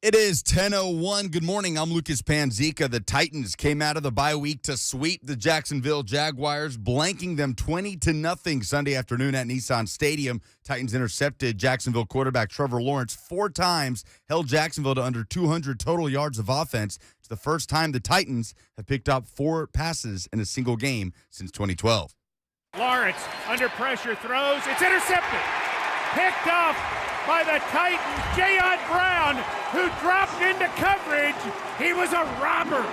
It is 10:01. Good morning. I'm Lucas Panzica. The Titans came out of the bye week to sweep the Jacksonville Jaguars, blanking them 20-0 Sunday afternoon at Nissan Stadium. Titans intercepted Jacksonville quarterback Trevor Lawrence 4 times, held Jacksonville to under 200 total yards of offense. It's the first time the Titans have picked up 4 passes in a single game since 2012. Lawrence under pressure throws. It's intercepted. Picked off by the Titans, Jayon Brown, who dropped into coverage. He was a robber.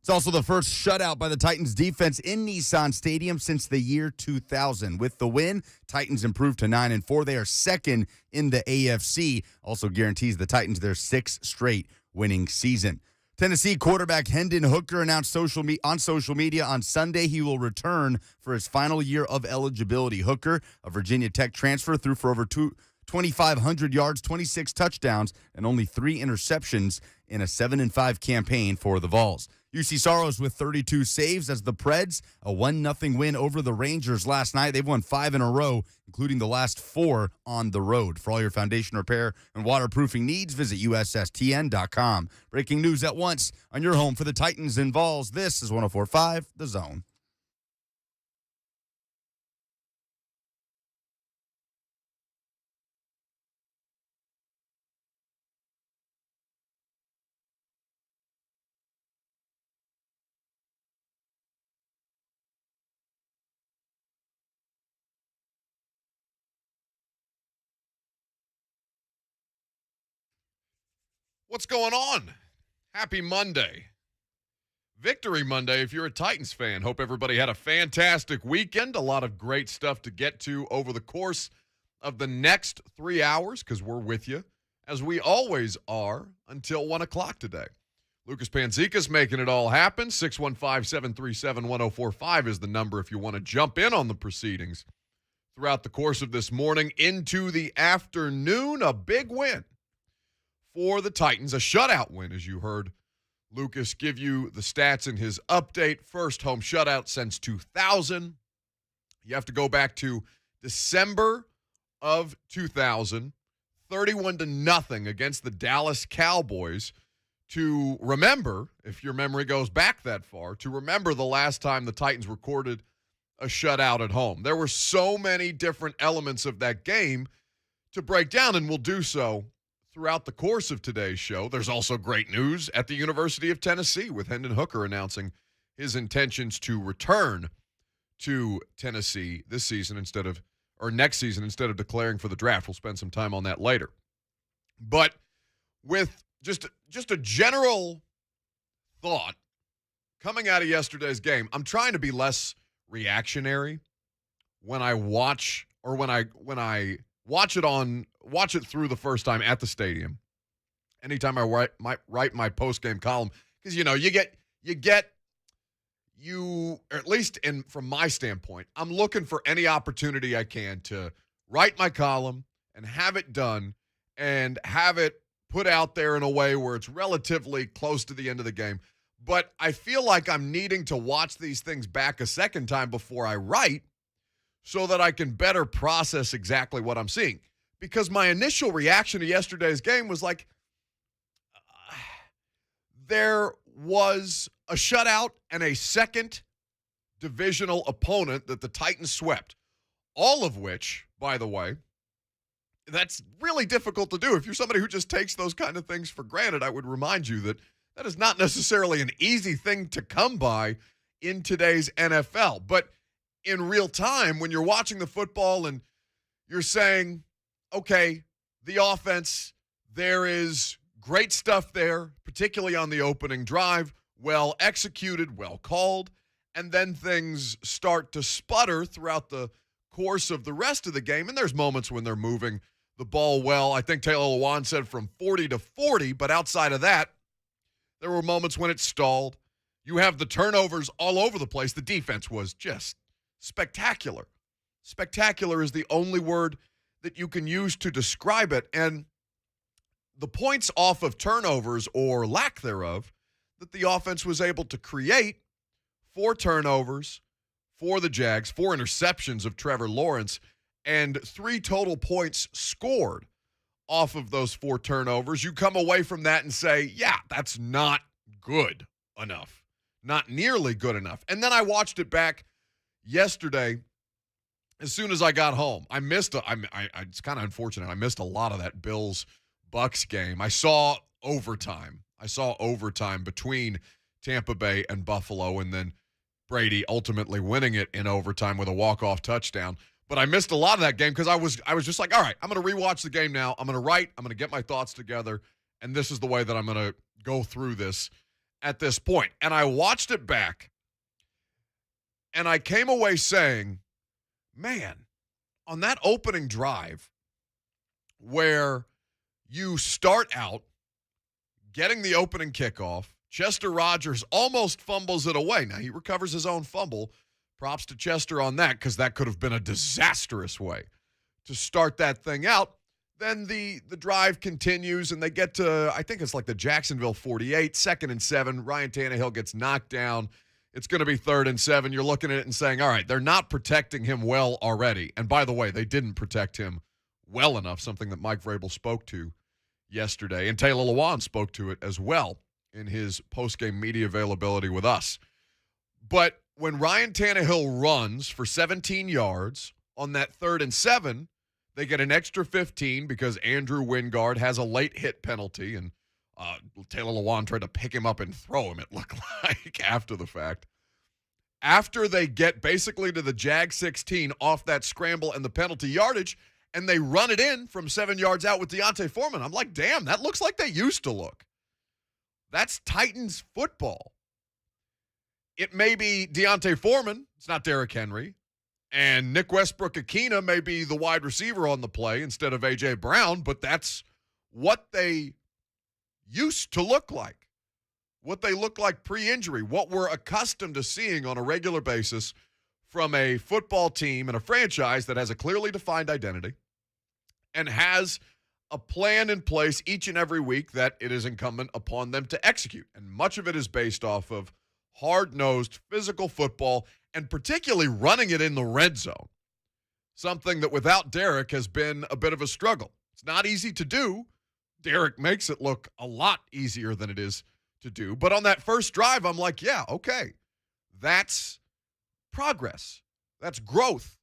It's also the first shutout by the Titans defense in Nissan Stadium since the year 2000. With the win, Titans improved to 9-4. They are second in the AFC. Also guarantees the Titans their 6th straight winning season. Tennessee quarterback Hendon Hooker announced on social media on Sunday he will return for his final year of eligibility. Hooker, a Virginia Tech transfer, threw for over 2,500 yards, 26 touchdowns, and only 3 interceptions in a 7-5 campaign for the Vols. UC Soros with 32 saves as the Preds, a 1-0 win over the Rangers last night. They've won 5 in a row, including the last 4 on the road. For all your foundation repair and waterproofing needs, visit USSTN.com. Breaking news at once on your home for the Titans and Vols. This is 104.5 The Zone. What's going on? Happy Monday. Victory Monday if you're a Titans fan. Hope everybody had a fantastic weekend. A lot of great stuff to get to over the course of the next 3 hours because we're with you, as we always are, until 1 o'clock today. Lucas Panzica's making it all happen. 615-737-1045 is the number if you want to jump in on the proceedings throughout the course of this morning into the afternoon. A big win for the Titans, a shutout win, as you heard Lucas give you the stats in his update. First home shutout since 2000. You have to go back to December of 2000, 31-0 against the Dallas Cowboys to remember, if your memory goes back that far, to remember the last time the Titans recorded a shutout at home. There were so many different elements of that game to break down, and we'll do so throughout the course of today's show. There's also great news at the University of Tennessee with Hendon Hooker announcing his intentions to return to Tennessee this season next season instead of declaring for the draft. We'll spend some time on that later. But with just a general thought coming out of yesterday's game, I'm trying to be less reactionary when I watch watch it through the first time at the stadium. Anytime I write my post-game column, because or at least from my standpoint, I'm looking for any opportunity I can to write my column and have it done and have it put out there in a way where it's relatively close to the end of the game. But I feel like I'm needing to watch these things back a second time before I write so that I can better process exactly what I'm seeing. Because my initial reaction to yesterday's game was like, there was a shutout and a second divisional opponent that the Titans swept. All of which, by the way, that's really difficult to do. If you're somebody who just takes those kind of things for granted, I would remind you that that is not necessarily an easy thing to come by in today's NFL. But in real time, when you're watching the football and you're saying, okay, the offense, there is great stuff there, particularly on the opening drive, well executed, well called, and then things start to sputter throughout the course of the rest of the game, and there's moments when they're moving the ball well. I think Taylor Lewan said from 40 to 40, but outside of that, there were moments when it stalled. You have the turnovers all over the place. The defense was just spectacular. Spectacular is the only word that you can use to describe it. And the points off of turnovers or lack thereof that the offense was able to create, 4 turnovers for the Jags, 4 interceptions of Trevor Lawrence, and 3 total points scored off of those 4 turnovers, you come away from that and say, yeah, that's not good enough. Not nearly good enough. And then I watched it back yesterday as soon as I got home. I missed it's kind of unfortunate. I missed a lot of that Bills-Bucks game. I saw overtime. Between Tampa Bay and Buffalo, and then Brady ultimately winning it in overtime with a walk-off touchdown. But I missed a lot of that game because I was just like, all right, I'm going to rewatch the game now. I'm going to get my thoughts together, and this is the way that I'm going to go through this at this point. And I watched it back, and I came away saying, man, on that opening drive where you start out getting the opening kickoff, Chester Rogers almost fumbles it away. Now, he recovers his own fumble. Props to Chester on that, because that could have been a disastrous way to start that thing out. Then the drive continues, and they get to, I think it's like the Jacksonville 48, 2nd and 7. Ryan Tannehill gets knocked down. It's going to be 3rd and 7. You're looking at it and saying, all right, they're not protecting him well already. And by the way, they didn't protect him well enough, something that Mike Vrabel spoke to yesterday. And Taylor Lewan spoke to it as well in his post-game media availability with us. But when Ryan Tannehill runs for 17 yards on that 3rd and 7, they get an extra 15 because Andrew Wingard has a late hit penalty, and Taylor Lewan tried to pick him up and throw him, it looked like, after the fact. After they get basically to the Jag 16 off that scramble and the penalty yardage, and they run it in from 7 yards out with Deontay Foreman, I'm like, damn, that looks like they used to look. That's Titans football. It may be Deontay Foreman. It's not Derrick Henry. And Nick Westbrook-Akina may be the wide receiver on the play instead of A.J. Brown, but that's what they used to look like, what they look like pre-injury, what we're accustomed to seeing on a regular basis from a football team and a franchise that has a clearly defined identity and has a plan in place each and every week that it is incumbent upon them to execute. And much of it is based off of hard-nosed physical football, and particularly running it in the red zone, something that without Derrick has been a bit of a struggle. It's not easy to do. Derrick makes it look a lot easier than it is to do. But on that first drive, I'm like, yeah, okay, that's progress. That's growth.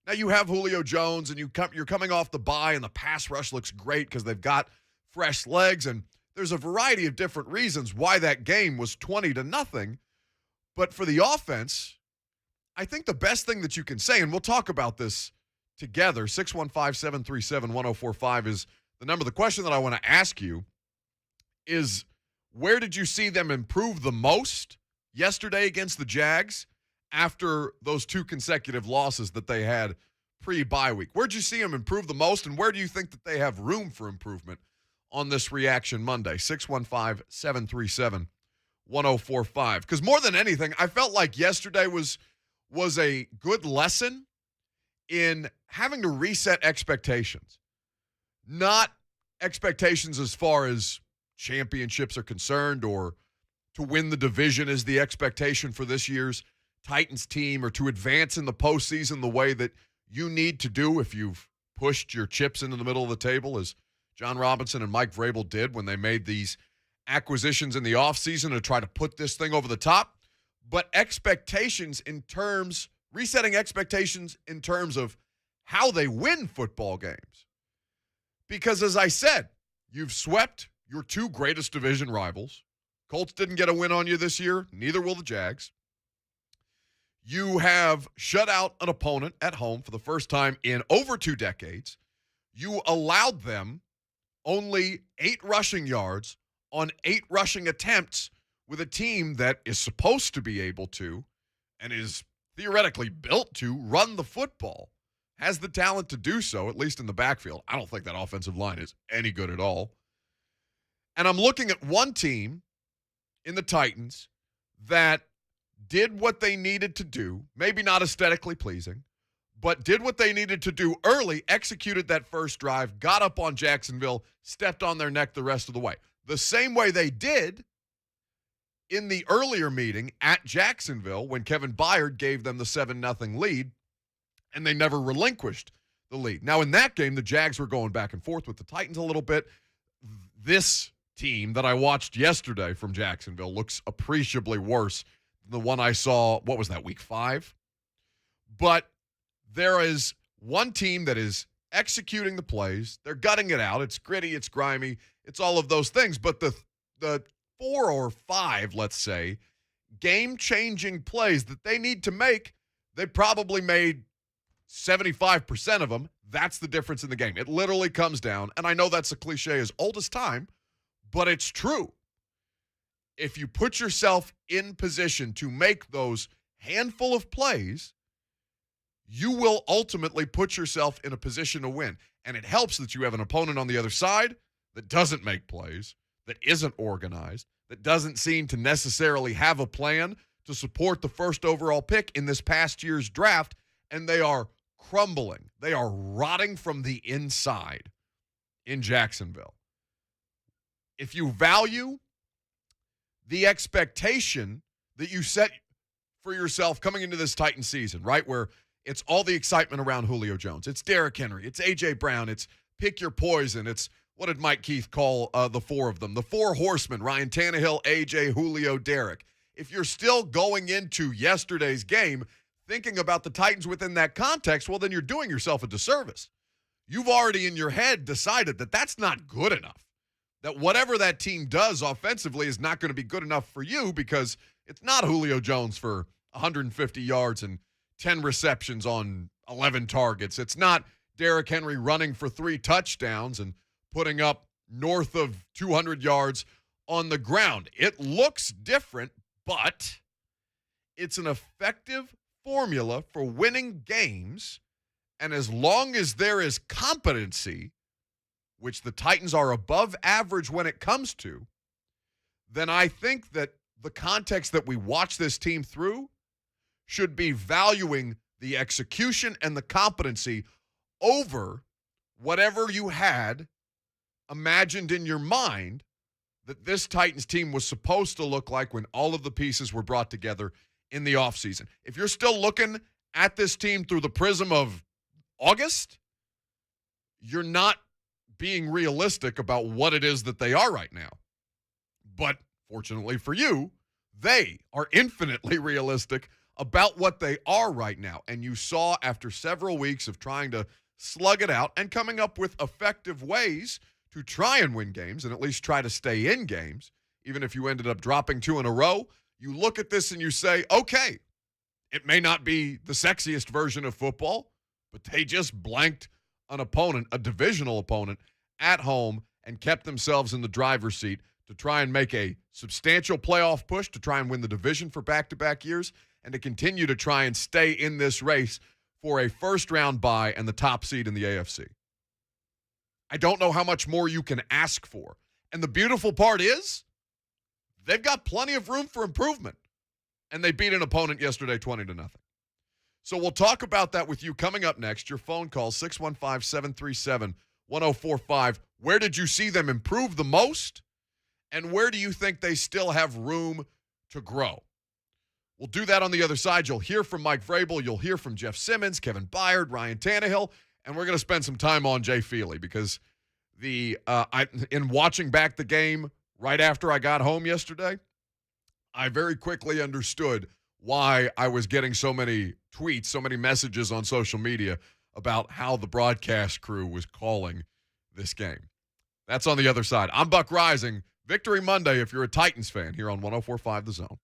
Now you have Julio Jones, and you're coming off the bye, and the pass rush looks great because they've got fresh legs, and there's a variety of different reasons why that game was 20-0. But for the offense, I think the best thing that you can say, and we'll talk about this together, 615-737-1045 is the number. The question that I want to ask you is, where did you see them improve the most yesterday against the Jags after those 2 consecutive losses that they had pre-bye week? Where did you see them improve the most, and where do you think that they have room for improvement on this Reaction Monday? 615-737-1045. Because more than anything, I felt like yesterday was a good lesson in having to reset expectations. Not expectations as far as championships are concerned, or to win the division is the expectation for this year's Titans team, or to advance in the postseason the way that you need to do if you've pushed your chips into the middle of the table, as John Robinson and Mike Vrabel did when they made these acquisitions in the offseason to try to put this thing over the top. But resetting expectations in terms of how they win football games. Because as I said, you've swept your 2 greatest division rivals. Colts didn't get a win on you this year. Neither will the Jags. You have shut out an opponent at home for the first time in over 2 decades. You allowed them only 8 rushing yards on 8 rushing attempts with a team that is supposed to be able to, and is theoretically built to, run the football. Has the talent to do so, at least in the backfield. I don't think that offensive line is any good at all. And I'm looking at one team in the Titans that did what they needed to do, maybe not aesthetically pleasing, but did what they needed to do early, executed that first drive, got up on Jacksonville, stepped on their neck the rest of the way. The same way they did in the earlier meeting at Jacksonville when Kevin Byard gave them the 7-0 lead, and they never relinquished the lead. Now, in that game, the Jags were going back and forth with the Titans a little bit. This team that I watched yesterday from Jacksonville looks appreciably worse than the one I saw, what was that, week 5? But there is one team that is executing the plays. They're gutting it out. It's gritty. It's grimy. It's all of those things. But the 4 or 5, let's say, game-changing plays that they need to make, they probably made 75% of them. That's the difference in the game. It literally comes down, and I know that's a cliche as old as time, but it's true. If you put yourself in position to make those handful of plays, you will ultimately put yourself in a position to win. And it helps that you have an opponent on the other side that doesn't make plays, that isn't organized, that doesn't seem to necessarily have a plan to support the first overall pick in this past year's draft, and they are crumbling. They are rotting from the inside in Jacksonville. If you value the expectation that you set for yourself coming into this Titan season, right, where it's all the excitement around Julio Jones, it's Derrick Henry, it's A.J. Brown, it's pick your poison, it's what did Mike Keith call the 4 of them? The 4 horsemen, Ryan Tannehill, A.J., Julio, Derrick. If you're still going into yesterday's game thinking about the Titans within that context, well, then you're doing yourself a disservice. You've already in your head decided that that's not good enough, that whatever that team does offensively is not going to be good enough for you because it's not Julio Jones for 150 yards and 10 receptions on 11 targets. It's not Derrick Henry running for 3 touchdowns and putting up north of 200 yards on the ground. It looks different, but it's an effective formula for winning games, and as long as there is competency, which the Titans are above average when it comes to, then I think that the context that we watch this team through should be valuing the execution and the competency over whatever you had imagined in your mind that this Titans team was supposed to look like when all of the pieces were brought together in the offseason. If you're still looking at this team through the prism of August, you're not being realistic about what it is that they are right now. But fortunately for you, they are infinitely realistic about what they are right now. And you saw after several weeks of trying to slug it out and coming up with effective ways to try and win games and at least try to stay in games, even if you ended up dropping 2 in a row, you look at this and you say, okay, it may not be the sexiest version of football, but they just blanked an opponent, a divisional opponent, at home and kept themselves in the driver's seat to try and make a substantial playoff push to try and win the division for back-to-back years and to continue to try and stay in this race for a first-round bye and the top seed in the AFC. I don't know how much more you can ask for. And the beautiful part is they've got plenty of room for improvement. And they beat an opponent yesterday 20-0. So we'll talk about that with you coming up next. Your phone call, 615-737-1045. Where did you see them improve the most? And where do you think they still have room to grow? We'll do that on the other side. You'll hear from Mike Vrabel. You'll hear from Jeff Simmons, Kevin Byard, Ryan Tannehill. And we're going to spend some time on Jay Feely because in watching back the game right after I got home yesterday, I very quickly understood why I was getting so many tweets, so many messages on social media about how the broadcast crew was calling this game. That's on the other side. I'm Buck Reising. Victory Monday if you're a Titans fan here on 104.5 The Zone.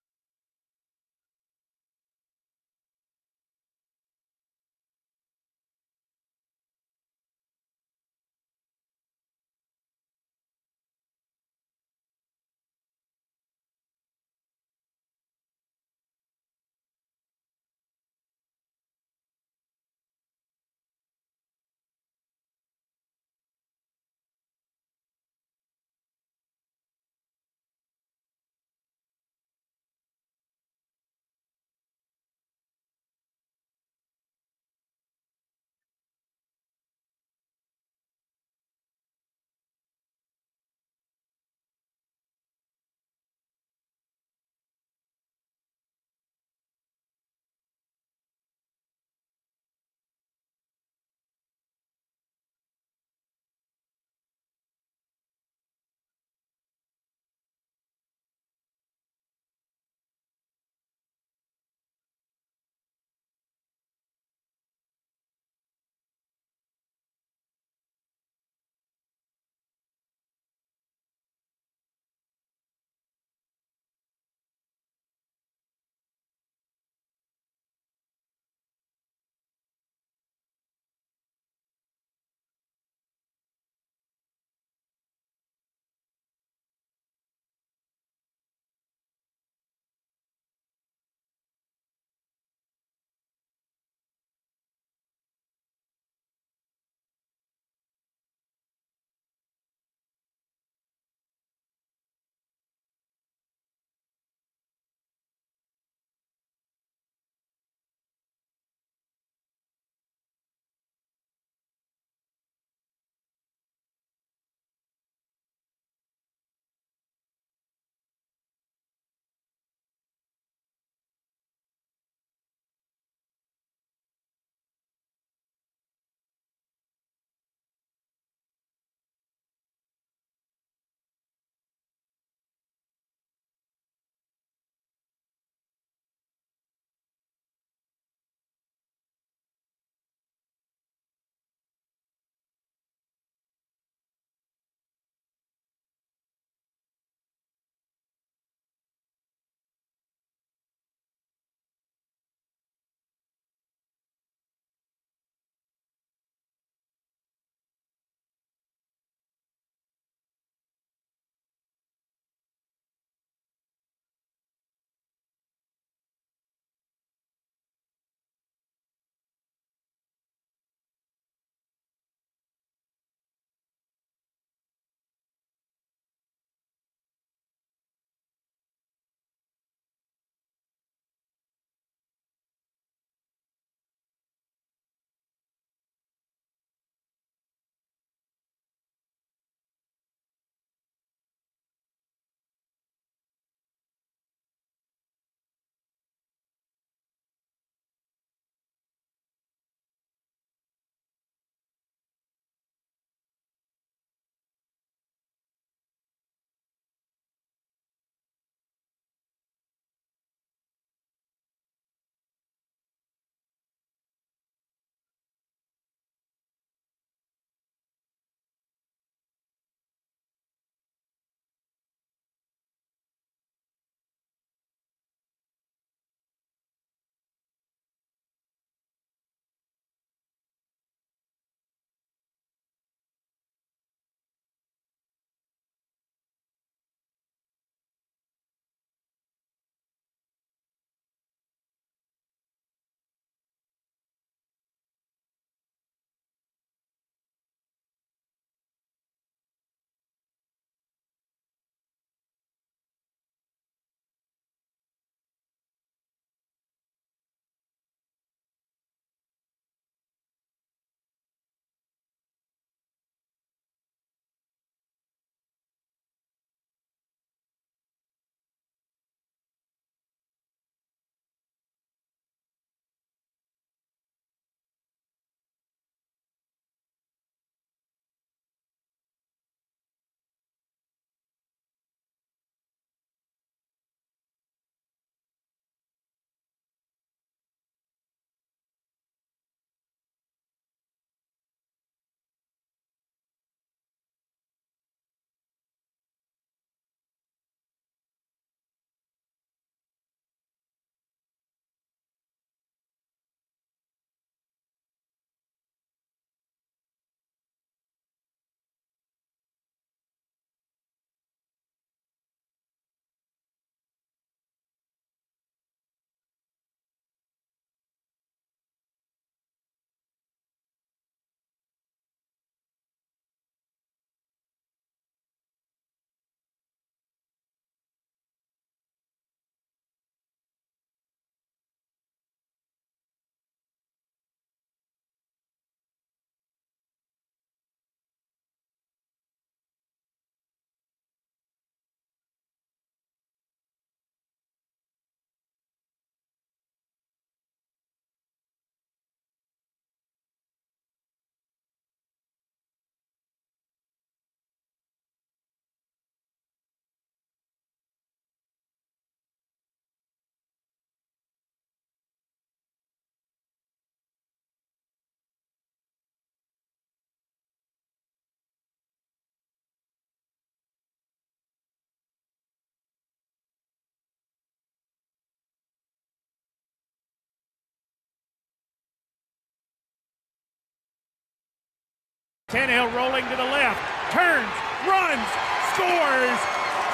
Tannehill rolling to the left, turns, runs, scores,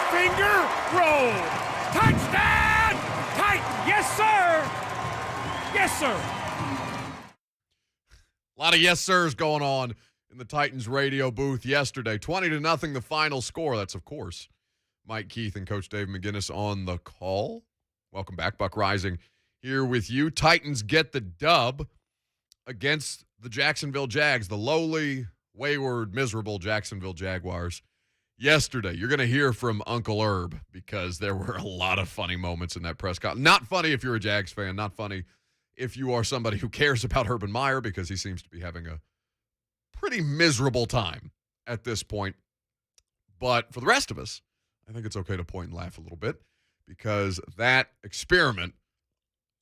finger roll, touchdown, Titan, yes sir, yes sir. A lot of yes sirs going on in the Titans radio booth yesterday. 20-0 the final score. That's, of course, Mike Keith and Coach Dave McGinnis on the call. Welcome back. Buck Reising here with you. Titans get the dub against the Jacksonville Jags, the lowly, wayward, miserable Jacksonville Jaguars yesterday. You're going to hear from Uncle Herb because there were a lot of funny moments in that press conference. Not funny if you're a Jags fan, not funny if you are somebody who cares about Urban Meyer, because he seems to be having a pretty miserable time at this point. But for the rest of us, I think it's okay to point and laugh a little bit, because that experiment,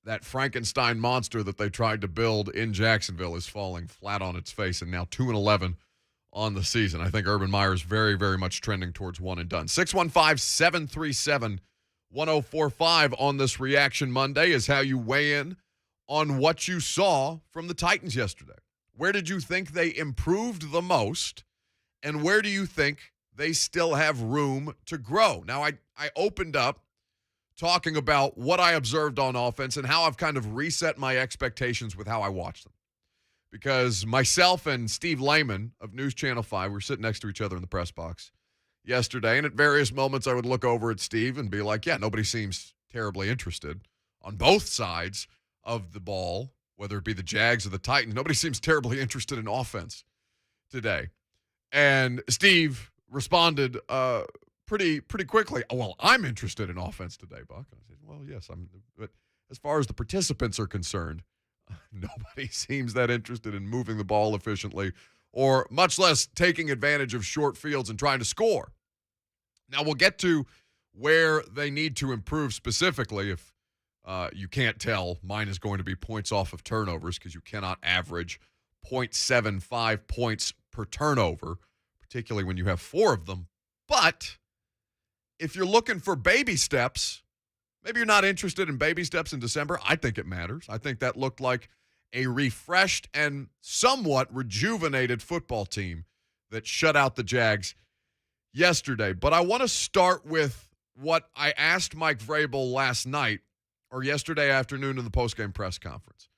that Frankenstein monster that they tried to build in Jacksonville, is falling flat on its face, and now 2-11 on the season. I think Urban Meyer is very, very much trending towards one and done. 615-737-1045 on this Reaction Monday is how you weigh in on what you saw from the Titans yesterday. Where did you think they improved the most, and where do you think they still have room to grow? Now, I opened up talking about what I observed on offense and how I've kind of reset my expectations with how I watch them. Because myself and Steve Lehman of News Channel 5 were sitting next to each other in the press box yesterday, and at various moments I would look over at Steve and be like, yeah, nobody seems terribly interested on both sides of the ball, whether it be the Jags or the Titans. Nobody seems terribly interested in offense today. And Steve responded pretty quickly, oh, well, I'm interested in offense today, Buck. I said, well, yes, but as far as the participants are concerned, nobody seems that interested in moving the ball efficiently, or much less taking advantage of short fields and trying to score. Now, we'll get to where they need to improve specifically. If you can't tell, mine is going to be points off of turnovers, because you cannot average 0.75 points per turnover, particularly when you have 4 of them. But if you're looking for baby steps, maybe you're not interested in baby steps in December. I think it matters. I think that looked like a refreshed and somewhat rejuvenated football team that shut out the Jags yesterday. But I want to start with what I asked Mike Vrabel last night, or yesterday afternoon in the postgame press conference.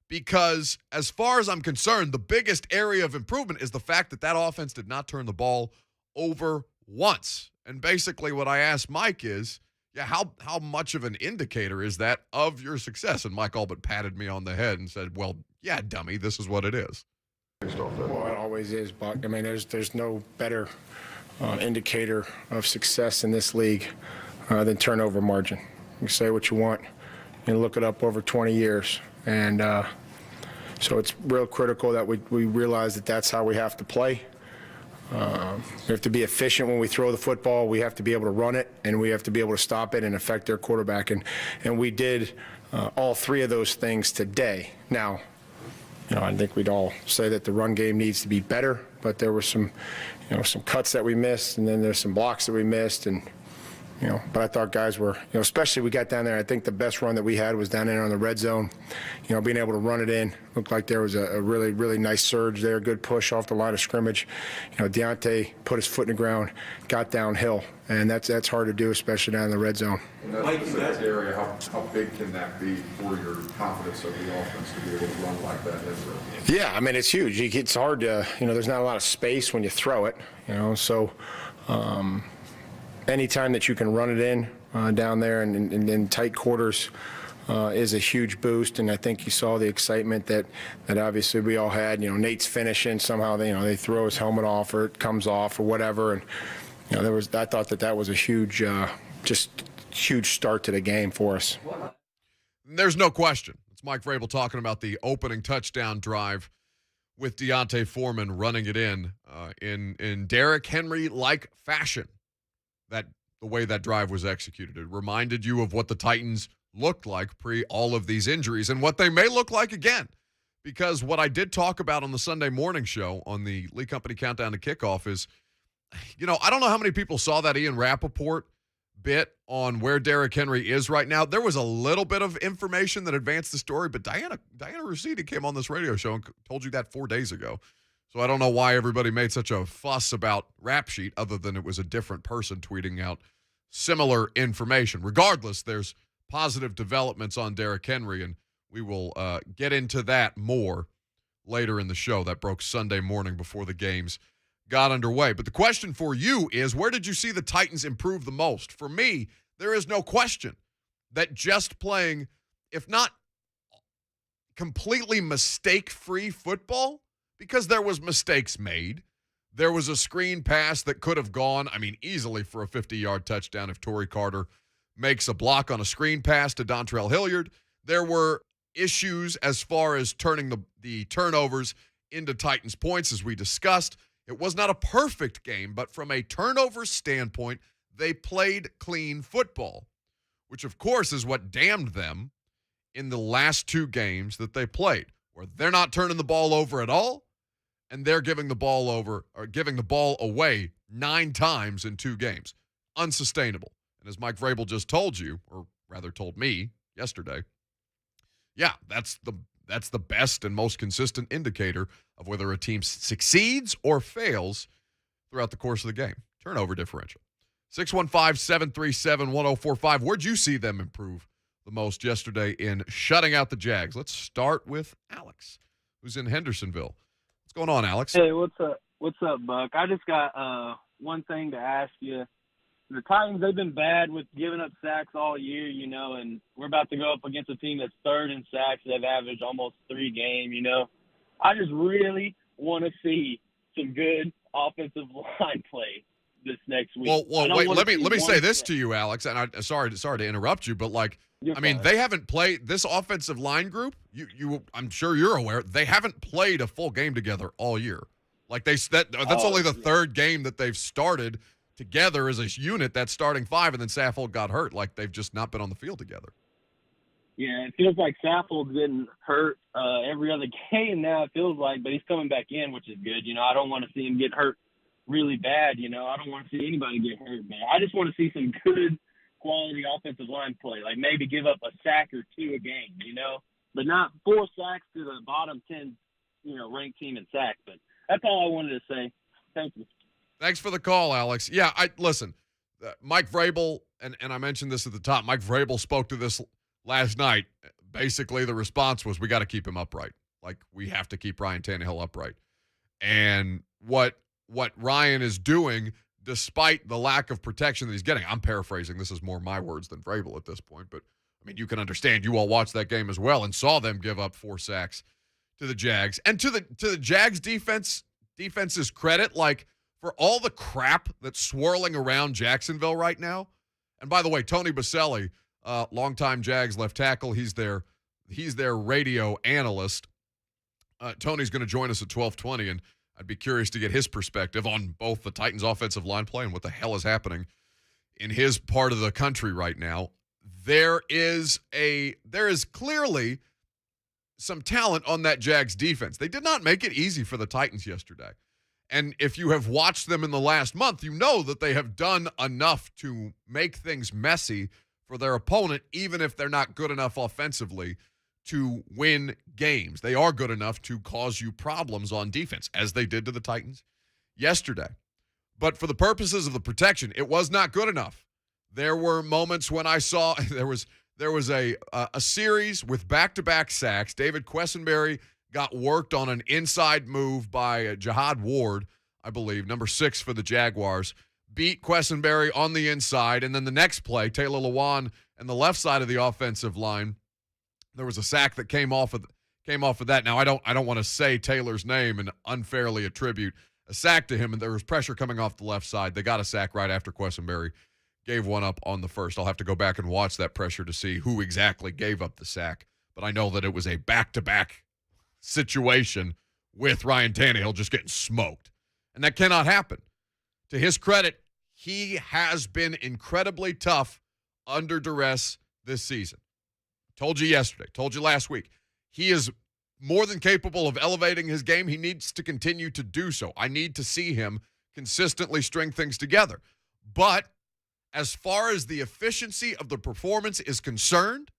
Because as far as I'm concerned, the biggest area of improvement is the fact that that offense did not turn the ball over once. And basically what I asked Mike is, yeah, how much of an indicator is that of your success? And Mike all but patted me on the head and said, well, yeah, dummy, this is what it is. Well, it always is, Buck. I mean, there's no better indicator of success in this league than turnover margin. You say what you want. You look it up over 20 years. And so it's real critical that we realize that that's how we have to play. We have to be efficient when we throw the football. We have to be able to run it, and we have to be able to stop it and affect their quarterback. And we did all 3 of those things today. Now, I think we'd all say that the run game needs to be better, but there were some cuts that we missed, and then there's some blocks that we missed, and but I thought guys were, especially we got down there. I think the best run that we had was down there on the red zone. Being able to run it in. Looked like there was a really, really nice surge there. Good push off the line of scrimmage. Deontay put his foot in the ground, got downhill, and that's hard to do, especially down in the red zone. In that specific area, how big can that be for your confidence of the offense to be able to run like that? Yeah, I mean, it's huge. It's hard to, there's not a lot of space when you throw it, so anytime that you can run it in down there and in tight quarters is a huge boost. And I think you saw the excitement that obviously we all had. Nate's finishing somehow. They throw his helmet off, or it comes off, or whatever. And I thought that was a huge, just huge start to the game for us. There's no question. It's Mike Vrabel talking about the opening touchdown drive with Deontay Foreman running it in Derrick Henry-like fashion. That the way that drive was executed. It reminded you of what the Titans looked like pre all of these injuries, and what they may look like again. Because what I did talk about on the Sunday morning show on the Lee Company Countdown to Kickoff is, I don't know how many people saw that Ian Rappaport bit on where Derrick Henry is right now. There was a little bit of information that advanced the story, but Diana Russini came on this radio show and told you that 4 days ago. So I don't know why everybody made such a fuss about Rap Sheet other than it was a different person tweeting out similar information. Regardless, there's positive developments on Derrick Henry, and we will get into that more later in the show. That broke Sunday morning before the games got underway. But the question for you is, where did you see the Titans improve the most? For me, there is no question that just playing, if not completely mistake-free football, because there was mistakes made. There was a screen pass that could have gone, easily for a 50-yard touchdown if Torrey Carter makes a block on a screen pass to Dontrell Hilliard. There were issues as far as turning the turnovers into Titans points, as we discussed. It was not a perfect game, but from a turnover standpoint, they played clean football, which, of course, is what damned them in the last two games that they played, where they're not turning the ball over at all, and they're giving the ball away 9 times in 2 games. Unsustainable. And as Mike Vrabel just told you, or rather told me yesterday, yeah, that's the best and most consistent indicator of whether a team succeeds or fails throughout the course of the game. Turnover differential. 615-737-1045. Where'd you see them improve the most yesterday in shutting out the Jags? Let's start with Alex, who's in Hendersonville. What's going on, Alex? Hey, what's up? What's up, Buck? I just got one thing to ask you. The Titans, they've been bad with giving up sacks all year, and we're about to go up against a team that's third in sacks. They've averaged almost 3 a game, I just really want to see some good offensive line play this next week. Well, wait, let me say this to you, Alex, and I'm sorry to interrupt you, but they haven't played this offensive line group. I'm sure you're aware they haven't played a full game together all year. That's only the third game that they've started together as a unit. That's starting 5, and then Saffold got hurt. They've just not been on the field together. Yeah, it feels like Saffold's getting hurt every other game now, it feels like, but he's coming back in, which is good. I don't want to see him get hurt really bad. I don't want to see anybody get hurt, man. I just want to see some good quality offensive line play, maybe give up a sack or 2 a game, but not 4 sacks to the bottom 10, ranked team in sacks. But that's all I wanted to say. Thank you. Thanks for the call, Alex. Yeah, listen, Mike Vrabel, and I mentioned this at the top, Mike Vrabel spoke to this last night. Basically, the response was, we got to keep him upright. We have to keep Ryan Tannehill upright. And what Ryan is doing, despite the lack of protection that he's getting, I'm paraphrasing. This is more my words than Vrabel at this point, but, you can understand. You all watched that game as well and saw them give up 4 sacks to the Jags. And to the Jags defense's credit, for all the crap that's swirling around Jacksonville right now, and by the way, Tony Boselli, longtime Jags left tackle, he's their radio analyst. Tony's going to join us at 12:20, and I'd be curious to get his perspective on both the Titans' offensive line play and what the hell is happening in his part of the country right now. There is clearly some talent on that Jags defense. They did not make it easy for the Titans yesterday. And if you have watched them in the last month, you know that they have done enough to make things messy for their opponent, even if they're not good enough offensively to win games. They are good enough to cause you problems on defense, as they did to the Titans yesterday. But for the purposes of the protection, it was not good enough. There were moments when I saw there was a series with back-to-back sacks. David Quessenberry got worked on an inside move by Jihad Ward, I believe, number 6 for the Jaguars. Beat Quessenberry on the inside, and then the next play, Taylor Lewan and the left side of the offensive line, there was a sack that came off of that. Now I don't want to say Taylor's name and unfairly attribute a sack to him, and there was pressure coming off the left side. They got a sack right after Quessenberry gave one up on the first. I'll have to go back and watch that pressure to see who exactly gave up the sack, but I know that it was a back-to-back situation with Ryan Tannehill just getting smoked, and that cannot happen. To his credit, he has been incredibly tough under duress this season. Told you yesterday, told you last week. He is more than capable of elevating his game. He needs to continue to do so. I need to see him consistently string things together. But as far as the efficiency of the performance is concerned,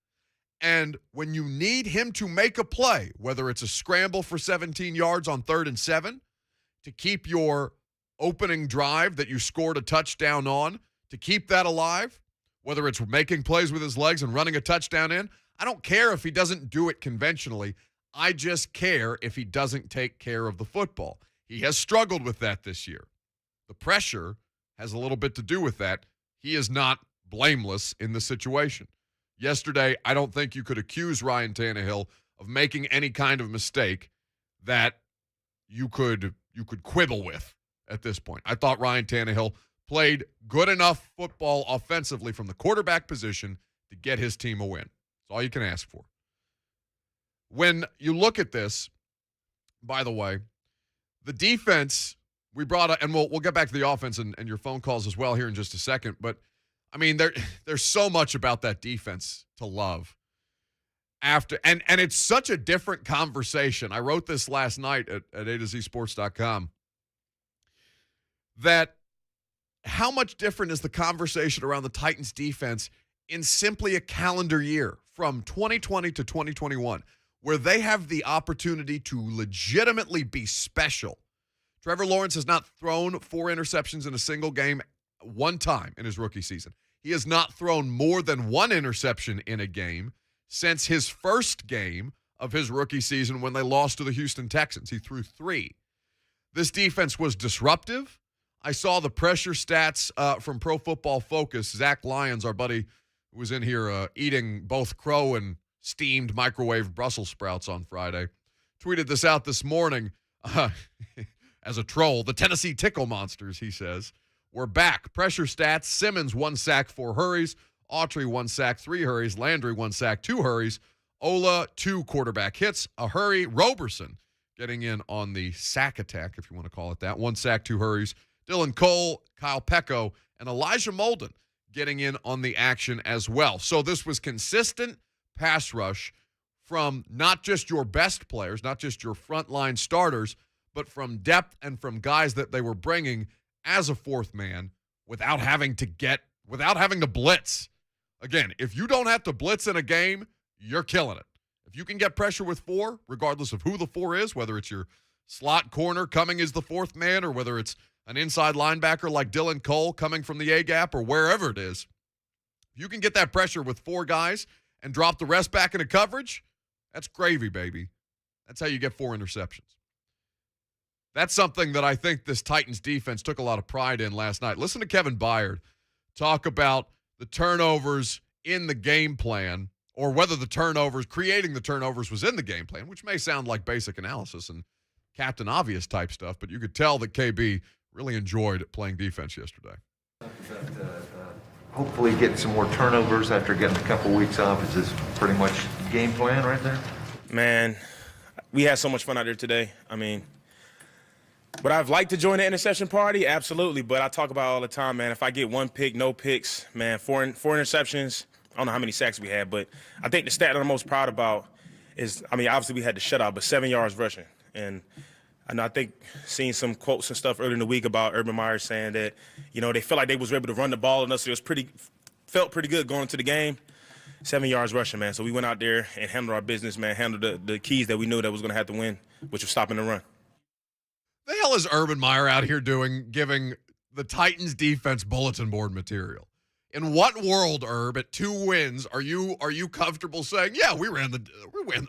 and when you need him to make a play, whether it's a scramble for 17 yards on 3rd and 7, to keep your opening drive that you scored a touchdown on, to keep that alive, whether it's making plays with his legs and running a touchdown in. I don't care if he doesn't do it conventionally. I just care if he doesn't take care of the football. He has struggled with that this year. The pressure has a little bit to do with that. He is not blameless in the situation. Yesterday, I don't think you could accuse Ryan Tannehill of making any kind of mistake that you could quibble with at this point. I thought Ryan Tannehill played good enough football offensively from the quarterback position to get his team a win. That's all you can ask for. When you look at this, by the way, the defense we brought up, and we'll get back to the offense and your phone calls as well here in just a second, but I mean, there's so much about that defense to love. And it's such a different conversation. I wrote this last night at A2ZSports.com that how much different is the conversation around the Titans defense in simply a calendar year from 2020 to 2021, where they have the opportunity to legitimately be special. Trevor Lawrence has not thrown 4 interceptions in a single game one time in his rookie season. He has not thrown more than 1 interception in a game since his first game of his rookie season when they lost to the Houston Texans. He threw 3. This defense was disruptive. I saw the pressure stats from Pro Football Focus. Zach Lyons, our buddy who was in here eating both crow and steamed microwave Brussels sprouts on Friday, tweeted this out this morning as a troll. The Tennessee Tickle Monsters, he says, we're back. Pressure stats: Simmons 1 sack, 4 hurries. Autry 1 sack, 3 hurries. Landry 1 sack, 2 hurries. Ola 2 quarterback hits, a hurry. Roberson getting in on the sack attack, if you want to call it that. 1 sack, 2 hurries. Dylan Cole, Kyle Pecco, and Elijah Molden getting in on the action as well. So this was consistent pass rush from not just your best players, not just your frontline starters, but from depth and from guys that they were bringing as a fourth man without having to blitz. Again, if you don't have to blitz in a game, you're killing it. If you can get pressure with 4, regardless of who the 4 is, whether it's your slot corner coming as the fourth man or whether it's an inside linebacker like Dylan Cole coming from the A-gap or wherever it is, if you can get that pressure with 4 guys and drop the rest back into coverage, that's gravy, baby. That's how you get 4 interceptions. That's something that I think this Titans defense took a lot of pride in last night. Listen to Kevin Byard talk about the turnovers in the game plan, or whether creating the turnovers was in the game plan, which may sound like basic analysis and Captain Obvious type stuff, but you could tell that KB really enjoyed playing defense yesterday. Hopefully getting some more turnovers after getting a couple weeks off. Is this pretty much game plan right there? Man, we had so much fun out there today. I mean, would I have liked to join the interception party? Absolutely, but I talk about it all the time, man. If I get 1 pick, no picks, man, 4 interceptions, I don't know how many sacks we had, but I think the stat that I'm most proud about is, I mean, obviously we had the shutout, but 7 yards rushing. And I think seeing some quotes and stuff earlier in the week about Urban Meyer saying that, you know, they felt like they was able to run the ball enough, so it felt pretty good going into the game. 7 yards rushing, man. So we went out there and handled our business, man, handled the keys that we knew that was going to have to win, which was stopping the run. The hell is Urban Meyer out here doing, giving the Titans defense bulletin board material? In what world, Herb, at 2 wins, are you comfortable saying, yeah, we ran,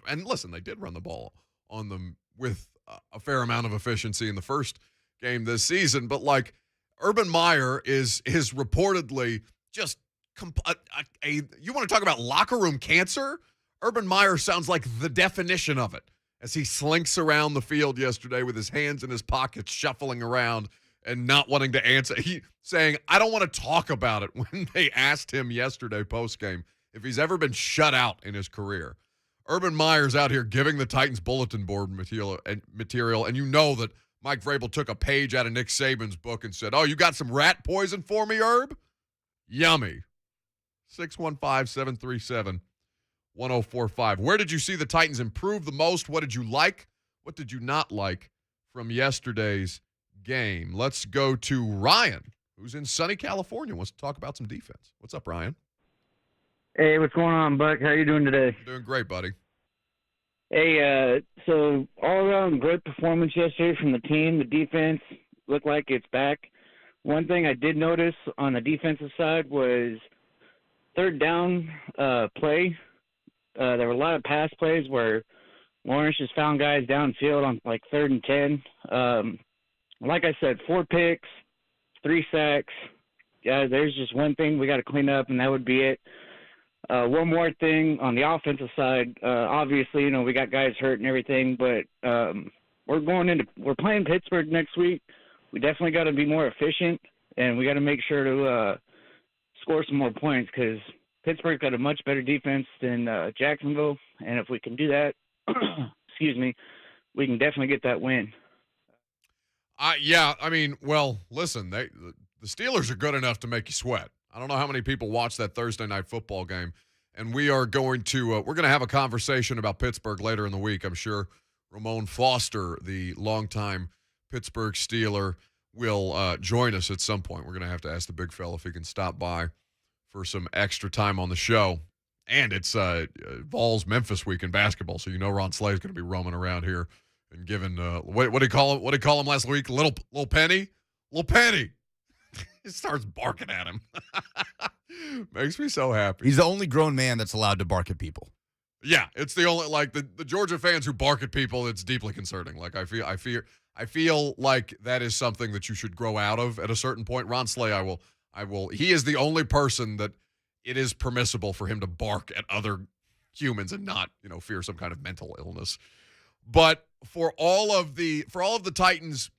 and listen, they did run the ball on them with a fair amount of efficiency in the first game this season, but like Urban Meyer is reportedly just you want to talk about locker room cancer? Urban Meyer sounds like the definition of it as he slinks around the field yesterday with his hands in his pockets, shuffling around and not wanting to answer. He saying, I don't want to talk about it, when they asked him yesterday postgame if he's ever been shut out in his career. Urban Meyer's out here giving the Titans bulletin board material, and you know that Mike Vrabel took a page out of Nick Saban's book and said, oh, you got some rat poison for me, Herb? Yummy. 615-737-1045. Where did you see the Titans improve the most? What did you like? What did you not like from yesterday's game? Let's go to Ryan, who's in sunny California, wants to talk about some defense. What's up, Ryan? Hey, what's going on, Buck? How you doing today? Doing great, buddy. Hey, so all-around great performance yesterday from the team. The defense looked like it's back. One thing I did notice on the defensive side was third down play. There were a lot of pass plays where Lawrence just found guys downfield on like 3rd and 10. Like I said, 4 picks, 3 sacks. Yeah, there's just one thing we got to clean up, and that would be it. One more thing on the offensive side. Obviously, we got guys hurt and everything, but we're playing Pittsburgh next week. We definitely got to be more efficient, and we got to make sure to score some more points because Pittsburgh's got a much better defense than Jacksonville, and if we can do that, excuse me, we can definitely get that win. Yeah, I mean, well, listen, the Steelers are good enough to make you sweat. I don't know how many people watch that Thursday night football game, and we are going to we're going to have a conversation about Pittsburgh later in the week. I'm sure Ramon Foster, the longtime Pittsburgh Steeler, will join us at some point. We're going to have to ask the big fella if he can stop by for some extra time on the show. And it's Vols-Memphis week in basketball, so Ron Slay's going to be roaming around here and giving what did he call him? What did he call him last week? Little Penny. He starts barking at him. Makes me so happy. He's the only grown man that's allowed to bark at people. Yeah, it's the only the Georgia fans who bark at people. It's deeply concerning. Like I feel like that is something that you should grow out of at a certain point. Ron Slay, I will. He is the only person that it is permissible for him to bark at other humans and not fear some kind of mental illness. But for all of the Titans.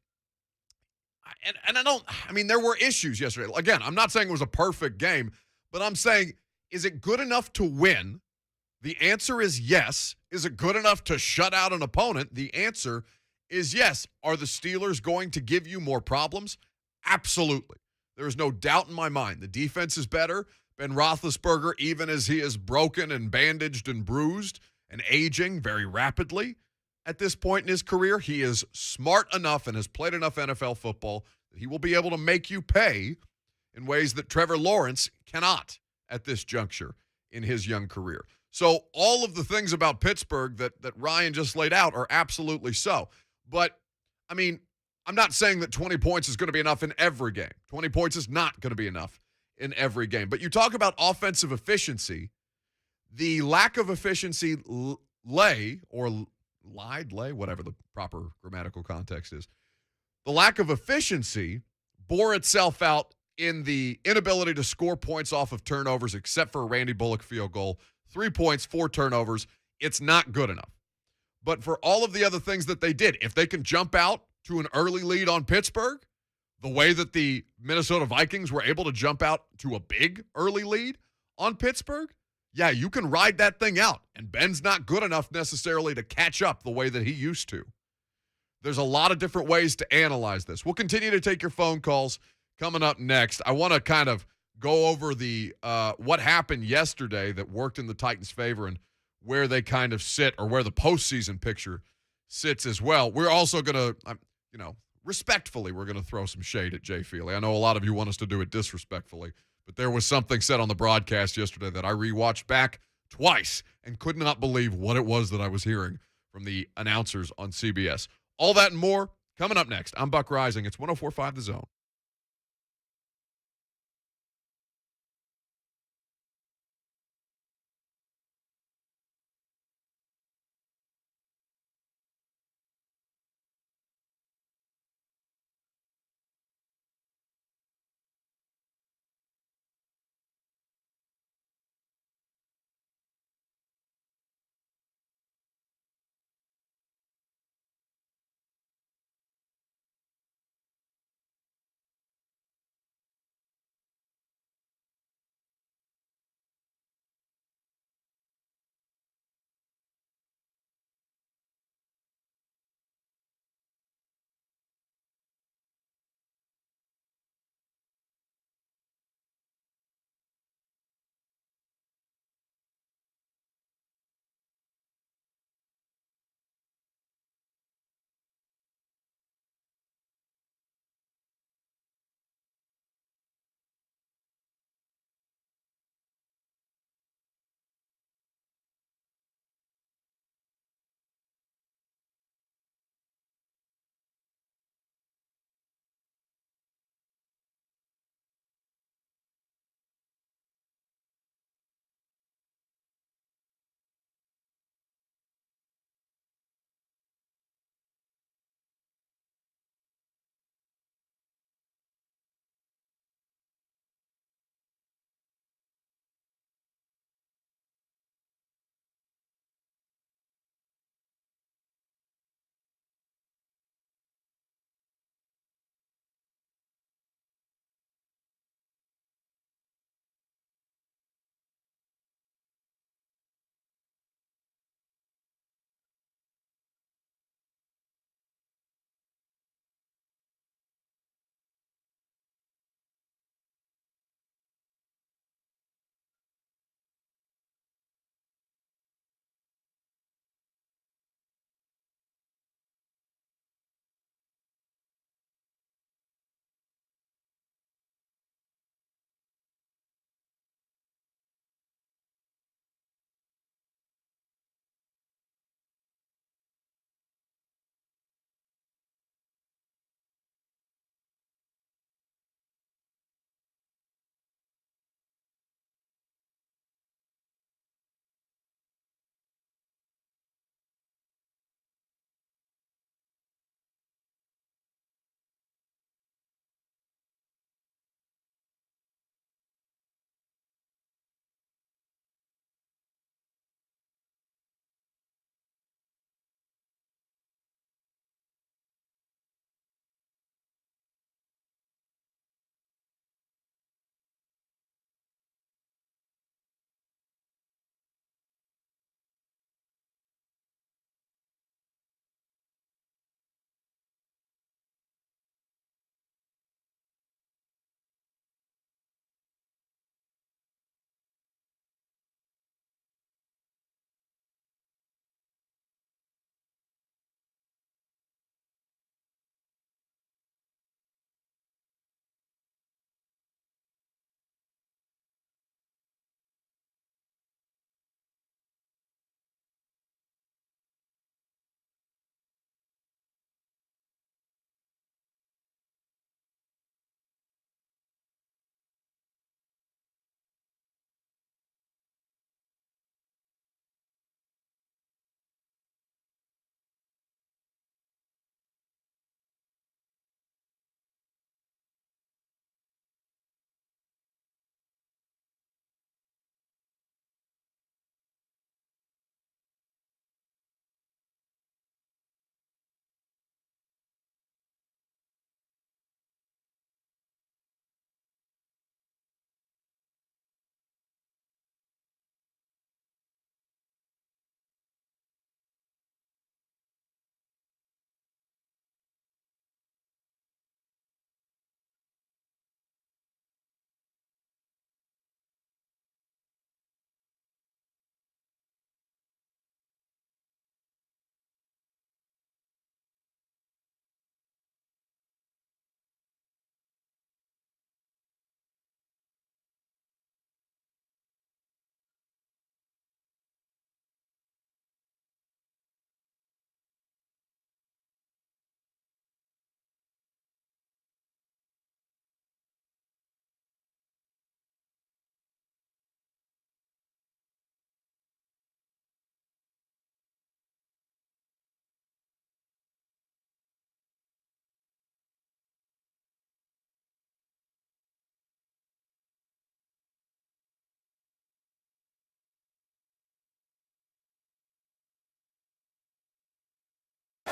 And there were issues yesterday. Again, I'm not saying it was a perfect game, but I'm saying, is it good enough to win? The answer is yes. Is it good enough to shut out an opponent? The answer is yes. Are the Steelers going to give you more problems? Absolutely. There is no doubt in my mind. The defense is better. Ben Roethlisberger, even as he is broken and bandaged and bruised and aging very rapidly, at this point in his career, he is smart enough and has played enough NFL football that he will be able to make you pay in ways that Trevor Lawrence cannot at this juncture in his young career. So all of the things about Pittsburgh that Ryan just laid out are absolutely so. But, I'm not saying that 20 points is going to be enough in every game. 20 points is not going to be enough in every game. But you talk about offensive efficiency. The lack of efficiency whatever the proper grammatical context is. The lack of efficiency bore itself out in the inability to score points off of turnovers, except for a Randy Bullock field goal. 3 points, 4 turnovers. It's not good enough. But for all of the other things that they did, if they can jump out to an early lead on Pittsburgh, the way that the Minnesota Vikings were able to jump out to a big early lead on Pittsburgh, yeah, you can ride that thing out. And Ben's not good enough necessarily to catch up the way that he used to. There's a lot of different ways to analyze this. We'll continue to take your phone calls coming up next. I want to kind of go over the what happened yesterday that worked in the Titans' favor and where they kind of sit, or where the postseason picture sits as well. We're also going to, respectfully, we're going to throw some shade at Jay Feely. I know a lot of you want us to do it disrespectfully, but there was something said on the broadcast yesterday that I rewatched back twice and could not believe what it was that I was hearing from the announcers on CBS. All that and more coming up next. I'm Buck Reising. It's 104.5 The Zone.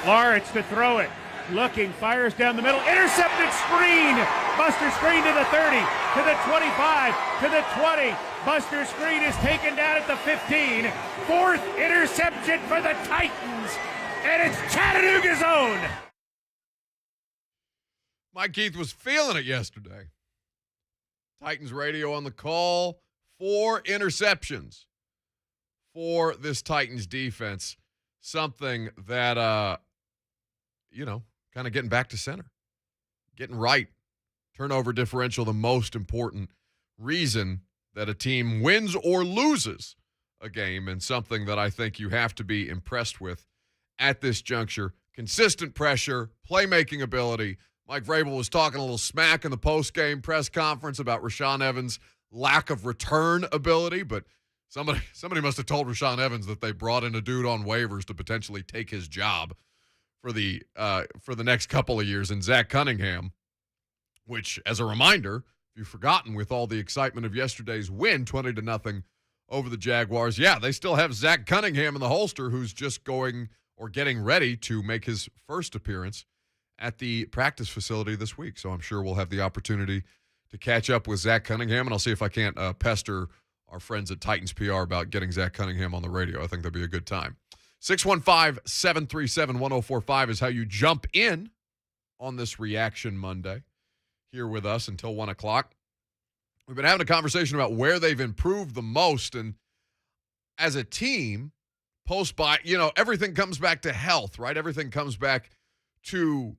Lawrence to throw it. Looking, fires down the middle. Intercepted screen. Buster screen to the 30, to the 25, to the 20. Buster screen is taken down at the 15. Fourth interception for the Titans. And it's Chattanooga's own. Mike Keith was feeling it yesterday. Titans radio on the call. 4 interceptions for this Titans defense. Something that, kind of getting back to center. Getting right. Turnover differential, the most important reason that a team wins or loses a game, and something that I think you have to be impressed with at this juncture. Consistent pressure, playmaking ability. Mike Vrabel was talking a little smack in the post-game press conference about Rashaan Evans' lack of return ability, but somebody must have told Rashaan Evans that they brought in a dude on waivers to potentially take his job for the next couple of years in Zach Cunningham, which, as a reminder, if you've forgotten with all the excitement of yesterday's win, 20-0 over the Jaguars, yeah, they still have Zach Cunningham in the holster, who's just going or getting ready to make his first appearance at the practice facility this week. So I'm sure we'll have the opportunity to catch up with Zach Cunningham, and I'll see if I can't pester our friends at Titans PR about getting Zach Cunningham on the radio. I think that'd be a good time. 615-737-1045 is how you jump in on this Reaction Monday here with us until 1 o'clock. We've been having a conversation about where they've improved the most, and as a team, everything comes back to health, right? Everything comes back to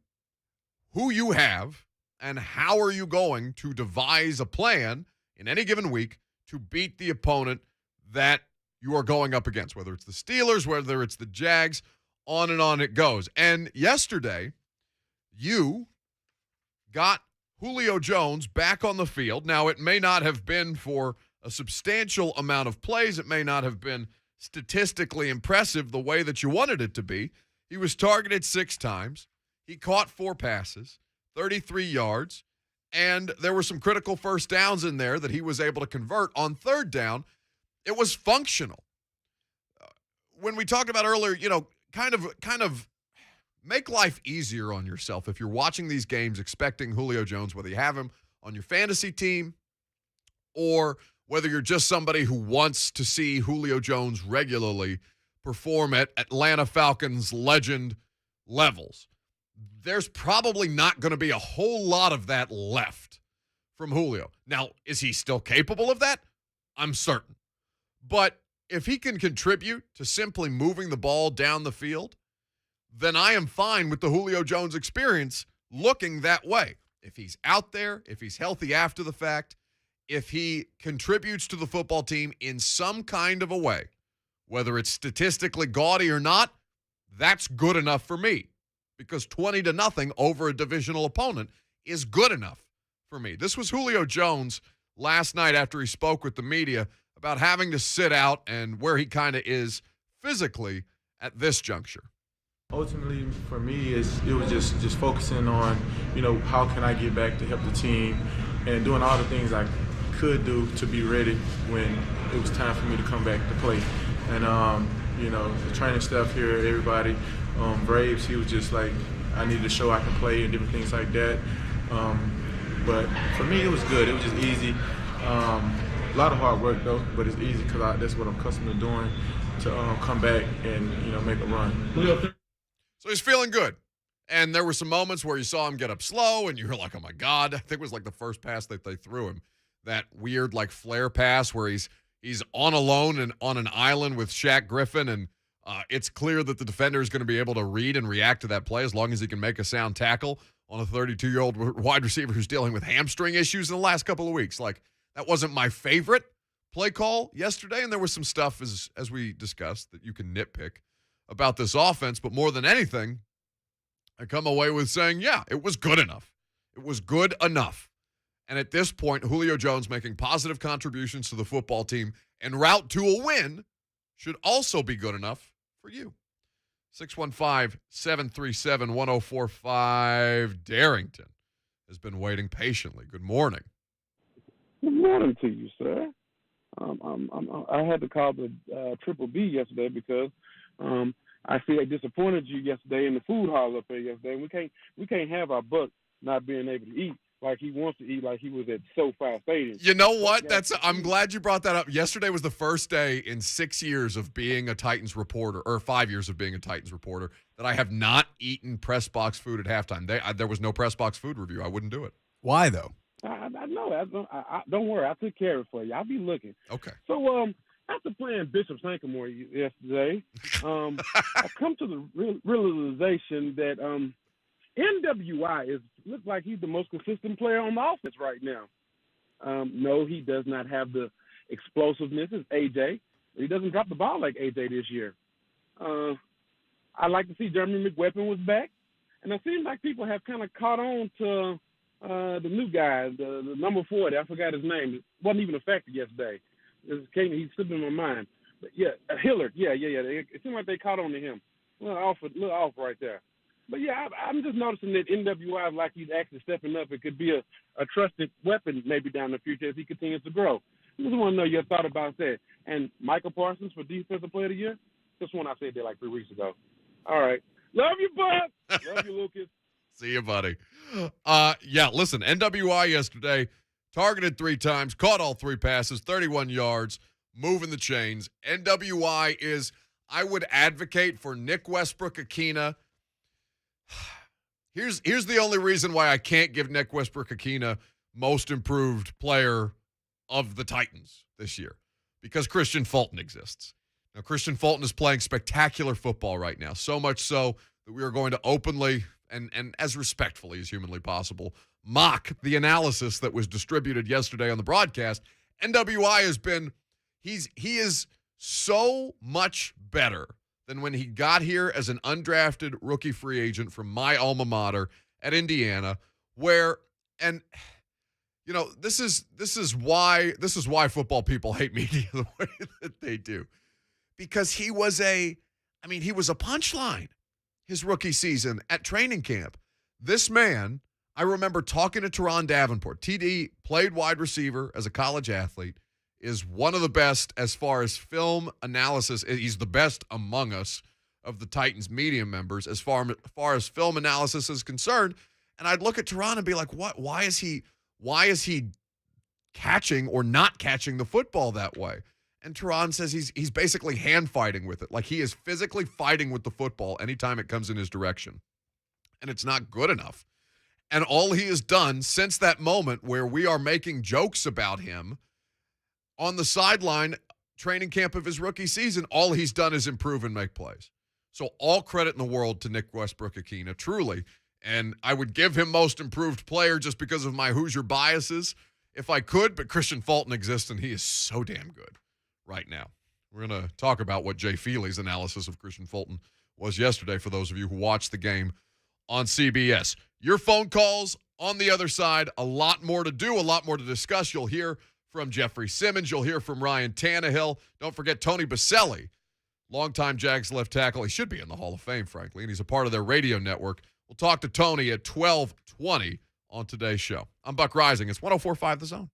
who you have and how are you going to devise a plan in any given week to beat the opponent that you are going up against, whether it's the Steelers, whether it's the Jags, on and on it goes. And yesterday, you got Julio Jones back on the field. Now, it may not have been for a substantial amount of plays. It may not have been statistically impressive the way that you wanted it to be. He was targeted 6 times. He caught 4 passes, 33 yards, and there were some critical first downs in there that he was able to convert. On third down, it was functional. When we talked about earlier, kind of make life easier on yourself if you're watching these games expecting Julio Jones, whether you have him on your fantasy team or whether you're just somebody who wants to see Julio Jones regularly perform at Atlanta Falcons legend levels. There's probably not going to be a whole lot of that left from Julio. Now, is he still capable of that? I'm certain. But if he can contribute to simply moving the ball down the field, then I am fine with the Julio Jones experience looking that way. If he's out there, if he's healthy after the fact, if he contributes to the football team in some kind of a way, whether it's statistically gaudy or not, that's good enough for me, because 20-0 over a divisional opponent is good enough for me. This was Julio Jones last night after he spoke with the media about having to sit out and where he kind of is physically at this juncture. Ultimately, for me, it was just focusing on, how can I get back to help the team and doing all the things I could do to be ready when it was time for me to come back to play. And, the training staff here, everybody, Braves, he was just like, I needed to show I can play and different things like that. But for me, it was good. It was just easy. A lot of hard work, though, but it's easy because that's what I'm accustomed to doing, to come back and, make a run. So he's feeling good. And there were some moments where you saw him get up slow, and you were like, oh, my God. I think it was like the first pass that they threw him, that weird, flare pass where he's on alone and on an island with Shaq Griffin, and it's clear that the defender is going to be able to read and react to that play as long as he can make a sound tackle on a 32-year-old wide receiver who's dealing with hamstring issues in the last couple of weeks. That wasn't my favorite play call yesterday, and there was some stuff, as we discussed, that you can nitpick about this offense, but more than anything, I come away with saying, yeah, it was good enough. It was good enough. And at this point, Julio Jones making positive contributions to the football team en route to a win should also be good enough for you. 615-737-1045. Darrington has been waiting patiently. Good morning. Good morning to you, sir. I had to call the Triple B yesterday because I see they disappointed you yesterday in the food hall up there yesterday. We can't have our Buck not being able to eat like he wants to eat, like he was at SoFi Stadium. You know what? I'm glad you brought that up. Yesterday was the first day in 6 years of being a Titans reporter, or 5 years of being a Titans reporter, that I have not eaten press box food at halftime. There was no press box food review. I wouldn't do it. Why, though? I know. Don't worry. I took care of it for you. I'll be looking. Okay. So, after playing Bishop Sankamore yesterday, I come to the realization that NWI looks like he's the most consistent player on the offense right now. No, he does not have the explosiveness as AJ. He doesn't drop the ball like AJ this year. I like to see Jeremy McWeapon was back, and it seems like people have kind of caught on to the new guy, the number 40. I forgot his name. It wasn't even affected yesterday. He slipped in my mind. But yeah, Hillard. Yeah. It seemed like they caught on to him. A little off right there. But yeah, I'm just noticing that NWI, like he's actually stepping up. It could be a trusted weapon maybe down the future as he continues to grow. I just want to know your thought about that. And Michael Parsons for Defensive Player of the Year? This one I said that like 3 weeks ago. All right. Love you, Buck. Love you, Lucas. See you, buddy. Yeah, listen, NWI yesterday targeted 3 times, caught all 3 passes, 31 yards, moving the chains. NWI is, I would advocate for Nick Westbrook-Akina. Here's the only reason why I can't give Nick Westbrook-Akina most improved player of the Titans this year, because Christian Fulton exists. Now, Christian Fulton is playing spectacular football right now, so much so that we are going to openly and as respectfully as humanly possible mock the analysis that was distributed yesterday on the broadcast. NWI has been he is so much better than when he got here as an undrafted rookie free agent from my alma mater at Indiana, where, and you know, this is why football people hate media the way that they do. Because he was a punchline his rookie season at training camp. This man, I remember talking to Teron Davenport. TD played wide receiver as a college athlete, is one of the best as far as film analysis. He's the best among us of the Titans media members as far as film analysis is concerned. And I'd look at Teron and be like, what? Why is he catching or not catching the football that way? And Teron says he's basically hand fighting with it. Like, he is physically fighting with the football anytime it comes in his direction. And it's not good enough. And all he has done since that moment where we are making jokes about him on the sideline training camp of his rookie season, all he's done is improve and make plays. So all credit in the world to Nick Westbrook-Akina, truly. And I would give him most improved player just because of my Hoosier biases if I could, but Christian Fulton exists, and he is so damn good right now. We're going to talk about what Jay Feely's analysis of Christian Fulton was yesterday for those of you who watched the game on CBS. Your phone calls on the other side, a lot more to do, a lot more to discuss. You'll hear from Jeffrey Simmons. You'll hear from Ryan Tannehill. Don't forget Tony Boselli, longtime Jags left tackle. He should be in the Hall of Fame, frankly, and he's a part of their radio network. We'll talk to Tony at 12:20 on today's show. I'm Buck Reising. It's 104.5 The Zone.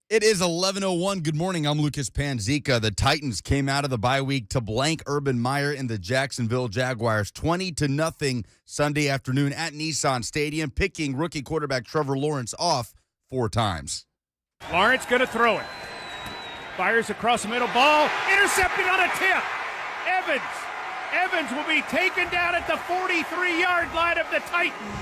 It is 11:01. Good morning. I'm Lucas Panzica. The Titans came out of the bye week to blank Urban Meyer and the Jacksonville Jaguars 20-0 Sunday afternoon at Nissan Stadium, picking rookie quarterback Trevor Lawrence off 4 times. Lawrence going to throw it. Fires across the middle. Ball intercepted on a tip. Evans will be taken down at the 43-yard line of the Titans.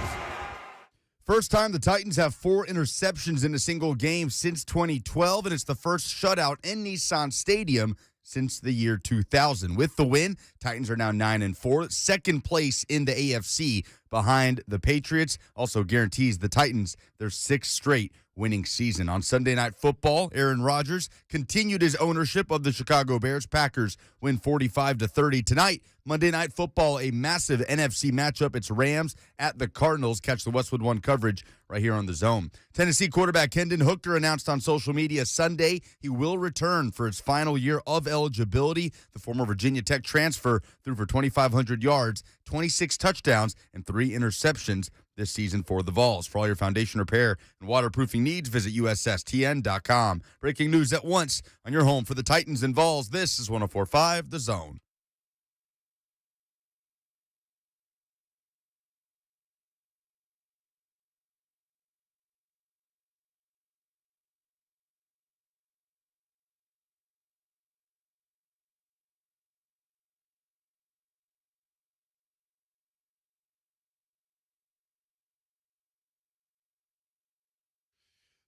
First time the Titans have 4 interceptions in a single game since 2012, and it's the first shutout in Nissan Stadium since the year 2000. With the win, Titans are now 9-4, second place in the AFC behind the Patriots. Also guarantees the Titans their 6th straight winning season. On Sunday Night Football, Aaron Rodgers continued his ownership of the Chicago Bears. Packers win 45-30. Tonight, Monday Night Football, a massive NFC matchup. It's Rams at the Cardinals. Catch the Westwood One coverage right here on The Zone. Tennessee quarterback Hendon Hooker announced on social media Sunday he will return for his final year of eligibility. The former Virginia Tech transfer threw for 2,500 yards, 26 touchdowns, and 3 interceptions this season for the Vols. For all your foundation repair and waterproofing needs, visit USSTN.com. Breaking news at once on your home for the Titans and Vols. This is 104.5 The Zone.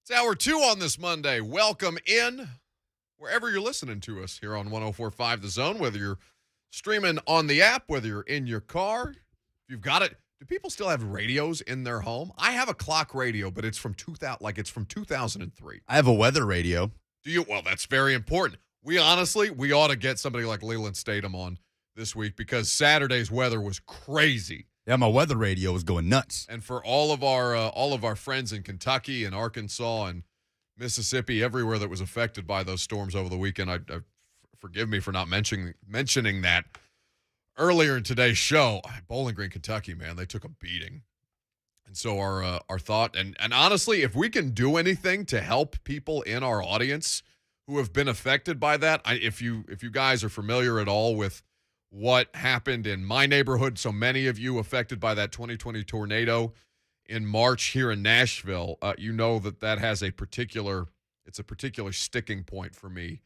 It's hour 2 on this Monday. Welcome in wherever you're listening to us here on 104.5 The Zone, whether you're streaming on the app, whether you're in your car. If you've got it. Do people still have radios in their home? I have a clock radio, but it's from 2003. I have a weather radio. Do you? Well, that's very important. We ought to get somebody like Leland Statham on this week because Saturday's weather was crazy. Yeah, my weather radio was going nuts. And for all of our friends in Kentucky and Arkansas and Mississippi, everywhere that was affected by those storms over the weekend, I forgive me for not mentioning that earlier in today's show. Bowling Green, Kentucky, man, they took a beating. And so our thought, and honestly, if we can do anything to help people in our audience who have been affected by that, if you guys are familiar at all with what happened in my neighborhood, so many of you affected by that 2020 tornado in March here in Nashville, you know that has a particular sticking point for me.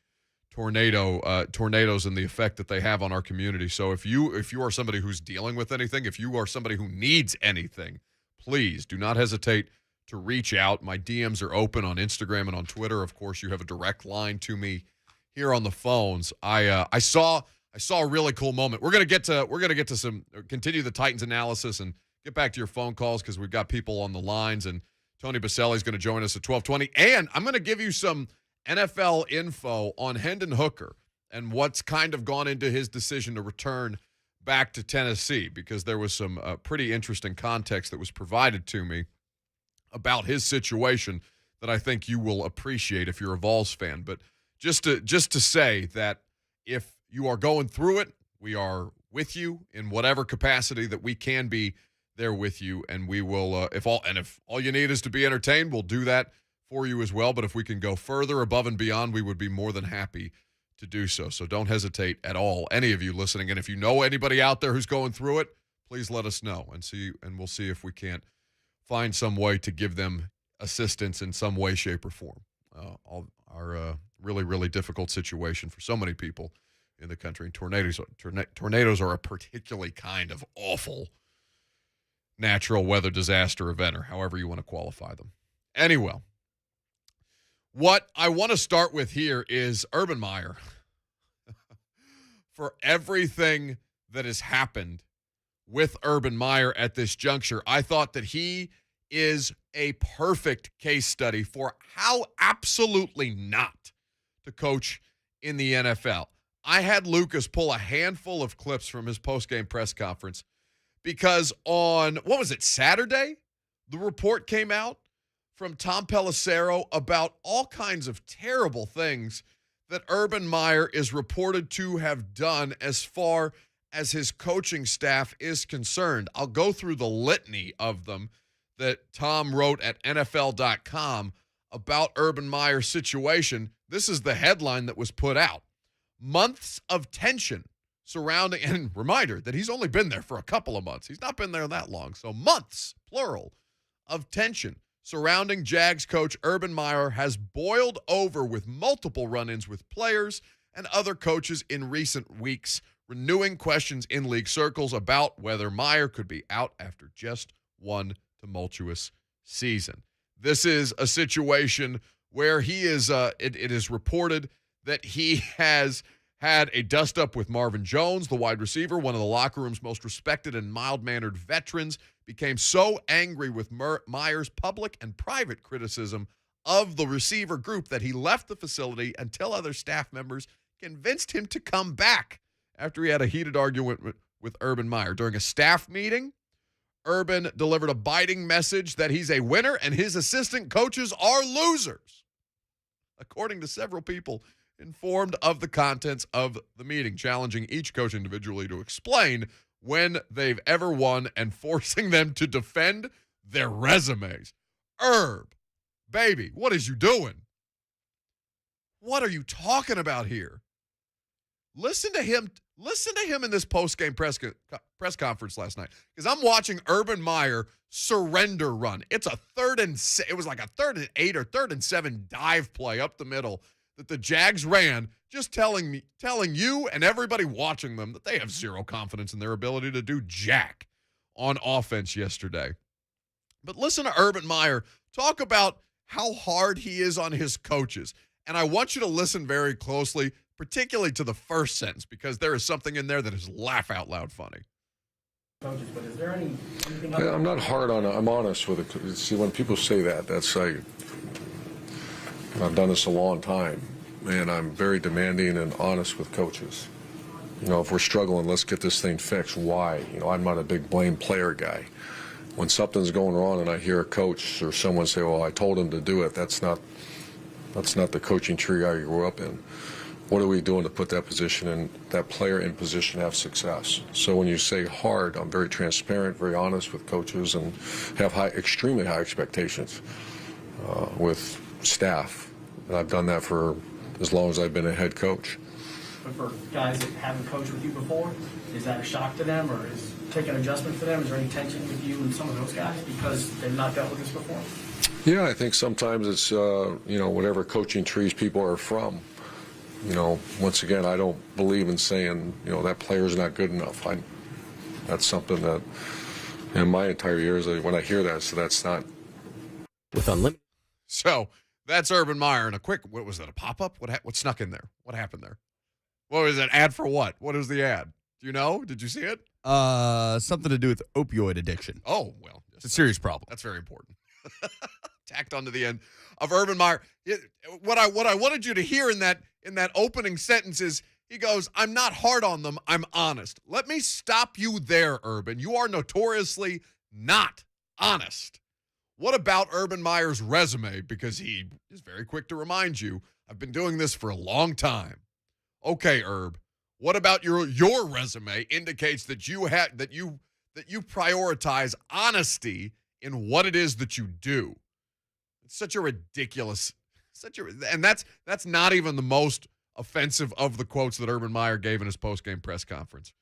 Tornadoes and the effect that they have on our community. So if you are somebody who's dealing with anything, if you are somebody who needs anything, please do not hesitate to reach out. My DMs are open on Instagram and on Twitter. Of course, you have a direct line to me here on the phones. I saw a really cool moment. We're gonna get to some continue the Titans analysis and get back to your phone calls because we've got people on the lines, and Tony Boselli is going to join us at 12:20. And I'm going to give you some NFL info on Hendon Hooker and what's kind of gone into his decision to return back to Tennessee, because there was some pretty interesting context that was provided to me about his situation that I think you will appreciate if you're a Vols fan. But just to say that if you are going through it, we are with you in whatever capacity that we can be there with you, and we will. If all you need is to be entertained, we'll do that for you as well. But if we can go further above and beyond, we would be more than happy to do so. So don't hesitate at all, any of you listening. And if you know anybody out there who's going through it, please let us know and we'll see if we can't find some way to give them assistance in some way, shape, or form. Our really, really difficult situation for so many people in the country. And tornadoes are a particularly kind of awful natural weather disaster event, or however you want to qualify them. Anyway, what I want to start with here is Urban Meyer. For everything that has happened with Urban Meyer at this juncture, I thought that he is a perfect case study for how absolutely not to coach in the NFL. I had Lucas pull a handful of clips from his post-game press conference because on, Saturday? The report came out from Tom Pelissero about all kinds of terrible things that Urban Meyer is reported to have done as far as his coaching staff is concerned. I'll go through the litany of them that Tom wrote at NFL.com. about Urban Meyer's situation. This is the headline that was put out. Months of tension surrounding, and reminder that he's only been there for a couple of months. He's not been there that long. So months, plural, of tension surrounding Jags coach Urban Meyer has boiled over with multiple run-ins with players and other coaches in recent weeks, renewing questions in league circles about whether Meyer could be out after just one tumultuous season. This is a situation where he is, it is reported that he has had a dust-up with Marvin Jones, the wide receiver, one of the locker room's most respected and mild-mannered veterans, became so angry with Meyer's public and private criticism of the receiver group that he left the facility until other staff members convinced him to come back after he had a heated argument with Urban Meyer. During a staff meeting, Urban delivered a biting message that he's a winner and his assistant coaches are losers, according to several people informed of the contents of the meeting, challenging each coach individually to explain when they've ever won and forcing them to defend their resumes. Herb, baby, what is you doing? What are you talking about here? Listen to him in this post-game press conference last night, because I'm watching Urban Meyer surrender run. It was like a 3rd and 8 or 3rd and 7 dive play up the middle that the Jags ran, just telling you and everybody watching them that they have zero confidence in their ability to do jack on offense yesterday. But listen to Urban Meyer talk about how hard he is on his coaches. And I want you to listen very closely, particularly to the first sentence, because there is something in there that is laugh out loud funny. Coaches, but is there anything Yeah, I'm not hard on it. I'm honest with it. See, when people say that, that's like, I've done this a long time, and I'm very demanding and honest with coaches. You know, if we're struggling, let's get this thing fixed. Why? You know, I'm not a big blame player guy. When something's going wrong and I hear a coach or someone say, well, I told him to do it, that's not the coaching tree I grew up in. What are we doing to put that player in position to have success? So when you say hard, I'm very transparent, very honest with coaches, and have extremely high expectations with staff. And I've done that for as long as I've been a head coach. But for guys that haven't coached with you before, is that a shock to them, or is it take an adjustment for them? Is there any tension with you and some of those guys because they've not dealt with this before? Yeah, I think sometimes it's, whatever coaching trees people are from. You know, once again, I don't believe in saying, that player's not good enough. That's something that in my entire years, when I hear that, so that's not. With unlimited. So that's Urban Meyer. And a quick, what was that, a pop-up? What snuck in there? What happened there? What was that, ad for what? What was the ad? Do you know? Did you see it? Something to do with opioid addiction. Oh, well. It's a serious problem. That's very important. Tacked onto the end of Urban Meyer. What I wanted you to hear in that opening sentence is he goes, I'm not hard on them, I'm honest. Let me stop you there, Urban. You are notoriously not honest. What about Urban Meyer's resume? Because he is very quick to remind you, I've been doing this for a long time. Okay, Herb. What about your resume indicates that you prioritize honesty in what it is that you do. It's such a ridiculous, and that's not even the most offensive of the quotes that Urban Meyer gave in his post-game press conference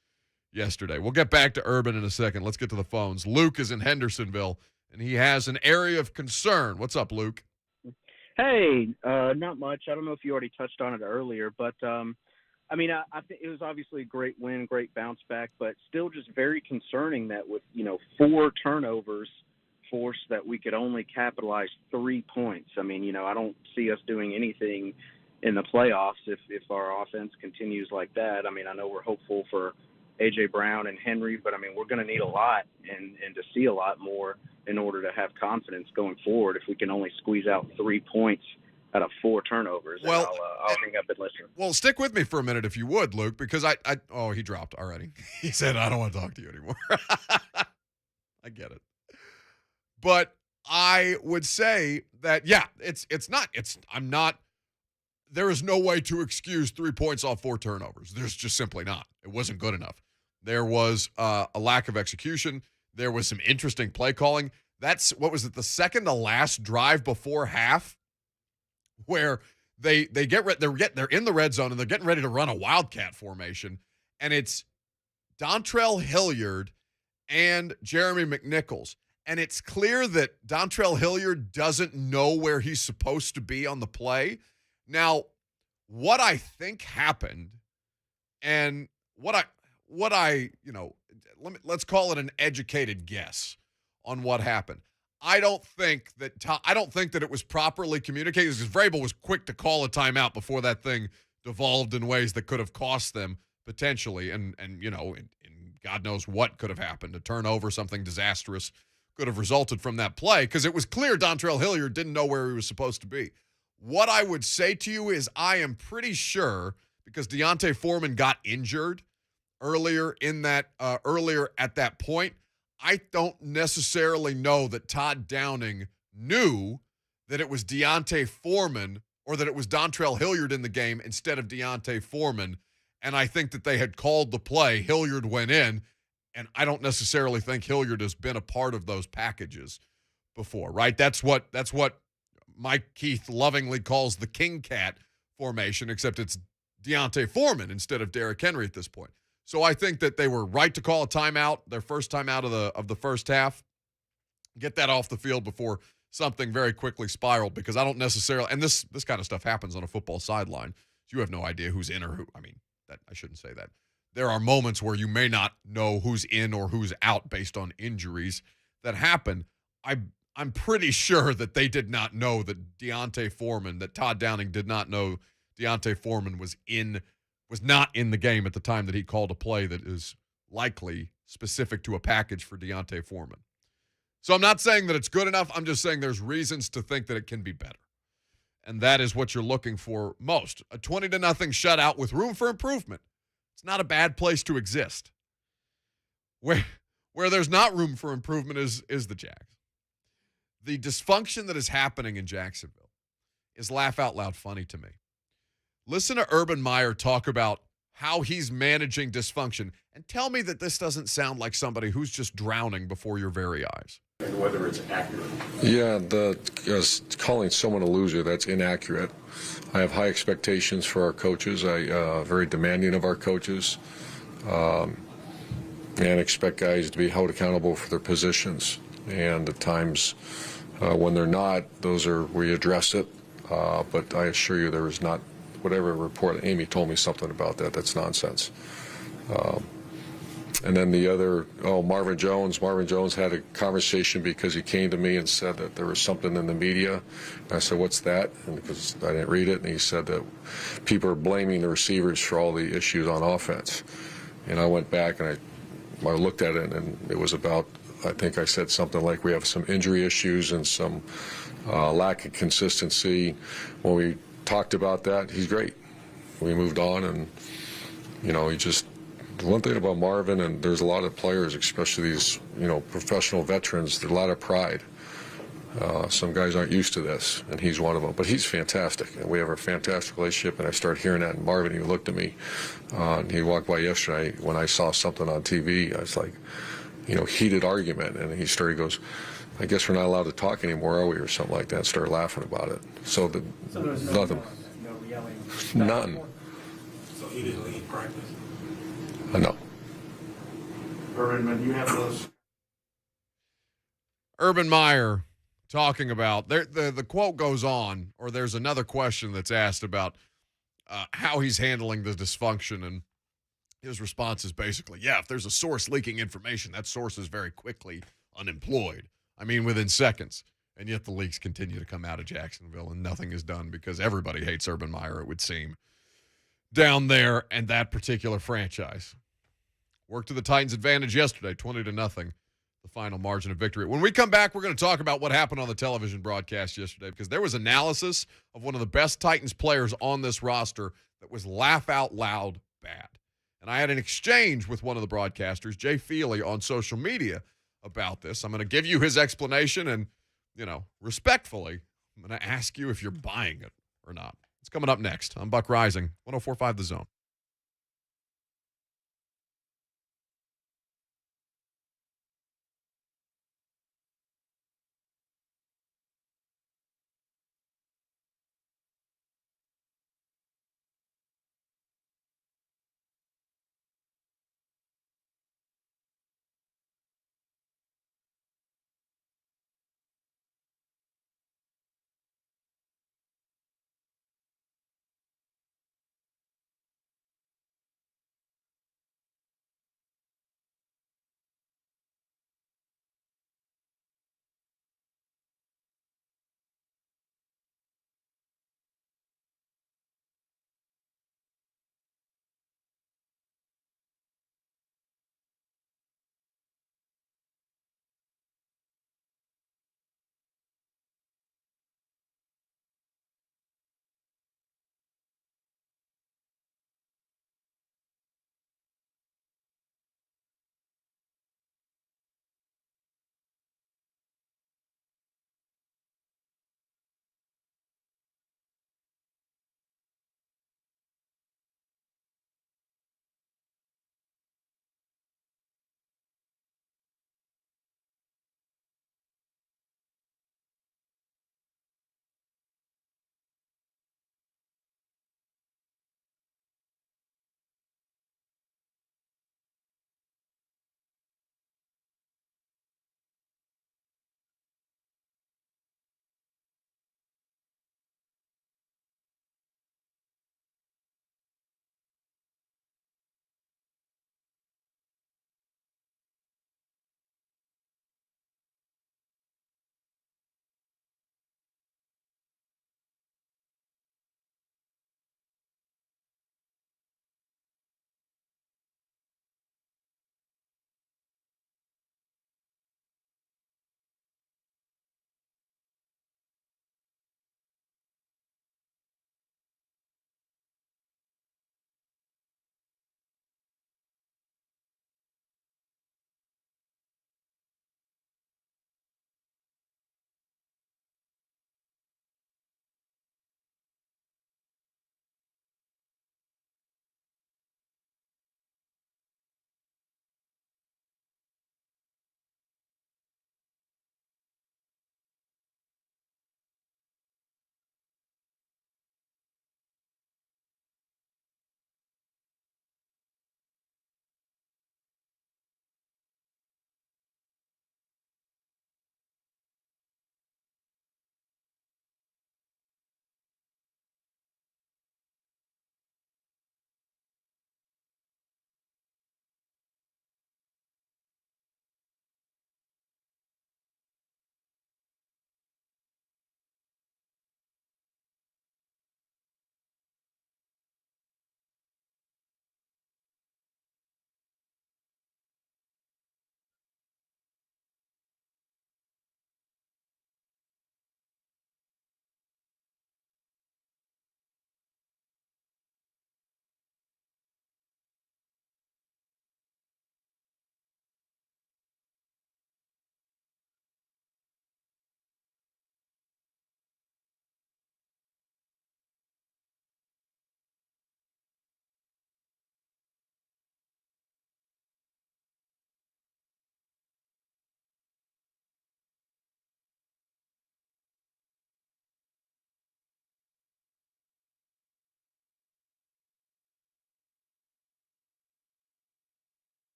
yesterday. We'll get back to Urban in a second. Let's get to the phones. Luke is in Hendersonville, and he has an area of concern. What's up, Luke? Hey, not much. I don't know if you already touched on it earlier, but I think it was obviously a great win, great bounce back, but still just very concerning that with 4 turnovers forced that we could only capitalize 3 points. I don't see us doing anything in the playoffs if our offense continues like that. I know we're hopeful for A.J. Brown and Henry, but we're going to need a lot and to see a lot more in order to have confidence going forward if we can only squeeze out 3 points out of 4 turnovers. Well, I'll hang up and listen. Well, stick with me for a minute if you would, Luke, because he dropped already. He said, I don't want to talk to you anymore. I get it. But I would say that, there is no way to excuse 3 points off 4 turnovers. There's just simply not. It wasn't good enough. There was a lack of execution. There was some interesting play calling. The second to last drive before half where they're in the red zone and they're getting ready to run a wildcat formation, and it's Dontrell Hilliard and Jeremy McNichols. And it's clear that Dontrell Hilliard doesn't know where he's supposed to be on the play. Now, what I think happened, and let's call it an educated guess on what happened. I don't think that it was properly communicated, because Vrabel was quick to call a timeout before that thing devolved in ways that could have cost them potentially, and God knows what could have happened. A turnover, something disastrous could have resulted from that play, because it was clear Dontrell Hilliard didn't know where he was supposed to be. What I would say to you is I am pretty sure, because Deontay Foreman got injured earlier at that point, I don't necessarily know that Todd Downing knew that it was Deontay Foreman or that it was Dontrell Hilliard in the game instead of Deontay Foreman. And I think that they had called the play. Hilliard went in, and I don't necessarily think Hilliard has been a part of those packages before, right? That's what Mike Keith lovingly calls the King Cat formation, except it's Deontay Foreman instead of Derrick Henry at this point. So I think that they were right to call a timeout, their first timeout of the first half. Get that off the field before something very quickly spiraled, because I don't necessarily, and this kind of stuff happens on a football sideline. So you have no idea who's in or who. I shouldn't say that. There are moments where you may not know who's in or who's out based on injuries that happen. I'm pretty sure that they did not know that Todd Downing did not know Deontay Foreman was not in the game at the time that he called a play that is likely specific to a package for Deontay Foreman. So I'm not saying that it's good enough. I'm just saying there's reasons to think that it can be better. And that is what you're looking for most. A 20-0 shutout with room for improvement. It's not a bad place to exist. Where there's not room for improvement is the Jags. The dysfunction that is happening in Jacksonville is laugh out loud funny to me. Listen to Urban Meyer talk about how he's managing dysfunction, and tell me that this doesn't sound like somebody who's just drowning before your very eyes. And whether it's accurate. Yeah, calling someone a loser, that's inaccurate. I have high expectations for our coaches. I very demanding of our coaches, and expect guys to be held accountable for their positions. And at times when they're not, we address it. But I assure you there is not, whatever report, Amy told me something about that. That's nonsense. And then the other, Marvin Jones. Marvin Jones had a conversation because he came to me and said that there was something in the media. And I said, what's that? And because I didn't read it. And he said that people are blaming the receivers for all the issues on offense. And I went back and I looked at it, and it was about, I think I said something like we have some injury issues and some lack of consistency. When we talked about that, he's great. We moved on, and, one thing about Marvin, and there's a lot of players, especially these, professional veterans, there's a lot of pride. Some guys aren't used to this, and he's one of them. But he's fantastic, and we have a fantastic relationship, and I started hearing that. And Marvin, he looked at me, and he walked by yesterday when I saw something on TV. I was like, heated argument, and he goes, I guess we're not allowed to talk anymore, are we, or something like that. Started laughing about it. So nothing. None. So he didn't leave practice. I know. Urban, you have those. Urban Meyer talking about, the quote goes on, or there's another question that's asked about how he's handling the dysfunction, and his response is basically, if there's a source leaking information, that source is very quickly unemployed. Within seconds. And yet the leaks continue to come out of Jacksonville, and nothing is done because everybody hates Urban Meyer, it would seem, down there and that particular franchise. Worked to the Titans' advantage yesterday, 20-0, the final margin of victory. When we come back, we're going to talk about what happened on the television broadcast yesterday, because there was analysis of one of the best Titans players on this roster that was laugh out loud bad. And I had an exchange with one of the broadcasters, Jay Feely, on social media about this. I'm going to give you his explanation, and, respectfully, I'm going to ask you if you're buying it or not. It's coming up next. I'm Buck Reising, 104.5 The Zone.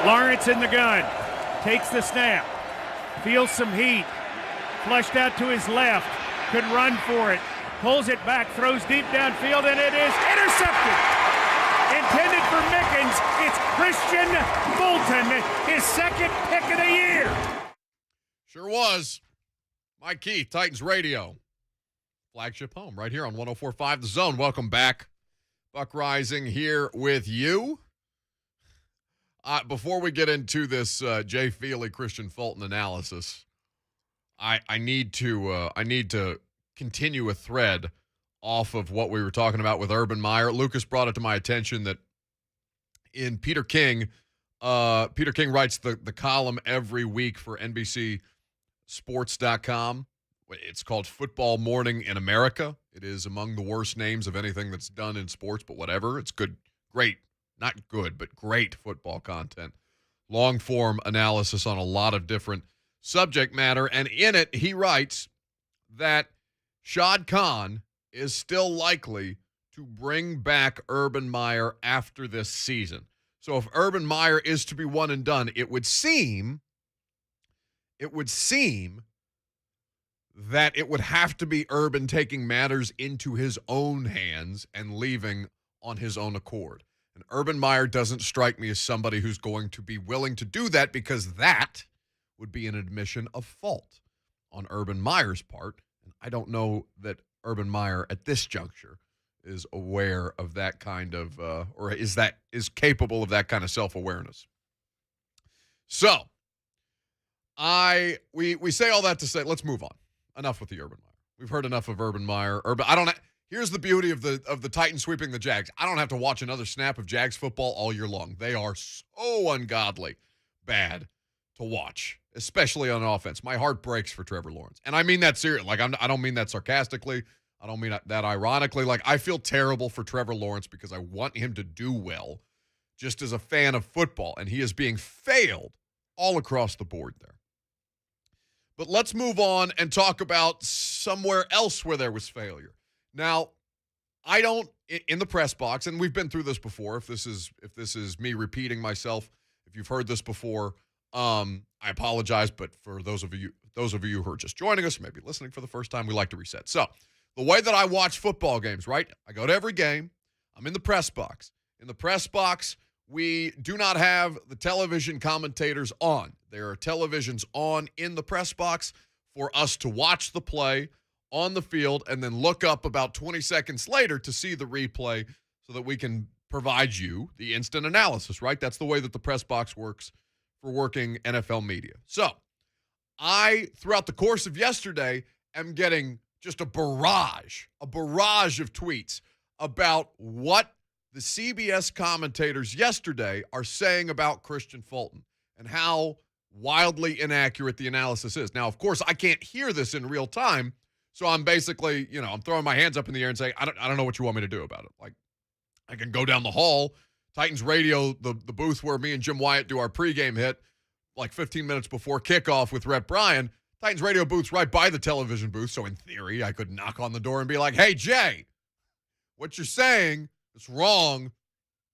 Lawrence in the gun. Takes the snap. Feels some heat. Flushed out to his left. Could run for it. Pulls it back. Throws deep downfield, and it is intercepted. Intended for Mickens. It's Christian Fulton, his second pick of the year. Sure was. Mike Keith, Titans Radio. Flagship home right here on 104.5 The Zone. Welcome back. Buck Reising here with you. Before we get into this Jay Feely, Christian Fulton analysis, I need to continue a thread off of what we were talking about with Urban Meyer. Lucas brought it to my attention that in Peter King writes the column every week for NBCSports.com. It's called Football Morning in America. It is among the worst names of anything that's done in sports, but whatever. It's good, great, not good, but great football content. Long-form analysis on a lot of different subject matter. And in it, he writes that Shad Khan is still likely to bring back Urban Meyer after this season. So if Urban Meyer is to be one and done, it would seem that it would have to be Urban taking matters into his own hands and leaving on his own accord. And Urban Meyer doesn't strike me as somebody who's going to be willing to do that, because that would be an admission of fault on Urban Meyer's part. And I don't know that Urban Meyer at this juncture is aware of that kind of, or is capable of that kind of self-awareness. So, we say all that to say, let's move on. Enough with the Urban Meyer. We've heard enough of Urban Meyer. Here's the beauty of the Titans sweeping the Jags. I don't have to watch another snap of Jags football all year long. They are so ungodly bad to watch, especially on offense. My heart breaks for Trevor Lawrence. And I mean that seriously. Like, I don't mean that sarcastically. I don't mean that ironically. Like, I feel terrible for Trevor Lawrence because I want him to do well just as a fan of football. And he is being failed all across the board there. But let's move on and talk about somewhere else where there was failure. Now, I don't, in the press box, and we've been through this before, if this is me repeating myself, if you've heard this before, I apologize, but for those of you who are just joining us, maybe listening for the first time, we like to reset. So, the way that I watch football games, right? I go to every game. I'm in the press box. In the press box, we do not have the television commentators on. There are televisions on in the press box for us to watch the play on the field and then look up about 20 seconds later to see the replay so that we can provide you the instant analysis, right? That's the way that the press box works for working NFL media. So I, throughout the course of yesterday, am getting just a barrage of tweets about what the CBS commentators yesterday are saying about Christian Fulton and how wildly inaccurate the analysis is. Now, of course, I can't hear this in real time, so I'm basically, I'm throwing my hands up in the air and saying, I don't know what you want me to do about it. Like, I can go down the hall, Titans Radio, the booth where me and Jim Wyatt do our pregame hit, like 15 minutes before kickoff with Rhett Bryan. Titans Radio booth's right by the television booth, so in theory, I could knock on the door and be like, hey, Jay, what you're saying is wrong.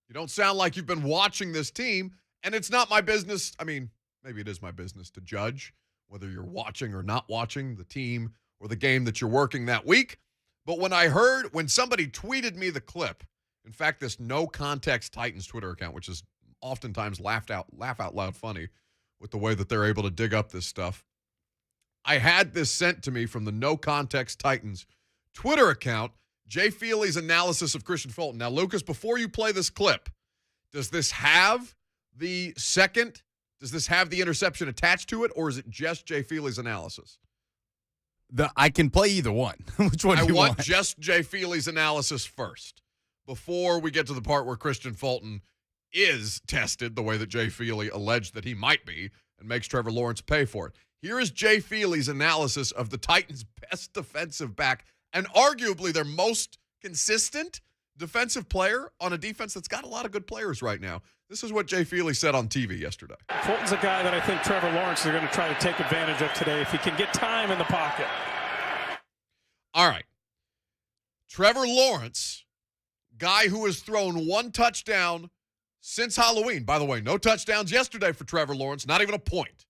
You don't sound like you've been watching this team, and it's not my business. I mean, maybe it is my business to judge whether you're watching or not watching the team or the game that you're working that week. But when somebody tweeted me the clip, in fact, this No Context Titans Twitter account, which is oftentimes laugh out loud funny with the way that they're able to dig up this stuff, I had this sent to me from the No Context Titans Twitter account, Jay Feely's analysis of Christian Fulton. Now, Lucas, before you play this clip, does this have the interception attached to it, or is it just Jay Feely's analysis? I can play either one. Which one do you want? I want just Jay Feely's analysis first, before we get to the part where Christian Fulton is tested the way that Jay Feely alleged that he might be and makes Trevor Lawrence pay for it. Here is Jay Feely's analysis of the Titans' best defensive back and arguably their most consistent defensive player on a defense that's got a lot of good players right now. This is what Jay Feely said on TV yesterday. Fulton's a guy that I think Trevor Lawrence is going to try to take advantage of today if he can get time in the pocket. All right. Trevor Lawrence, guy who has thrown one touchdown since Halloween. By the way, no touchdowns yesterday for Trevor Lawrence, not even a point.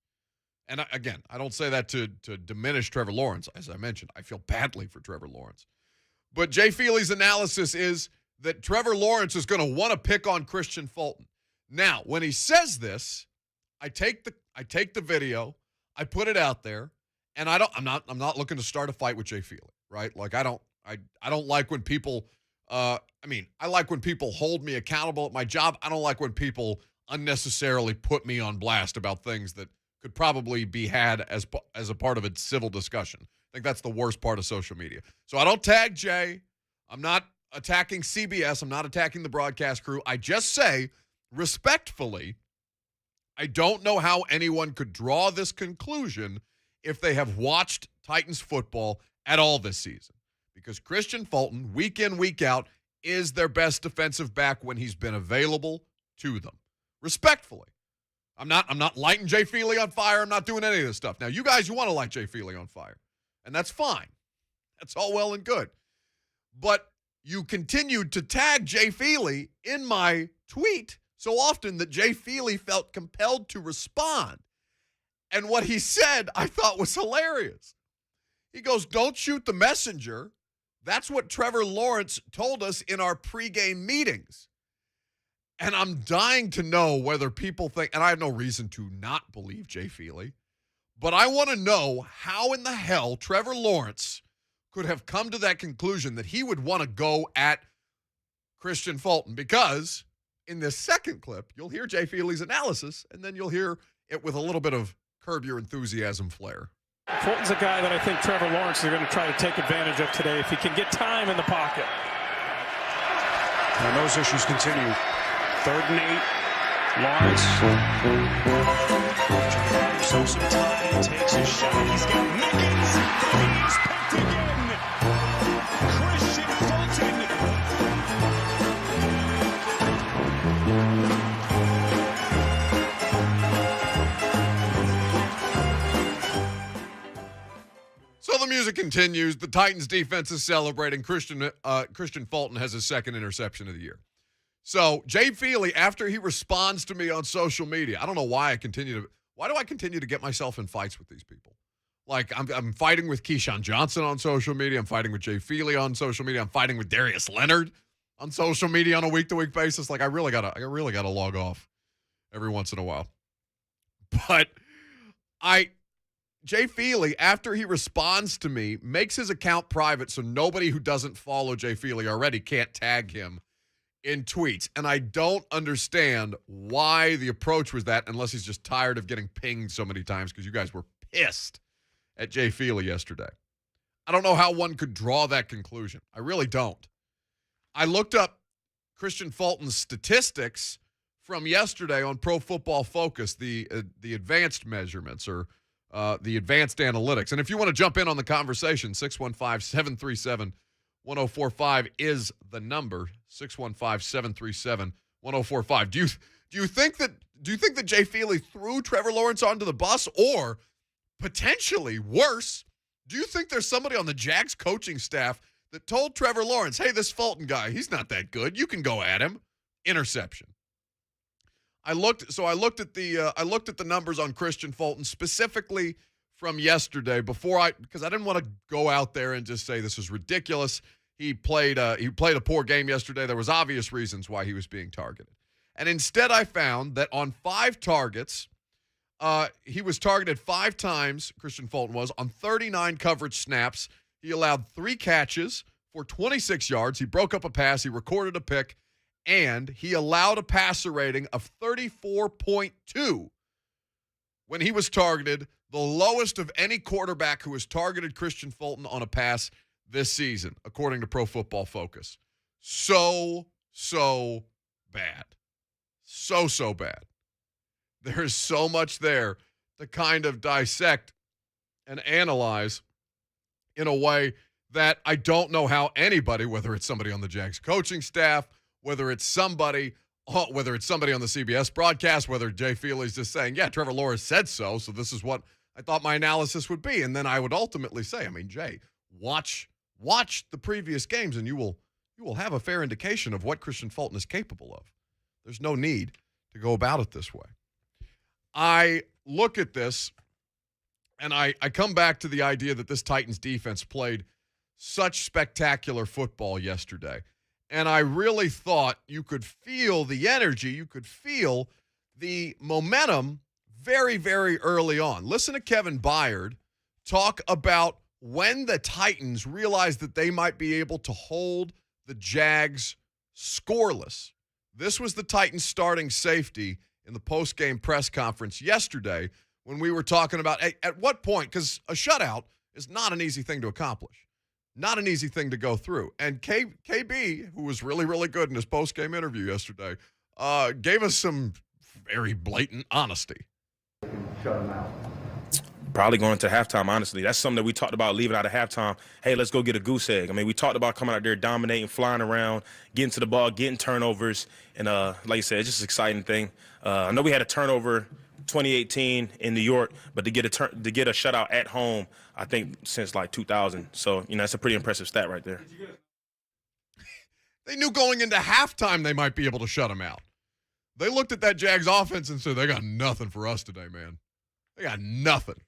And again, I don't say that to diminish Trevor Lawrence. As I mentioned, I feel badly for Trevor Lawrence. But Jay Feely's analysis is that Trevor Lawrence is going to want to pick on Christian Fulton. Now, when he says this, I take the video, I put it out there, and I'm not looking to start a fight with Jay Feely, right? Like I don't like when people I like when people hold me accountable at my job. I don't like when people unnecessarily put me on blast about things that could probably be had as a part of a civil discussion. I think that's the worst part of social media. So I don't tag Jay. I'm not attacking CBS. I'm not attacking the broadcast crew. I just say, respectfully, I don't know how anyone could draw this conclusion if they have watched Titans football at all this season. Because Christian Fulton, week in, week out, is their best defensive back when he's been available to them. Respectfully. I'm not lighting Jay Feely on fire. I'm not doing any of this stuff. Now, you guys, you want to light Jay Feely on fire. And that's fine. That's all well and good. But you continued to tag Jay Feely in my tweet so often that Jay Feely felt compelled to respond. And what he said, I thought was hilarious. He goes, "Don't shoot the messenger." That's what Trevor Lawrence told us in our pregame meetings. And I'm dying to know whether people think, and I have no reason to not believe Jay Feely, but I want to know how in the hell Trevor Lawrence could have come to that conclusion that he would want to go at Christian Fulton. Because in this second clip, you'll hear Jay Feely's analysis, and then you'll hear it with a little bit of Curb Your Enthusiasm flair. Fulton's a guy that I think Trevor Lawrence is going to try to take advantage of today if he can get time in the pocket. And those issues continue. 3rd and 8. Lawrence. Trying to some time. Takes a shot. He's got Mickens. He's picked again. Christian Fulton. So the music continues. The Titans defense is celebrating. Christian Fulton has his second interception of the year. So Jay Feely, after he responds to me on social media, I don't know why why do I continue to get myself in fights with these people? Like I'm fighting with Keyshawn Johnson on social media. I'm fighting with Jay Feely on social media. I'm fighting with Darius Leonard on social media on a week-to-week basis. Like I really gotta log off every once in a while. But Jay Feely, after he responds to me, makes his account private so nobody who doesn't follow Jay Feely already can't tag him in tweets. And I don't understand why the approach was that unless he's just tired of getting pinged so many times because you guys were pissed at Jay Feely yesterday. I don't know how one could draw that conclusion. I really don't. I looked up Christian Fulton's statistics from yesterday on Pro Football Focus, the advanced measurements or the advanced analytics. And if you want to jump in on the conversation, 615-737-1045 is the number. 615-737-1045. Do you think that Jay Feely threw Trevor Lawrence onto the bus, or potentially worse, do you think there's somebody on the Jags coaching staff that told Trevor Lawrence, "Hey, this Fulton guy, he's not that good. You can go at him." Interception. I looked at the numbers on Christian Fulton specifically from yesterday because I didn't want to go out there and just say this is ridiculous. He played a poor game yesterday. There was obvious reasons why he was being targeted. And instead I found that on 5 targets, he was targeted 5 times, Christian Fulton was, on 39 coverage snaps. He allowed 3 catches for 26 yards. He broke up a pass. He recorded a pick. And he allowed a passer rating of 34.2 when he was targeted, the lowest of any quarterback who has targeted Christian Fulton on a pass this season, according to Pro Football Focus. So bad. So bad. There's so much there to kind of dissect and analyze in a way that I don't know how anybody, whether it's somebody on the Jags coaching staff, whether it's somebody on the CBS broadcast, whether Jay Feely's just saying, yeah, Trevor Lawrence said so this is what I thought my analysis would be. And then I would ultimately say, Jay, watch the previous games and you will have a fair indication of what Christian Fulton is capable of. There's no need to go about it this way. I look at this, and I come back to the idea that this Titans defense played such spectacular football yesterday. And I really thought you could feel the energy, you could feel the momentum very, very early on. Listen to Kevin Byard talk about when the Titans realized that they might be able to hold the Jags scoreless. This was the Titans starting safety in the post-game press conference yesterday when we were talking about at what point, because a shutout is not an easy thing to accomplish, not an easy thing to go through. And KB, who was really, really good in his post-game interview yesterday, gave us some very blatant honesty. Shut them out. Probably going to halftime, honestly. That's something that we talked about leaving out of halftime. Hey, let's go get a goose egg. I mean, we talked about coming out there, dominating, flying around, getting to the ball, getting turnovers. And like you said, it's just an exciting thing. I know we had a turnover 2018 in New York, but to get a shutout at home, I think since like 2000. So, it's a pretty impressive stat right there. They knew going into halftime they might be able to shut them out. They looked at that Jags offense and said, they got nothing for us today, man. They got nothing.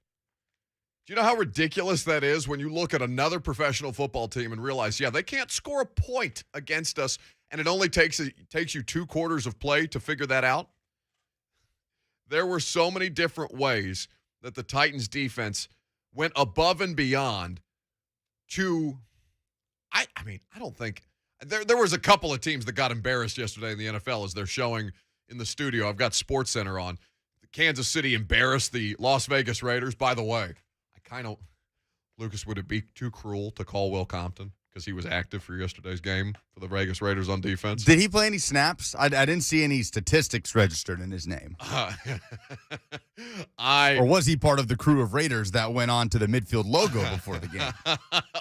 Do you know how ridiculous that is when you look at another professional football team and realize, yeah, they can't score a point against us, and it only takes you 2 quarters of play to figure that out? There were so many different ways that the Titans defense went above and beyond to, I don't think, there was a couple of teams that got embarrassed yesterday in the NFL as they're showing in the studio. I've got SportsCenter on. Kansas City embarrassed the Las Vegas Raiders. By the way, Lucas, would it be too cruel to call Will Compton because he was active for yesterday's game for the Vegas Raiders on defense? Did he play any snaps? I didn't see any statistics registered in his name. Or was he part of the crew of Raiders that went on to the midfield logo before the game?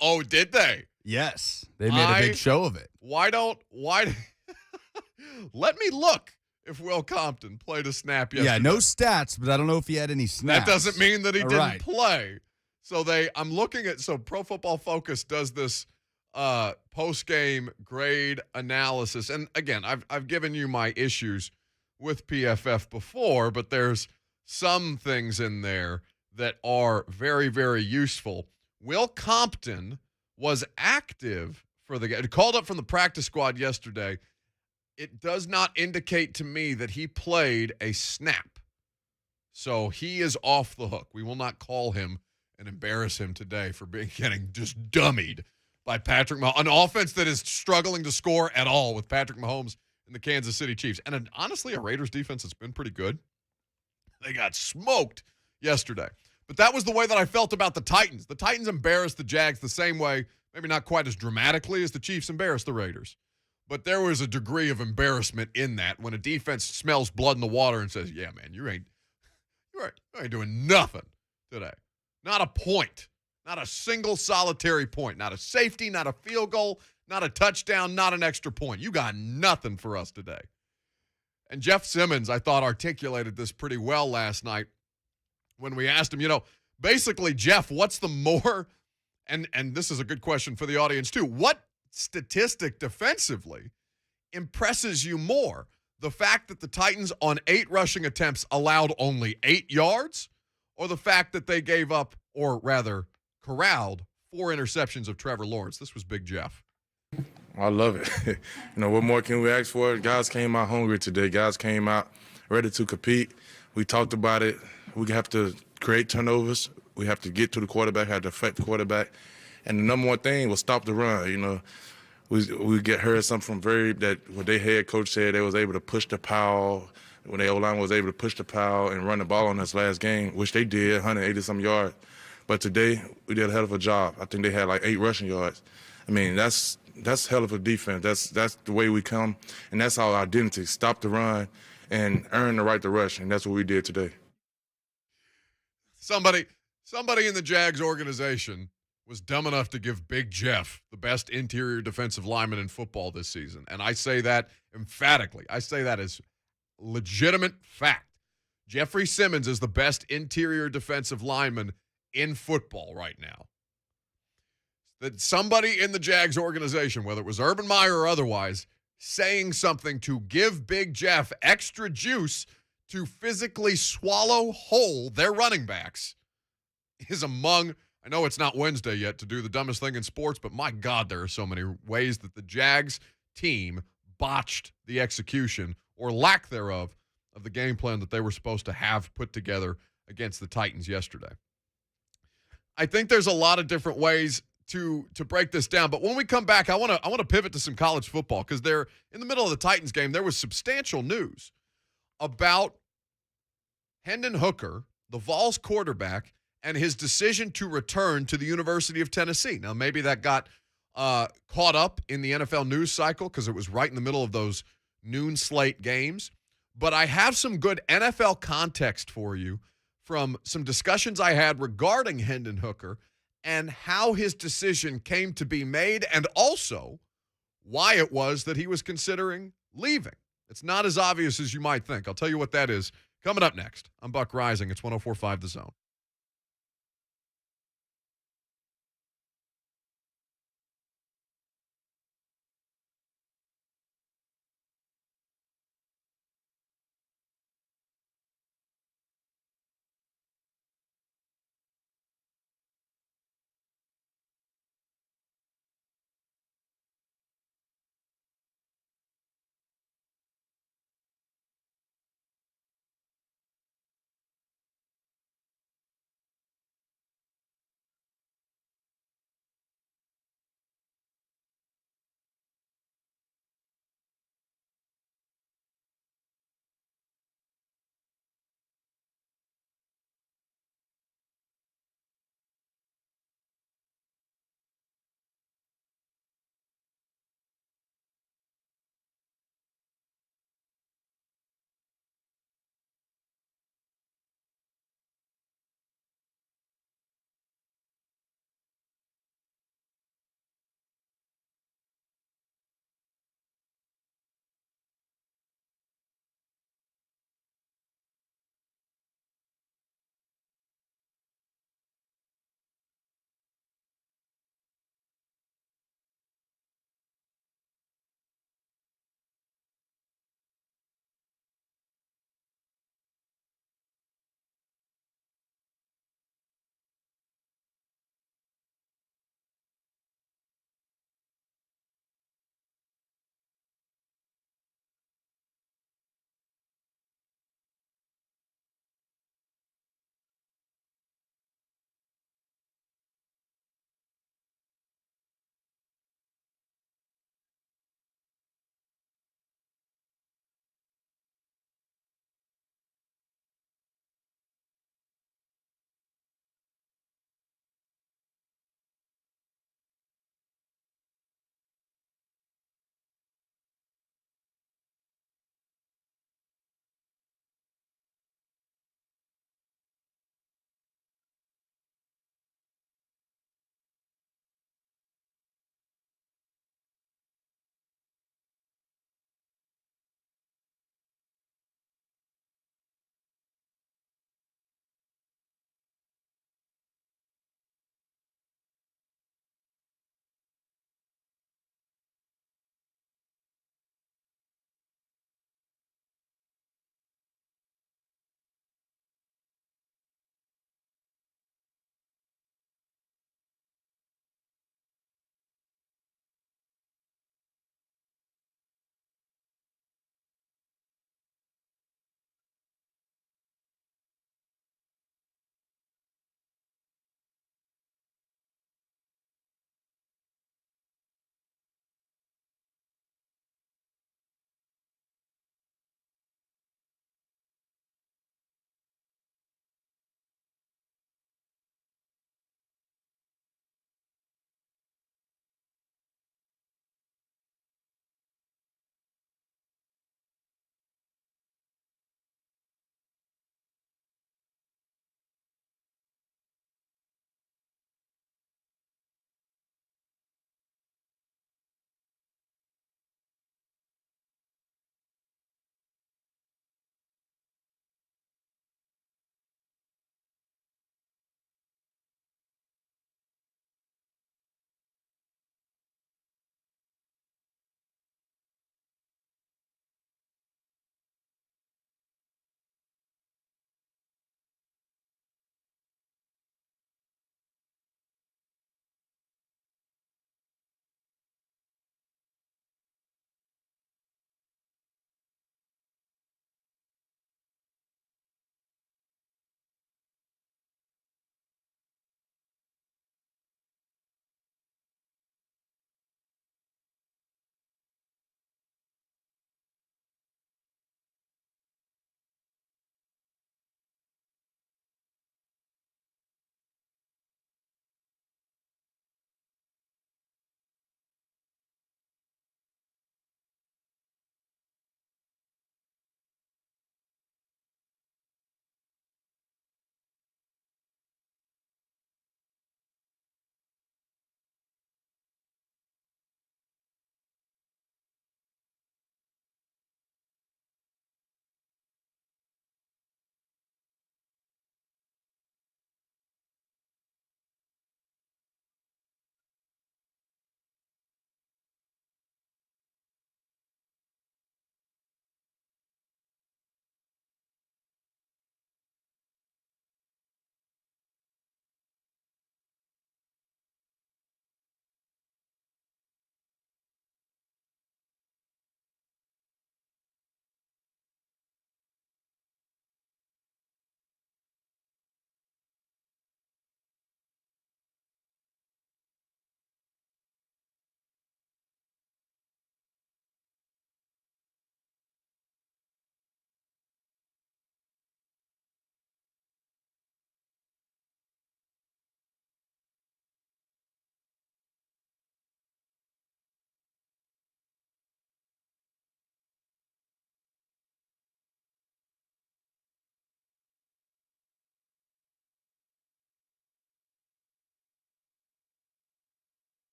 Oh, did they? Yes. They made a big show of it. Let me look if Will Compton played a snap yesterday. Yeah, no stats, but I don't know if he had any snaps. That doesn't mean that he didn't play. So I'm looking at, Pro Football Focus does this post-game grade analysis. And again, I've given you my issues with PFF before, but there's some things in there that are very, very useful. Will Compton was active for the game. Called up from the practice squad yesterday. It does not indicate to me that he played a snap. So he is off the hook. We will not call him and embarrass him today for getting just dummied by Patrick Mahomes. An offense that is struggling to score at all with Patrick Mahomes and the Kansas City Chiefs. And honestly, a Raiders defense that's been pretty good. They got smoked yesterday. But that was the way that I felt about the Titans. The Titans embarrassed the Jags the same way, maybe not quite as dramatically as the Chiefs embarrassed the Raiders. But there was a degree of embarrassment in that when a defense smells blood in the water and says, yeah, man, you ain't doing nothing today. Not a point. Not a single solitary point. Not a safety, not a field goal, not a touchdown, not an extra point. You got nothing for us today. And Jeff Simmons, I thought, articulated this pretty well last night when we asked him, basically, Jeff, what's the more, and this is a good question for the audience too, what statistic defensively impresses you more? The fact that the Titans on 8 rushing attempts allowed only 8 yards, or the fact that they gave up, or rather corralled, 4 interceptions of Trevor Lawrence? This was Big Jeff. I love it. What more can we ask for? Guys came out hungry today. Guys came out ready to compete. We talked about it. We have to create turnovers. We have to get to the quarterback, have to affect the quarterback. And the number one thing was stop the run. We heard something from that what their head coach said they was able to push the pile, when the O-line was able to push the pile and run the ball on us last game, which they did, 180-some yards. But today, we did a hell of a job. I think they had like 8 rushing yards. I mean, that's hell of a defense. That's the way we come, and that's our identity, stop the run and earn the right to rush, and that's what we did today. Somebody in the Jags organization was dumb enough to give Big Jeff the best interior defensive lineman in football this season. And I say that emphatically. I say that as legitimate fact. Jeffrey Simmons is the best interior defensive lineman in football right now. That somebody in the Jags organization, whether it was Urban Meyer or otherwise, saying something to give Big Jeff extra juice to physically swallow whole their running backs is among, I know it's not Wednesday yet to do the dumbest thing in sports, but my God, there are so many ways that the Jags team botched the execution or lack thereof of the game plan that they were supposed to have put together against the Titans yesterday. I think there's a lot of different ways to break this down, but when we come back, I want to pivot to some college football because they're in the middle of the Titans game. There was substantial news about Hendon Hooker, the Vols quarterback, and his decision to return to the University of Tennessee. Now, maybe that got caught up in the NFL news cycle because it was right in the middle of those noon slate games. But I have some good NFL context for you from some discussions I had regarding Hendon Hooker and how his decision came to be made and also why it was that he was considering leaving. It's not as obvious as you might think. I'll tell you what that is coming up next. I'm Buck Reising. It's 104.5 The Zone.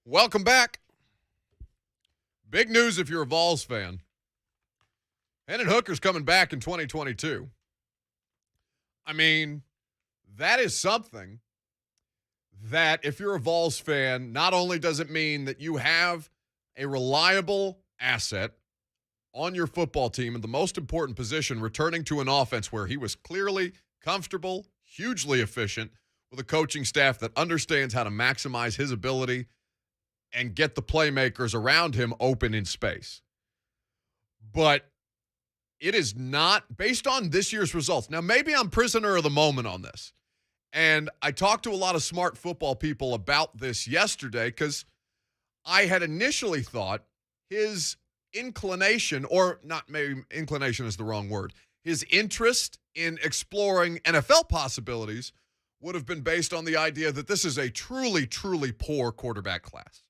Welcome back. Big news if you're a Vols fan. Hendon Hooker's coming back in 2022. I mean, that is something that if you're a Vols fan, not only does it mean that you have a reliable asset on your football team in the most important position, returning to an offense where he was clearly comfortable, hugely efficient, with a coaching staff that understands how to maximize his ability and get the playmakers around him open in space. But it is not based on this year's results. Now, maybe I'm prisoner of the moment on this. And I talked to a lot of smart football people about this yesterday because I had initially thought his inclination, or not, maybe inclination is the wrong word, his interest in exploring NFL possibilities would have been based on the idea that this is a truly, truly poor quarterback class.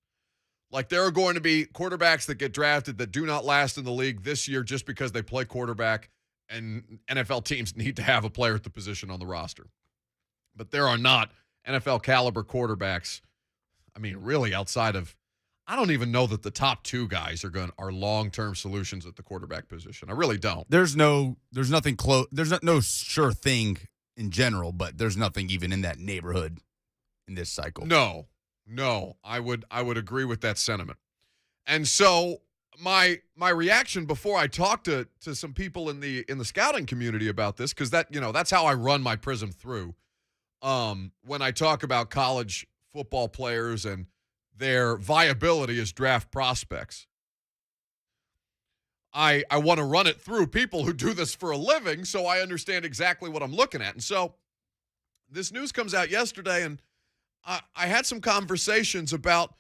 Like, there are going to be quarterbacks that get drafted that do not last in the league this year just because they play quarterback, and NFL teams need to have a player at the position on the roster. But there are not NFL caliber quarterbacks. I mean, really, outside of, I don't even know that the top two guys are long-term solutions at the quarterback position. I really don't. There's nothing close. There's no sure thing in general, but there's nothing even in that neighborhood in this cycle. No, I would agree with that sentiment. And so my reaction before I talked to some people in the scouting community about this, because that's how I run my prism through. When I talk about college football players and their viability as draft prospects, I want to run it through people who do this for a living so I understand exactly what I'm looking at. And so this news comes out yesterday, and I had some conversations about,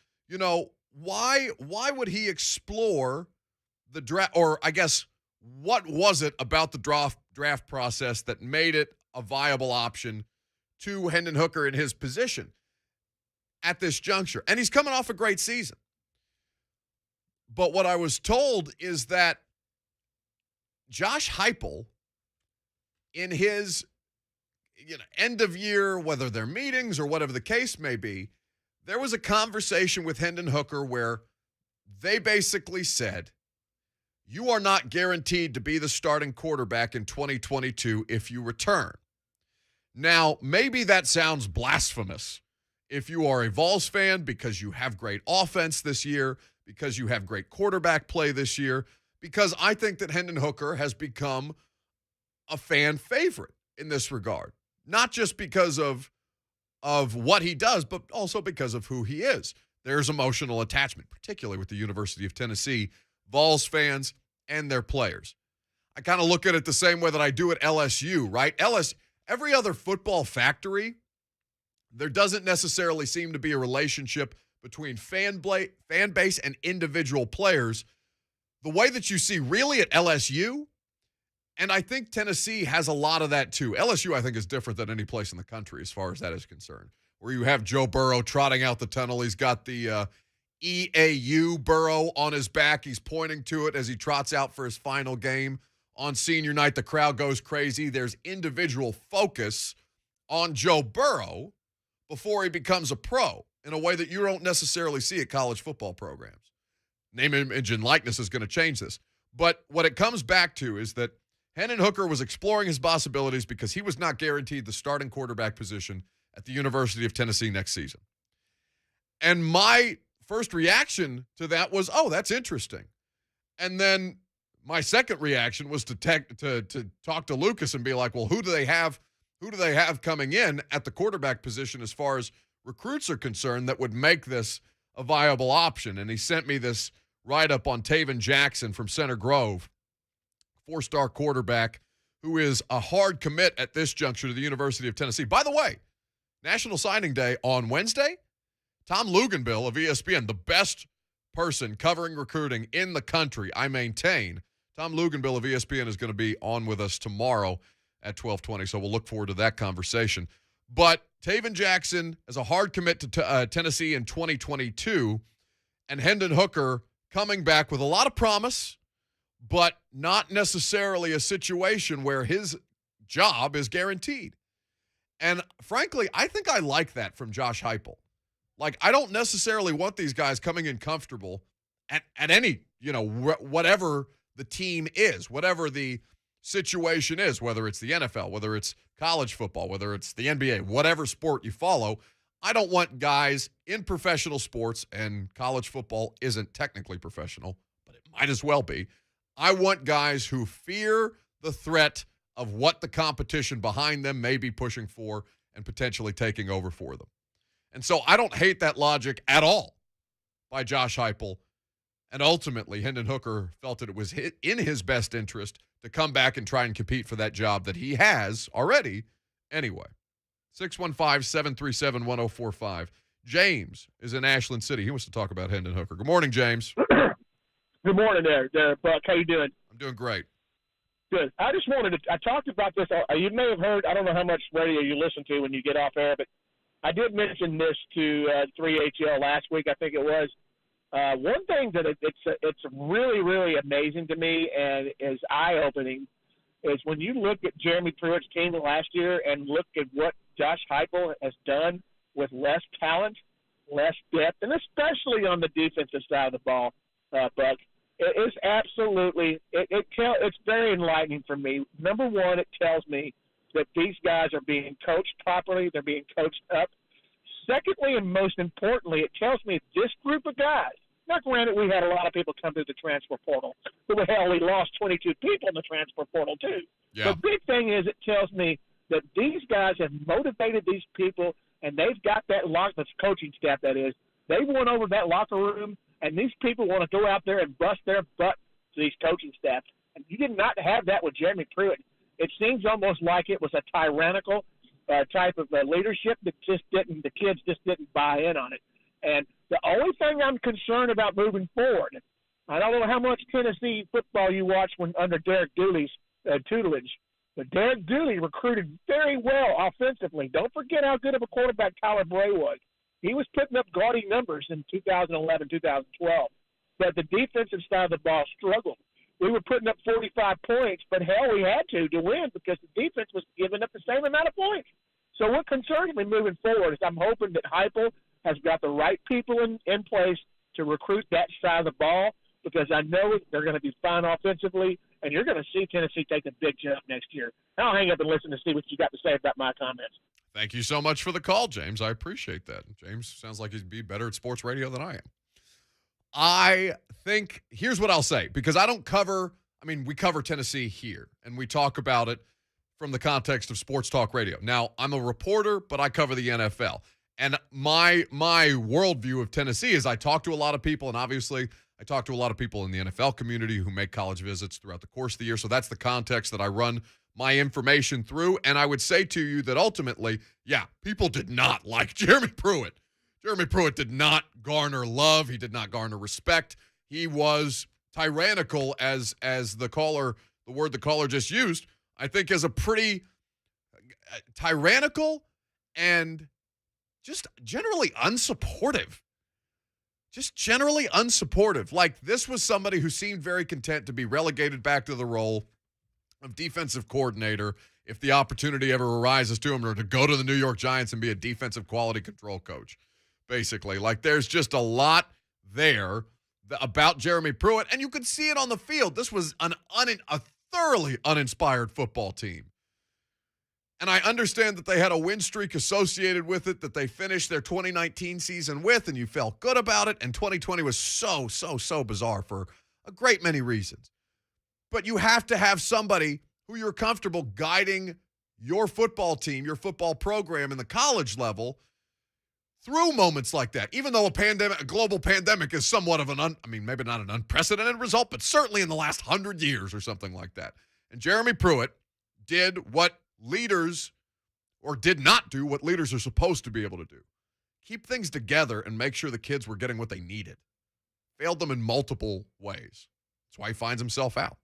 why would he explore the draft, or I guess what was it about the draft process that made it a viable option to Hendon Hooker in his position at this juncture? And he's coming off a great season. But what I was told is that Josh Heupel, in his end of year, whether they're meetings or whatever the case may be, there was a conversation with Hendon Hooker where they basically said, you are not guaranteed to be the starting quarterback in 2022 if you return. Now, maybe that sounds blasphemous if you are a Vols fan because you have great offense this year, because you have great quarterback play this year, because I think that Hendon Hooker has become a fan favorite in this regard. Not just because of what he does, but also because of who he is. There's emotional attachment, particularly with the University of Tennessee, Vols fans, and their players. I kind of look at it the same way that I do at LSU, right? Every other football factory, there doesn't necessarily seem to be a relationship between fan base and individual players the way that you see really at LSU. And I think Tennessee has a lot of that too. LSU, I think, is different than any place in the country as far as that is concerned, where you have Joe Burrow trotting out the tunnel. He's got the EAU Burrow on his back. He's pointing to it as he trots out for his final game. On senior night, the crowd goes crazy. There's individual focus on Joe Burrow before he becomes a pro in a way that you don't necessarily see at college football programs. Name, image, and likeness is going to change this. But what it comes back to is that Hendon Hooker was exploring his possibilities because he was not guaranteed the starting quarterback position at the University of Tennessee next season. And my first reaction to that was, oh, that's interesting. And then my second reaction was to talk to Lucas and be like, well, who do they have coming in at the quarterback position as far as recruits are concerned that would make this a viable option? And he sent me this write-up on Taven Jackson from Center Grove, four-star quarterback who is a hard commit at this juncture to the University of Tennessee. By the way, National Signing Day on Wednesday, Tom Luganbill of ESPN, the best person covering recruiting in the country, I maintain. Tom Luganbill of ESPN is going to be on with us tomorrow at 12:20, so we'll look forward to that conversation. But Taven Jackson is a hard commit to Tennessee in 2022, and Hendon Hooker coming back with a lot of promise, but not necessarily a situation where his job is guaranteed. And frankly, I think I like that from Josh Heupel. Like, I don't necessarily want these guys coming in comfortable at any, whatever the team is, whatever the situation is, whether it's the NFL, whether it's college football, whether it's the NBA, whatever sport you follow. I don't want guys in professional sports, and college football isn't technically professional, but it might as well be. I want guys who fear the threat of what the competition behind them may be pushing for and potentially taking over for them. And so I don't hate that logic at all by Josh Heupel. And ultimately, Hendon Hooker felt that it was in his best interest to come back and try and compete for that job that he has already anyway. 615-737-1045. James is in Ashland City. He wants to talk about Hendon Hooker. Good morning, James. Good morning there, Buck. How you doing? I'm doing great. Good. I just wanted to – I talked about this. You may have heard – I don't know how much radio you listen to when you get off air, but I did mention this to 3HL last week, I think it was. One thing that it's really, really amazing to me and is eye-opening is when you look at Jeremy Pruitt's team last year and look at what Josh Heupel has done with less talent, less depth, and especially on the defensive side of the ball, Buck. It is absolutely it's very enlightening for me. Number one, it tells me that these guys are being coached properly. They're being coached up. Secondly, and most importantly, it tells me this group of guys, now granted we had a lot of people come through the transfer portal, but hell, we lost 22 people in the transfer portal too. Yeah. The big thing is it tells me that these guys have motivated these people, and they've got that this coaching staff, that is. They've won over that locker room, and these people want to go out there and bust their butt to these coaching staff. And you did not have that with Jeremy Pruitt. It seems almost like it was a tyrannical type of leadership that the kids just didn't buy in on it. And the only thing I'm concerned about moving forward, I don't know how much Tennessee football you watched under Derek Dooley's tutelage, but Derek Dooley recruited very well offensively. Don't forget how good of a quarterback Tyler Bray was. He was putting up gaudy numbers in 2011, 2012. But the defensive side of the ball struggled. We were putting up 45 points, but hell, we had to win because the defense was giving up the same amount of points. So what concerns me moving forward is I'm hoping that Heupel has got the right people in place to recruit that side of the ball, because I know they're going to be fine offensively, and you're going to see Tennessee take a big jump next year. I'll hang up and listen to see what you got to say about my comments. Thank you so much for the call, James. I appreciate that. James sounds like he'd be better at sports radio than I am. I think, here's what I'll say, because I don't cover, we cover Tennessee here, and we talk about it from the context of sports talk radio. Now, I'm a reporter, but I cover the NFL. And my worldview of Tennessee is I talk to a lot of people, and obviously I talk to a lot of people in the NFL community who make college visits throughout the course of the year. So that's the context that I run my information through. And I would say to you that ultimately, yeah, people did not like Jeremy Pruitt. Jeremy Pruitt did not garner love. He did not garner respect. He was tyrannical, as the word the caller just used, I think is a pretty tyrannical and just generally unsupportive. Just generally unsupportive. Like, this was somebody who seemed very content to be relegated back to the role of defensive coordinator if the opportunity ever arises to him, or to go to the New York Giants and be a defensive quality control coach, basically. Like, there's just a lot there about Jeremy Pruitt, and you could see it on the field. This was a thoroughly uninspired football team. And I understand that they had a win streak associated with it that they finished their 2019 season with, and you felt good about it. And 2020 was so bizarre for a great many reasons. But you have to have somebody who you're comfortable guiding your football team, your football program in the college level through moments like that. Even though a global pandemic is somewhat of maybe not an unprecedented result, but certainly in the last 100 years or something like that. And Jeremy Pruitt did what leaders, or did not do what leaders are supposed to be able to do. Keep things together and make sure the kids were getting what they needed. Failed them in multiple ways. That's why he finds himself out.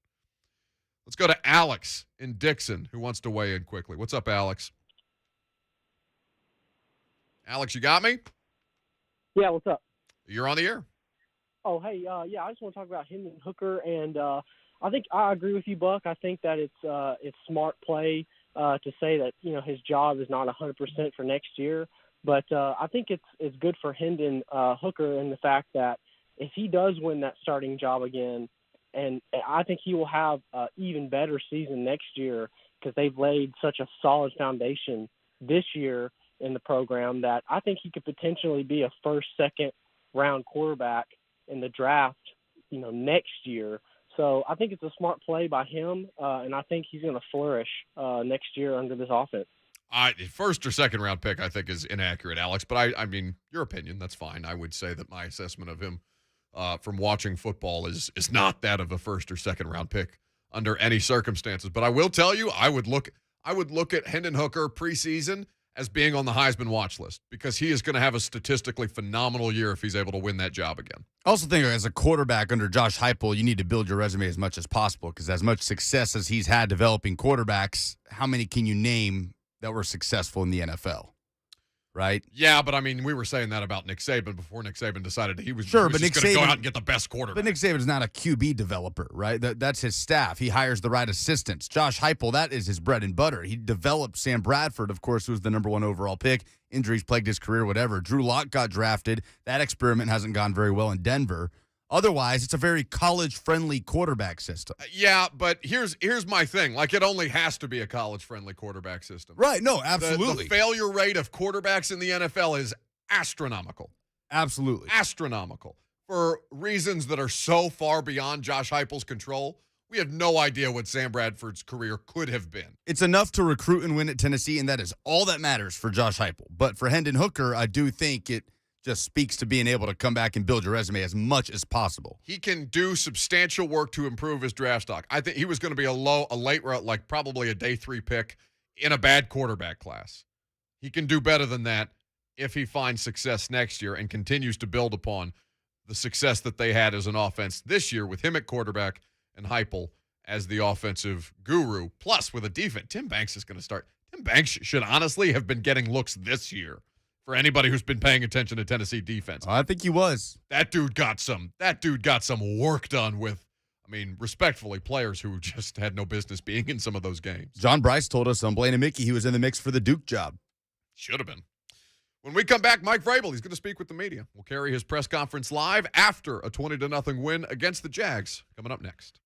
Let's go to Alex in Dixon, who wants to weigh in quickly. What's up, Alex? Alex, you got me? Yeah, what's up? You're on the air. Oh, hey, I just want to talk about Hendon Hooker, and I think I agree with you, Buck. I think that it's smart play to say that his job is not 100% for next year. But I think it's good for Hendon Hooker in the fact that if he does win that starting job again, and I think he will have an even better season next year because they've laid such a solid foundation this year in the program that I think he could potentially be a first, second round quarterback in the draft, next year. So I think it's a smart play by him, and I think he's going to flourish next year under this offense. First or second round pick, I think, is inaccurate, Alex. But I mean, your opinion, that's fine. I would say that my assessment of him from watching football is not that of a first or second round pick under any circumstances. But I will tell you, I would look at Hendon Hooker preseason as being on the Heisman watch list because he is going to have a statistically phenomenal year if he's able to win that job again. I also think as a quarterback under Josh Heupel, you need to build your resume as much as possible because as much success as he's had developing quarterbacks, how many can you name that were successful in the NFL? Right? Yeah, but I mean, we were saying that about Nick Saban before Nick Saban decided he was but just Nick going to go Saban- out and get the best quarterback. But Nick Saban's not a QB developer, right? That's his staff. He hires the right assistants. Josh Heupel, that is his bread and butter. He developed Sam Bradford, of course, who was the number 1 overall pick. Injuries plagued his career, whatever. Drew Lock got drafted. That experiment hasn't gone very well in Denver. Otherwise, it's a very college-friendly quarterback system. Yeah, but here's my thing. Like, it only has to be a college-friendly quarterback system. Right, no, absolutely. The failure rate of quarterbacks in the NFL is astronomical. Absolutely. Astronomical. For reasons that are so far beyond Josh Heupel's control, we have no idea what Sam Bradford's career could have been. It's enough to recruit and win at Tennessee, and that is all that matters for Josh Heupel. But for Hendon Hooker, I do think it just speaks to being able to come back and build your resume as much as possible. He can do substantial work to improve his draft stock. I think he was going to be a late round, like probably a day 3 pick in a bad quarterback class. He can do better than that if he finds success next year and continues to build upon the success that they had as an offense this year with him at quarterback and Heupel as the offensive guru. Plus, with a defense, Tim Banks is going to start. Tim Banks should honestly have been getting looks this year. For anybody who's been paying attention to Tennessee defense. I think he was. That dude got some work done with, I mean, respectfully, players who just had no business being in some of those games. John Bryce told us on Blaine and Mickey he was in the mix for the Duke job. Should have been. When we come back, Mike Vrabel, he's going to speak with the media. We'll carry his press conference live after a 20-0 win against the Jags. Coming up next.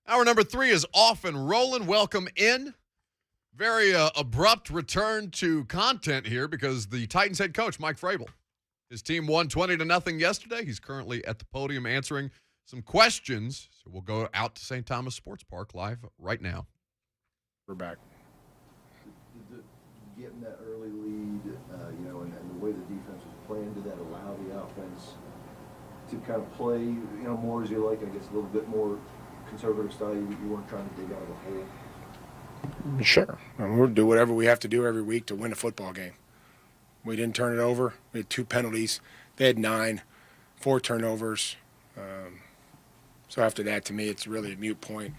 Hour number 3 is off and rolling. Welcome in. Very abrupt return to content here because the Titans head coach, Mike Vrabel, his team won 20-0 yesterday. He's currently at the podium answering some questions. So we'll go out to St. Thomas Sports Park live right now. We're back. Getting that early lead, and the way the defense was playing, did that allow the offense to kind of play, more as you like, I guess, a little bit more conservative style? You weren't trying to dig out of a hole. Sure. We'll do whatever we have to do every week to win a football game. We didn't turn it over. We had 2 penalties. They had 9, 4 turnovers. So after that, to me, it's really a moot point.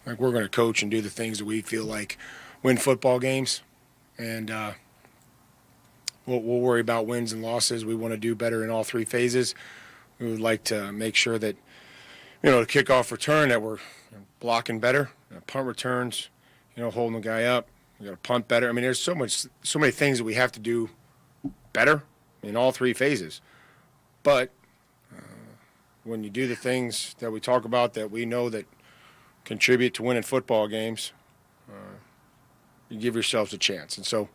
Like, we're going to coach and do the things that we feel like win football games. And we'll worry about wins and losses. We want to do better in all 3 phases. We would like to make sure that, the kickoff return, that we're blocking better, punt returns, holding the guy up. We got to punt better. I mean, there's so many things that we have to do better in all 3 phases. But when you do the things that we talk about that we know that contribute to winning football games, you give yourselves a chance. And so,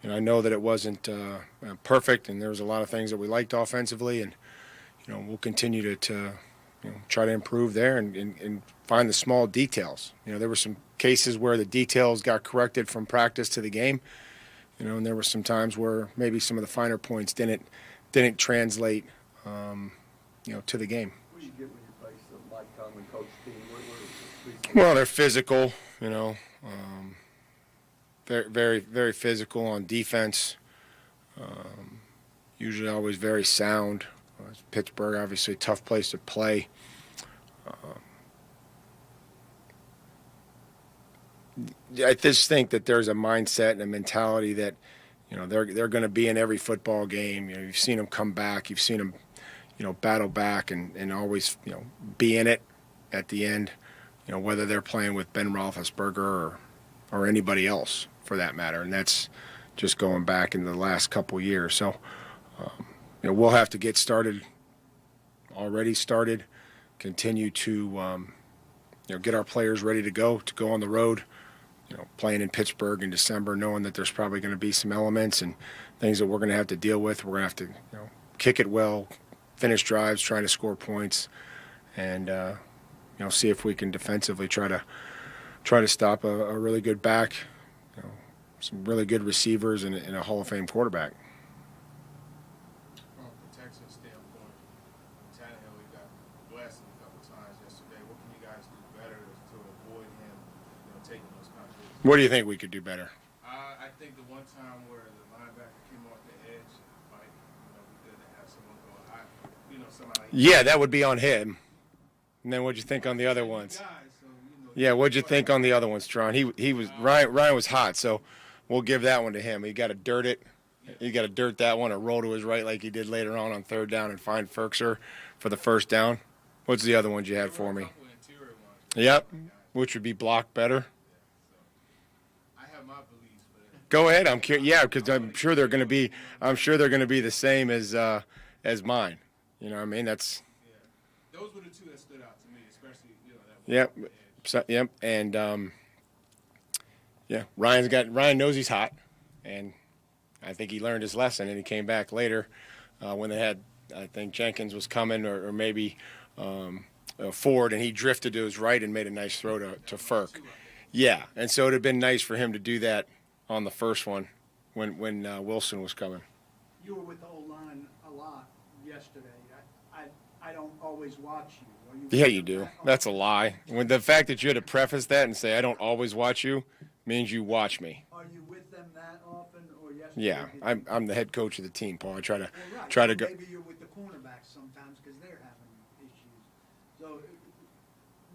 I know that it wasn't perfect, and there was a lot of things that we liked offensively, and we'll continue to try to improve there and find the small details. There were some cases where the details got corrected from practice to the game, and there were some times where maybe some of the finer points didn't translate, to the game. What do you get when you face the Mike Tomlin coach team? Well, they're physical, very, very, very physical on defense. Usually always very sound. Pittsburgh, obviously, a tough place to play. I just think that there's a mindset and a mentality that, they're going to be in every football game. You've seen them come back. You've seen them, battle back and always, be in it at the end, whether they're playing with Ben Roethlisberger or anybody else for that matter. And that's just going back in the last couple years. So, we'll have to get started, already started, continue to, get our players ready to go on the road, playing in Pittsburgh in December, knowing that there's probably going to be some elements and things that we're going to have to deal with. We're going to have to, kick it well, finish drives, trying to score points, and, see if we can defensively try to stop a really good back, some really good receivers and a Hall of Fame quarterback. From a protection standpoint, Tannehill, he got blessed a couple times yesterday. What can you guys do better to avoid him, taking those kind of risks? What do you think we could do better? I think the one time where the linebacker came off the edge, like, we didn't have someone going high, somebody. Yeah, that would be on him. And then what'd you think on the other ones? Yeah, what'd you think on the other ones, Tron? He was Ryan was hot, so we'll give that one to him. He got to dirt it. He got to dirt that one or roll to his right like he did later on 3rd down and find Ferkser for the first down. What's the other ones you had for me? Yep, which would be blocked better. I have my beliefs, but Go ahead. I'm curious. Yeah, because I'm sure they're going to be. I'm sure they're going to be the same as mine. You know what I mean? That's. Yeah. Those were the 2 that stood out to me, especially that. Yep. So, yep. And yeah, Ryan knows he's hot, and I think he learned his lesson, and he came back later when they had. I think Jenkins was coming, or maybe Ford, and he drifted to his right and made a nice throw to Ferk. Yeah, and so it would have been nice for him to do that on the first one when Wilson was coming. You were with the O-line a lot yesterday. I don't always watch you. Yeah, you do. That's a lie. When the fact that you had to preface that and say I don't always watch you means you watch me. Are you with them that often, or yesterday? Yeah, I'm the head coach of the team, Paul. I try to Well, go. Maybe you're with the cornerbacks sometimes because they're having issues. So,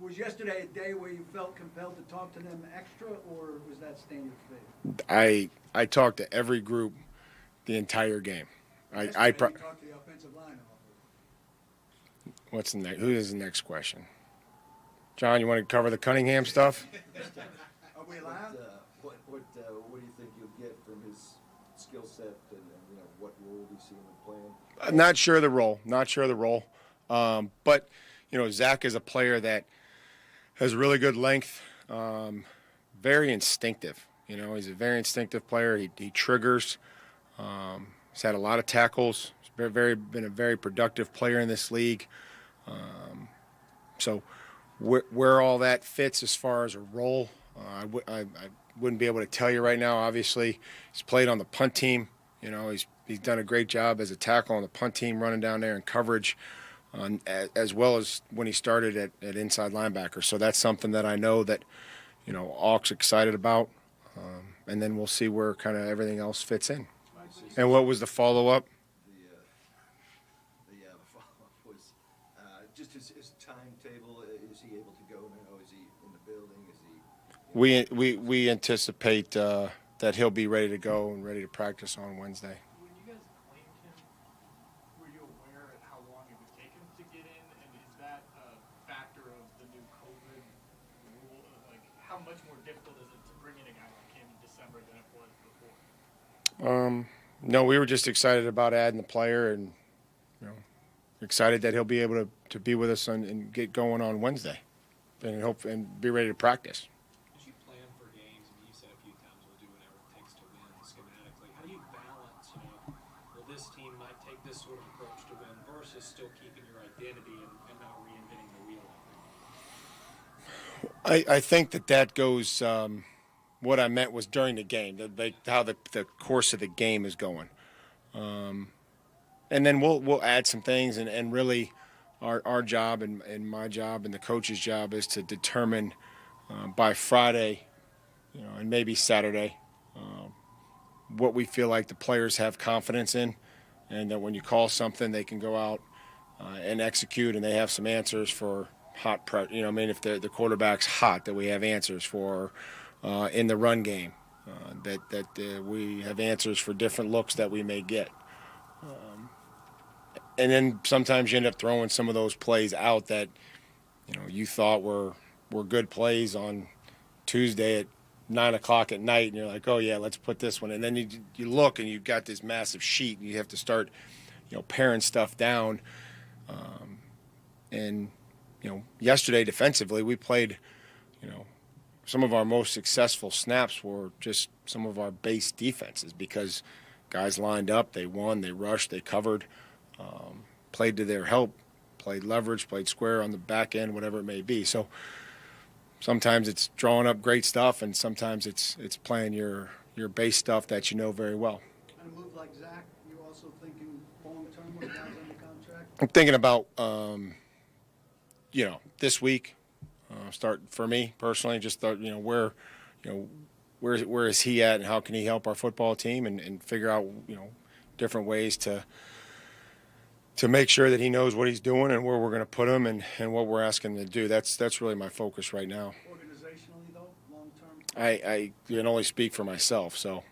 was yesterday a day where you felt compelled to talk to them extra, or was that standard fare? I talked to every group the entire game. You talked to the offensive line. What's the next? Who is the next question? John, you want to cover the Cunningham stuff? Are we allowed? What do you think you'll get from his skill set, and what role do you see him playing? Not sure of the role. But Zach is a player that has really good length, very instinctive. You know, he's a very instinctive player. He triggers. He's had a lot of tackles. He's been a very productive player in this league. So where all that fits as far as a role, I wouldn't be able to tell you right now. Obviously, he's played on the punt team. You know, he's done a great job as a tackle on the punt team, running down there in coverage, as well as when he started at inside linebacker. So that's something that I know that, you know, Auk's excited about. And then we'll see where kind of everything else fits in. And what was the follow-up? The follow-up was just his timetable. Is he able to go now? Is he in the building? Is he? We anticipate that he'll be ready to go and ready to practice on Wednesday. When you guys claimed him, were you aware of how long it would take him to get in? And is that a factor of the new COVID rule? Like, how much more difficult is it to bring in a guy like him in December than it was before? No, we were just excited about adding the player, and you know, excited that he'll be able to be with us and get going on Wednesday, and hope and be ready to practice. As you plan for games, and you said a few times we'll do whatever it takes to win schematically. How do you balance, you know, well, this team might take this sort of approach to win versus still keeping your identity and not reinventing the wheel? I think that goes. What I meant was during the game, how the course of the game is going, and then we'll add some things, and really, our job and my job and the coach's job is to determine by Friday, you know, and maybe Saturday, what we feel like the players have confidence in, and that when you call something, they can go out and execute, and they have some answers for hot prep. You know, I mean, if the quarterback's hot, that we have answers for. In the run game, that we have answers for different looks that we may get. And then sometimes you end up throwing some of those plays out that, you know, you thought were good plays on Tuesday at 9 o'clock at night, and you're like, oh yeah, let's put this one. And then you look and you've got this massive sheet, and you have to start, you know, paring stuff down. And you know, yesterday defensively we played, you know, some of our most successful snaps were just some of our base defenses because guys lined up, they won, they rushed, they covered, played to their help, played leverage, played square on the back end, whatever it may be. So sometimes it's drawing up great stuff, and sometimes it's playing your base stuff that you know very well. And a move like Zach, you also thinking long-term with guys under contract? I'm thinking about, you know, this week. Start for me personally, just thought, you know, where is he at, and how can he help our football team, and figure out, you know, different ways to make sure that he knows what he's doing and where we're going to put him and what we're asking him to do. That's really my focus right now. Organizationally, though, long term. I can only speak for myself, so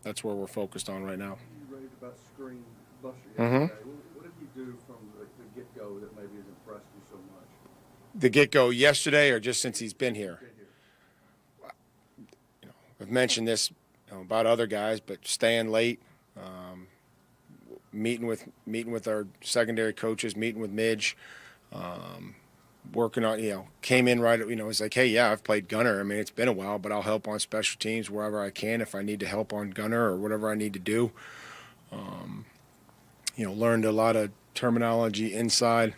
that's where we're focused on right now. You raised about screen Buster Mm-hmm. yesterday. What did you do from the get-go that maybe has impressed you so much? The get-go yesterday, or just since he's been here? You know, I've mentioned this, you know, about other guys, but staying late, meeting with our secondary coaches, meeting with Midge, working on, you know, came in right, you know, it's like, hey, yeah, I've played gunner. I mean, it's been a while, but I'll help on special teams wherever I can if I need to help on gunner or whatever I need to do. You know, learned a lot of terminology inside.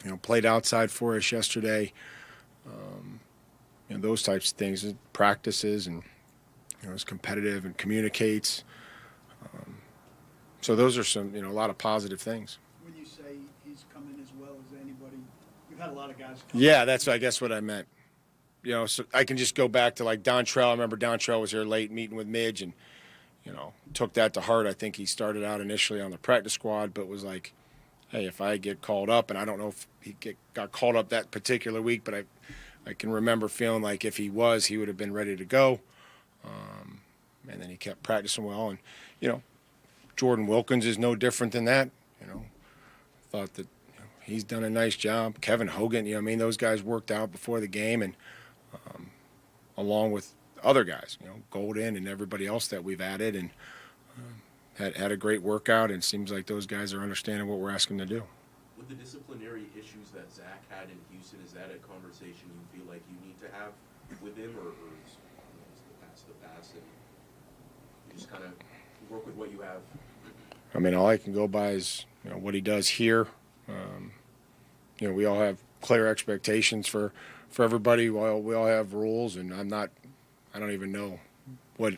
You know, played outside for us yesterday. You know, those types of things, practices, and you know, is competitive and communicates. So those are some, you know, a lot of positive things. When you say he's come in as well as anybody, you've had a lot of guys come Yeah, that's, I guess, what I meant. You know, so I can just go back to like Dontrell. I remember Dontrell was here late meeting with Midge, and you know, took that to heart. I think he started out initially on the practice squad, but was like, hey, if I get called up, and I don't know if he got called up that particular week, but I can remember feeling like if he was, he would have been ready to go. And then he kept practicing well. And, you know, Jordan Wilkins is no different than that. You know, thought that, you know, he's done a nice job. Kevin Hogan, you know, I mean, those guys worked out before the game, and along with other guys, you know, Golden and everybody else that we've added, and had a great workout, and it seems like those guys are understanding what we're asking them to do. with the disciplinary issues that Zach had in Houston, is that a conversation you feel like you need to have with him, or is the past, and you just kind of work with what you have? I mean, all I can go by is what he does here. We all have clear expectations for everybody. We all have rules, and I don't even know what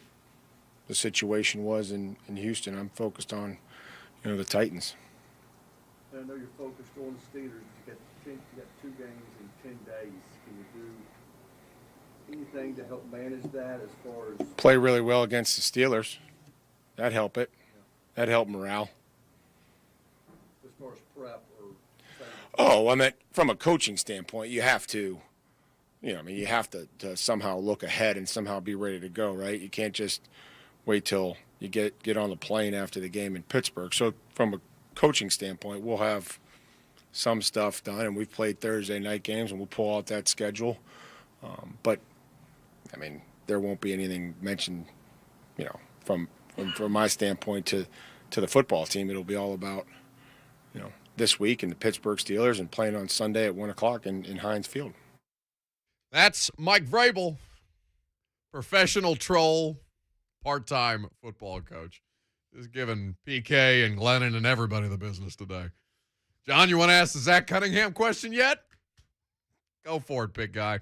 the situation was in Houston. I'm focused on the Titans. I know you're focused on the Steelers. You got 2 games in 10 days. Can you do anything to help manage that as far as Play really well against the Steelers. That'd help it. That'd help morale. as far as prep or? Oh, I meant from a coaching standpoint, you have to, you have to somehow look ahead and somehow be ready to go, right? You can't just wait till you get on the plane after the game in Pittsburgh. So from a coaching standpoint, we'll have some stuff done, and we've played Thursday night games, and we'll pull out that schedule. But, I mean, there won't be anything mentioned, from my standpoint to the football team. It'll be all about, this week and the Pittsburgh Steelers and playing on Sunday at 1 o'clock in Heinz Field. That's Mike Vrabel, professional troll, part-time football coach. Just giving PK and Glennon and everybody the business today. John, you want to ask the Zach Cunningham question yet? Go for it, big guy.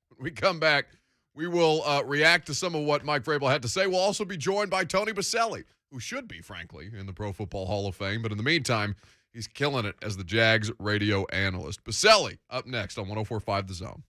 When we come back, we will react to some of what Mike Vrabel had to say. We'll also be joined by Tony Boselli, who should be, frankly, in the Pro Football Hall of Fame. But in the meantime, he's killing it as the Jags radio analyst. Boselli up next on 104.5 The Zone.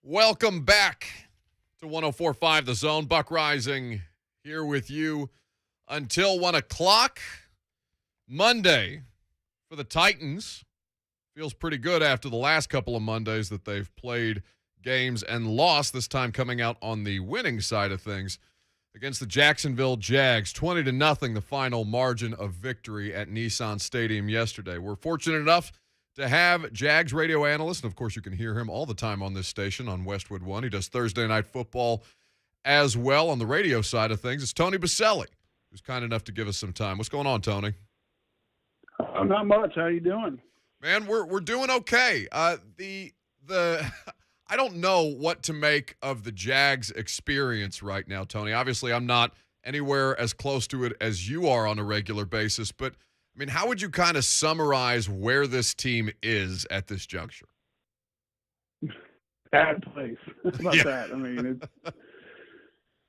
Welcome back to 104.5 The Zone. Buck Reising here with you until 1 o'clock. Monday for the Titans. Feels pretty good after the last couple of Mondays that they've played games and lost, this time coming out on the winning side of things against the Jacksonville Jags. 20-0 the final margin of victory at Nissan Stadium yesterday. We're fortunate enough to have Jags radio analyst, and of course you can hear him all the time on this station on Westwood One. He does Thursday Night Football as well on the radio side of things. It's Tony Boselli, who's kind enough to give us some time. What's going on, Tony? Not much. How you doing? Man, we're doing okay. The I don't know what to make of the Jags experience right now, Tony. Obviously, I'm not anywhere as close to it as you are on a regular basis, but I mean, how would you kind of summarize where this team is at this juncture? Bad place. How about that?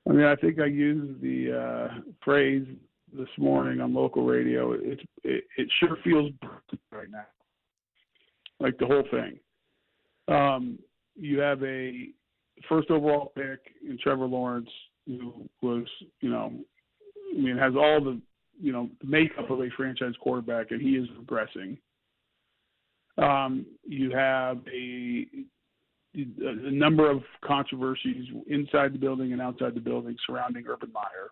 I think I used the phrase this morning on local radio. It sure feels right now, like the whole thing. You have a first overall pick in Trevor Lawrence, who was, has all the, makeup of a franchise quarterback, and he is regressing. You have a number of controversies inside the building and outside the building surrounding Urban Meyer.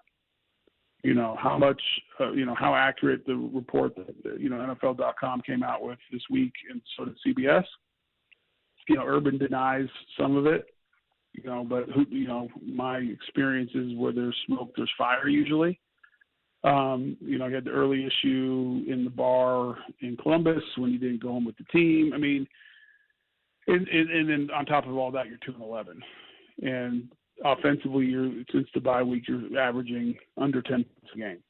How much, how accurate the report that, NFL.com came out with this week, and so did CBS. Urban denies some of it, but my experience is where there's smoke, there's fire usually. He had the early issue in the bar in Columbus when he didn't go home with the team. And then on top of all that, you're 2-11. And offensively, since the bye week, you're averaging under 10 points a game,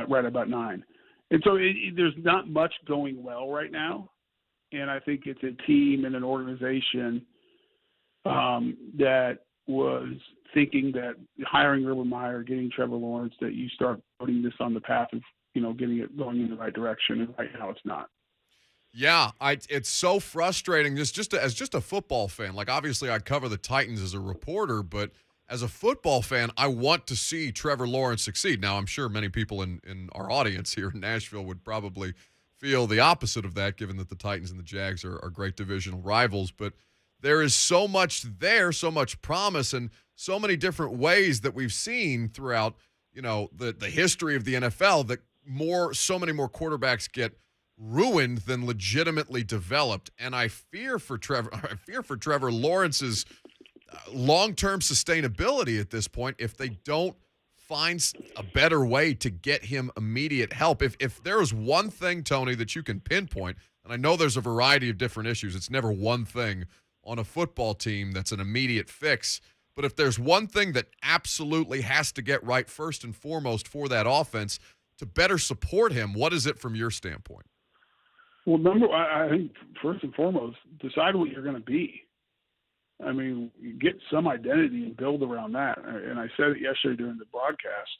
right about 9. And so there's not much going well right now. And I think it's a team and an organization that was thinking that hiring Urban Meyer, getting Trevor Lawrence, that you start putting this on the path of, getting it going in the right direction. And right now it's not. Yeah, it's so frustrating. As just a football fan, like obviously I cover the Titans as a reporter, but as a football fan, I want to see Trevor Lawrence succeed. Now, I'm sure many people in our audience here in Nashville would probably feel the opposite of that, given that the Titans and the Jags are great divisional rivals. But there is so much there, so much promise, and so many different ways that we've seen throughout, the history of the NFL that so many more quarterbacks get ruined than legitimately developed. And I fear for Trevor Lawrence's long-term sustainability at this point if they don't find a better way to get him immediate help. If there is one thing, Tony, that you can pinpoint, and I know there's a variety of different issues, it's never one thing on a football team that's an immediate fix, but if there's one thing that absolutely has to get right first and foremost for that offense to better support him, what is it from your standpoint? Well, I think first and foremost, decide what you're going to be. Get some identity and build around that. And I said it yesterday during the broadcast.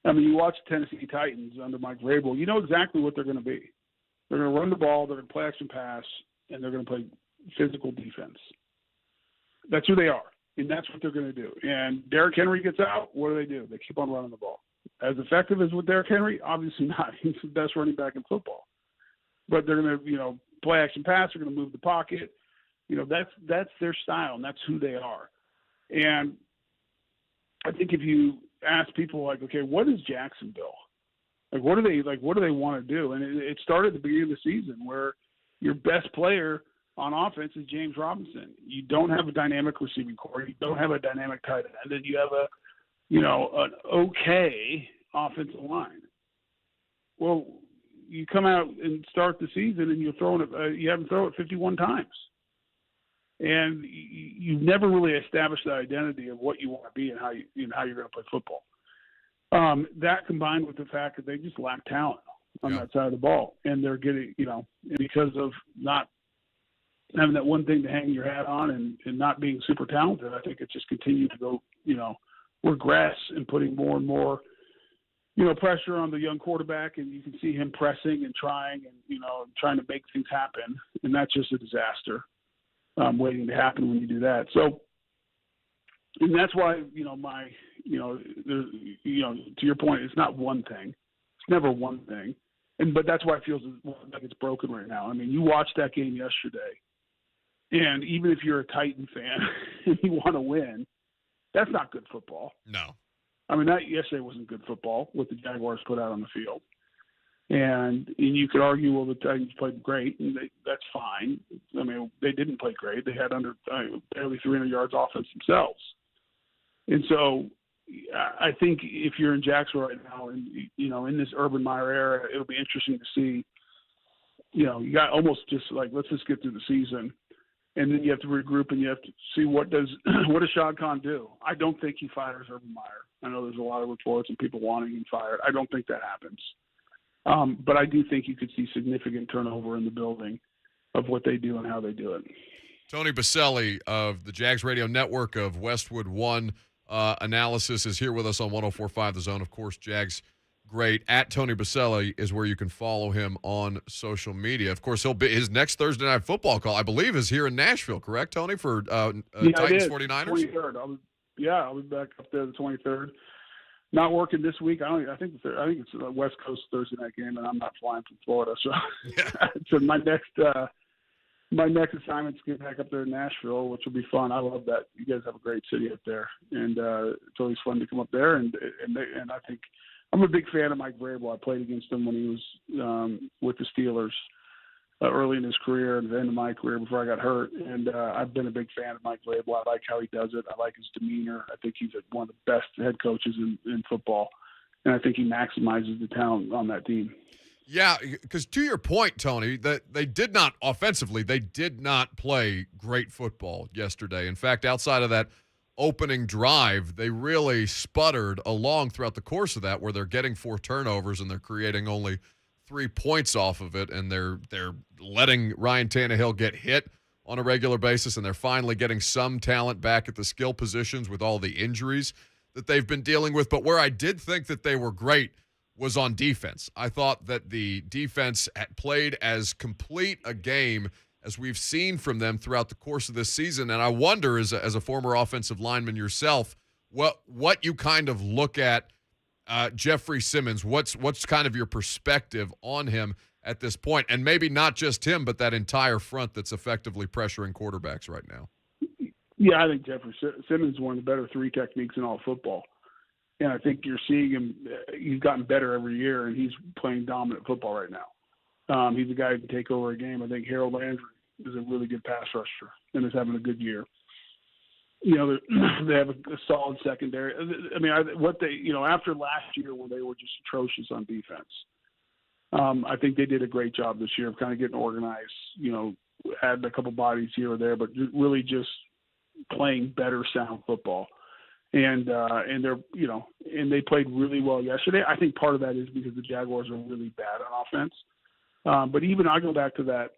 You watch the Tennessee Titans under Mike Vrabel, you know exactly what they're going to be. They're going to run the ball, they're going to play action pass, and they're going to play physical defense. That's who they are, and that's what they're going to do. And Derrick Henry gets out, what do? They keep on running the ball. As effective as with Derrick Henry? Obviously not. He's the best running back in football. But they're going to, play action pass. They're going to move the pocket. That's their style, and that's who they are. And I think if you ask people, like, okay, what is Jacksonville? Like, what do they want to do? And it started at the beginning of the season where your best player on offense is James Robinson. You don't have a dynamic receiving core. You don't have a dynamic tight end. And you have an okay offensive line. Well, you come out and start the season and you have them throw it 51 times. And you've never really established the identity of what you want to be and how you're going to play football. That combined with the fact that they just lack talent on that side of the ball. And they're getting, because of not having that one thing to hang your hat on and not being super talented, I think it's just continued to go, regress and putting more and more, pressure on the young quarterback, and you can see him pressing and trying and, trying to make things happen. And that's just a disaster. waiting to happen when you do that. So, and that's why, to your point, it's not one thing. It's never one thing. But that's why it feels like it's broken right now. I mean, you watched that game yesterday, and even if you're a Titan fan and you want to win, that's not good football. No. I mean, that yesterday wasn't good football, what the Jaguars put out on the field. And you could argue, well, the Titans played great, and that's fine. I mean, they didn't play great. They had barely 300 yards offense themselves. And so I think if you're in Jacksonville right now and, in this Urban Meyer era, it'll be interesting to see, you got almost just like, let's just get through the season. And then you have to regroup and you have to see what does Shad Khan do? I don't think he fires Urban Meyer. I know there's a lot of reports and people wanting him fired. I don't think that happens. But I do think you could see significant turnover in the building of what they do and how they do it. Tony Boselli of the Jags Radio Network of Westwood One Analysis is here with us on 104.5 The Zone. Of course, Jags great. At Tony Boselli is where you can follow him on social media. Of course, his next Thursday Night Football call, I believe, is here in Nashville, correct, Tony, for Titans 49ers? 23rd. I'll be back up there the 23rd. Not working this week. I think it's a West Coast Thursday night game, and I'm not flying from Florida. So, so my next assignment's get back up there in Nashville, which will be fun. I love that. You guys have a great city up there, and it's always fun to come up there. And I think I'm a big fan of Mike Vrabel. I played against him when he was with the Steelers early in his career and the end of my career before I got hurt. And I've been a big fan of Mike Vrabel. I like how he does it. I like his demeanor. I think he's one of the best head coaches in football. And I think he maximizes the talent on that team. Yeah, because to your point, Tony, that they did not offensively, they did not play great football yesterday. In fact, outside of that opening drive, they really sputtered along throughout the course of that, where they're getting 4 turnovers and they're creating only 3 points off of it, and they're letting Ryan Tannehill get hit on a regular basis, and they're finally getting some talent back at the skill positions with all the injuries that they've been dealing with. But where I did think that they were great was on defense. I thought that the defense had played as complete a game as we've seen from them throughout the course of this season, and I wonder, as a former offensive lineman yourself, what you kind of look at Jeffrey Simmons. What's kind of your perspective on him at this point? And maybe not just him, but that entire front that's effectively pressuring quarterbacks right now. Yeah, I think Jeffrey Simmons is one of the better 3 techniques in all football. And I think you're seeing him. He's gotten better every year, and he's playing dominant football right now. He's a guy who can take over a game. I think Harold Landry is a really good pass rusher and is having a good year. They have a solid secondary. I mean, after last year when they were just atrocious on defense, I think they did a great job this year of kind of getting organized, adding a couple bodies here or there, but really just playing better sound football. And they're, and they played really well yesterday. I think part of that is because the Jaguars are really bad on offense. But even I go back to that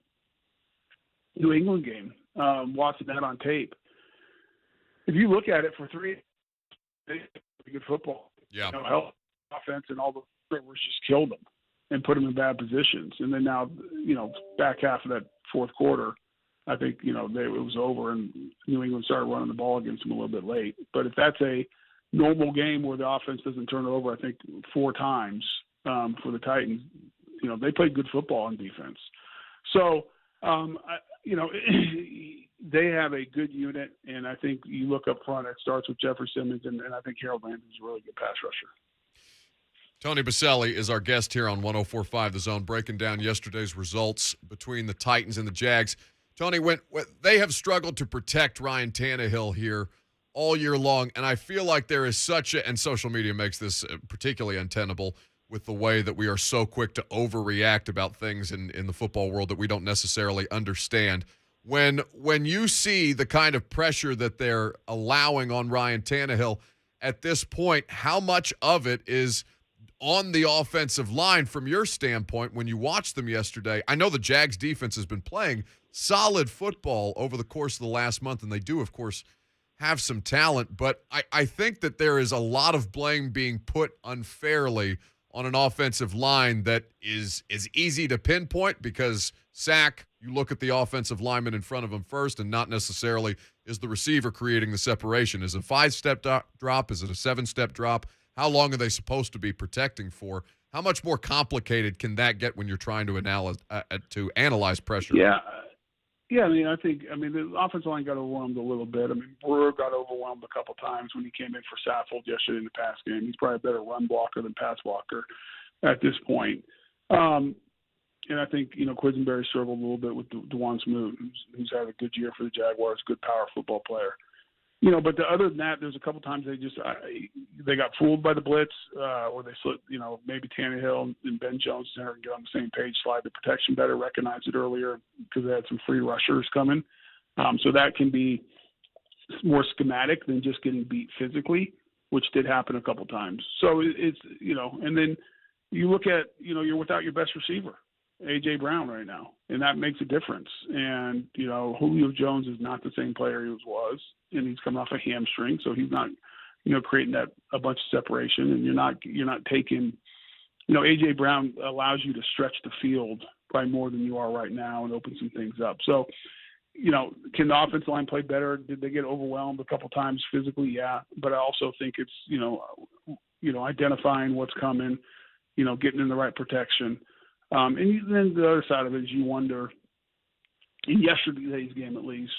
New England game, watching that on tape. If you look at it for 3, they played good football. Yeah. Help offense and all the rivers just killed them and put them in bad positions. And then now, back half of that fourth quarter, I think, it was over and New England started running the ball against them a little bit late. But if that's a normal game where the offense doesn't turn it over, I think 4 times for the Titans, they played good football on defense. So, they have a good unit, and I think you look up front, it starts with Jeffrey Simmons, and I think Harold Landry is a really good pass rusher. Tony Boselli is our guest here on 104.5 The Zone, breaking down yesterday's results between the Titans and the Jags. Tony, when they have struggled to protect Ryan Tannehill here all year long, and I feel like there is and social media makes this particularly untenable with the way that we are so quick to overreact about things in the football world that we don't necessarily understand. When you see the kind of pressure that they're allowing on Ryan Tannehill at this point, how much of it is on the offensive line from your standpoint when you watched them yesterday? I know the Jags defense has been playing solid football over the course of the last month, and they do, of course, have some talent, but I think that there is a lot of blame being put unfairly on an offensive line that is easy to pinpoint because sack, you look at the offensive lineman in front of him first and not necessarily is the receiver creating the separation. Is it a 5-step drop? Is it a 7-step drop? How long are they supposed to be protecting for? How much more complicated can that get when you're trying to analyze pressure? Yeah. Yeah, I think the offensive line got overwhelmed a little bit. Brewer got overwhelmed a couple times when he came in for Saffold yesterday in the pass game. He's probably a better run blocker than pass blocker at this point. And I think, Quisenberry struggled a little bit with DeJuan Smoot, who's had a good year for the Jaguars, good power football player. But other than that, there's a couple times they got fooled by the blitz, or they slipped, maybe Tannehill and Ben Jones center get on the same page, slide the protection better, recognize it earlier because they had some free rushers coming. So that can be more schematic than just getting beat physically, which did happen a couple times. So it's, and then you look at, you're without your best receiver, A.J. Brown right now, and that makes a difference. And, Julio Jones is not the same player he was, and he's coming off a hamstring, so he's not, creating a bunch of separation, and you're not taking, A.J. Brown allows you to stretch the field by more than you are right now and open some things up. So, can the offensive line play better? Did they get overwhelmed a couple times physically? Yeah, but I also think it's, identifying what's coming, getting in the right protection. And then the other side of it is you wonder, in yesterday's game at least,